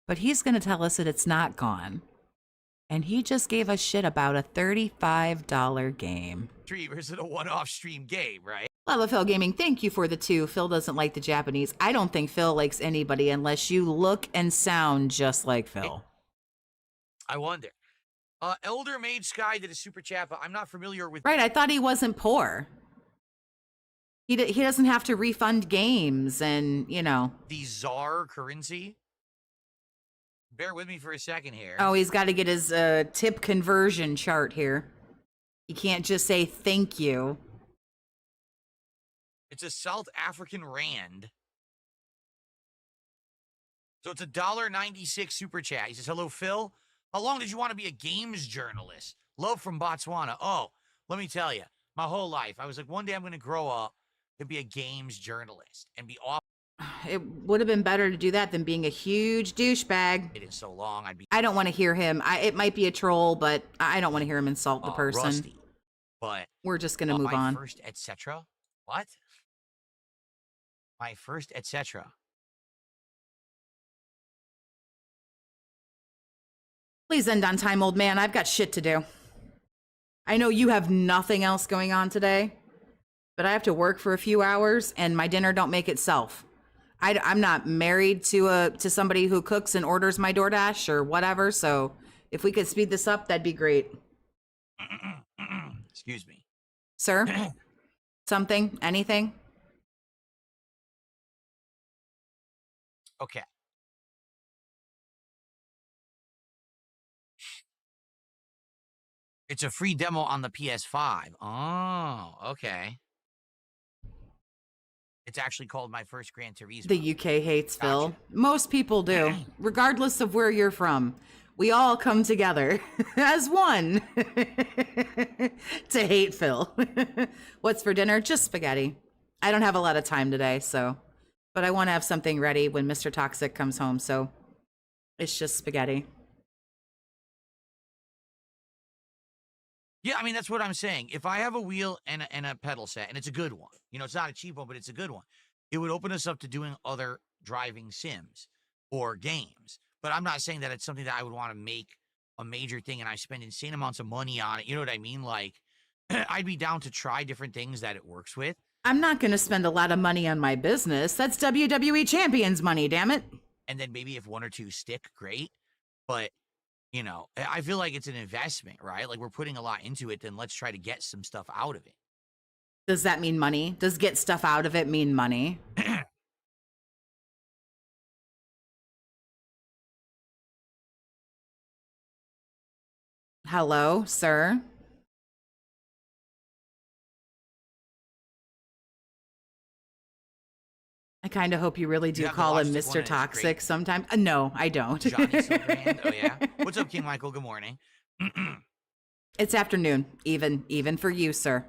But he's going to tell us that it's not gone. And he just gave us shit about a $35 game. Stream, or is it a one-off stream game, right? Lava Phil Gaming, thank you for the 2. Phil doesn't like the Japanese. I don't think Phil likes anybody unless you look and sound just like Phil. I wonder. Elder Mage Sky did a super chat, but I'm not familiar with... Right, I thought he wasn't poor. He doesn't have to refund games and, you know. the czar currency. Bear with me for a second here. Oh, he's got to get his tip conversion chart here. He can't just say thank you. It's a South African rand. So it's $1.96 super chat. He says, hello, Phil. How long did you want to be a games journalist? Love from Botswana. Oh, let me tell you, my whole life, I was like, one day I'm going to grow up and be a games journalist and be off. It would have been better to do that than being a huge douchebag. It is so long. I don't want to hear him. It might be a troll, but I don't want to hear him insult the person. Rusty. But we're just going to move on. My first etc. What? My first etc. Please end on time, old man. I've got shit to do. I know you have nothing else going on today, but I have to work for a few hours, and my dinner don't make itself. I'm not married to somebody who cooks and orders my DoorDash or whatever, so if we could speed this up, that'd be great. Excuse me. Sir? Something? Anything? Okay. It's a free demo on the PS5. Oh, okay. It's actually called My First Gran Turismo. The UK hates Gotcha. Phil. Most people do, regardless of where you're from. We all come together as one to hate Phil. What's for dinner? Just spaghetti. I don't have a lot of time today, so, but I want to have something ready when Mr. Toxic comes home, so it's just spaghetti. Yeah, I mean, that's what I'm saying. If I have a wheel and a pedal set, and it's a good one, you know, it's not a cheap one, but it's a good one, it would open us up to doing other driving sims or games. But I'm not saying that it's something that I would want to make a major thing and I spend insane amounts of money on it. You know what I mean? Like, I'd be down to try different things that it works with. I'm not going to spend a lot of money on my business. That's WWE Champions money, damn it. And then maybe if one or two stick, great. But, you know, I feel like it's an investment, right? Like, we're putting a lot into it, then let's try to get some stuff out of it. Does that mean money? Does get stuff out of it mean money? Hello, sir? I kind of hope you really do have to call watch him this one, Mr. and it's Toxic great. sometime. No, I don't. Johnny Silverhand. Oh, yeah? What's up, King Michael? Good morning. It's afternoon, even for you, sir.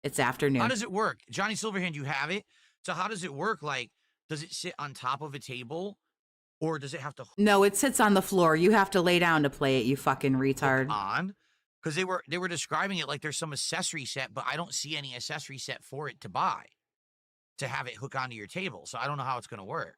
It's afternoon. How does it work? Johnny Silverhand, you have it? So how does it work? Like, does it sit on top of a table? Or does it have to No, it sits on the floor. You have to lay down to play it, you fucking retard. on? Because they were describing it like there's some accessory set, but I don't see any accessory set for it to buy to have it hook onto your table. So I don't know how it's going to work.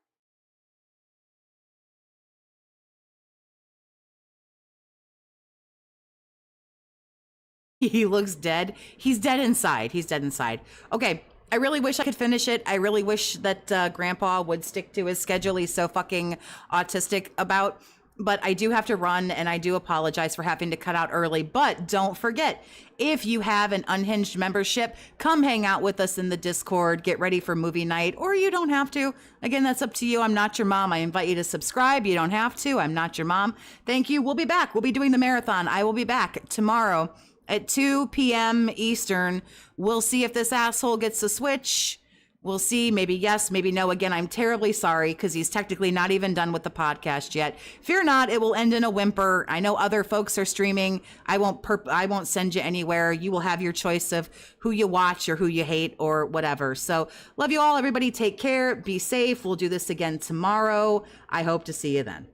He looks dead. He's dead inside. He's dead inside. Okay, I really wish I could finish it. I really wish that Grandpa would stick to his schedule he's so fucking autistic about. But I do have to run, and I do apologize for having to cut out early. But don't forget, if you have an Unhinged membership, come hang out with us in the Discord, get ready for movie night, or you don't have to. Again, that's up to you. I'm not your mom. I invite you to subscribe. You don't have to. I'm not your mom. Thank you. We'll be back. We'll be doing the marathon. I will be back tomorrow at 2 p.m. Eastern. We'll see if this asshole gets the Switch. We'll see. Maybe yes, maybe no. Again, I'm terribly sorry because he's technically not even done with the podcast yet. Fear not, it will end in a whimper. I know other folks are streaming. I won't send you anywhere. You will have your choice of who you watch or who you hate or whatever. So love you all. Everybody take care. Be safe. We'll do this again tomorrow. I hope to see you then.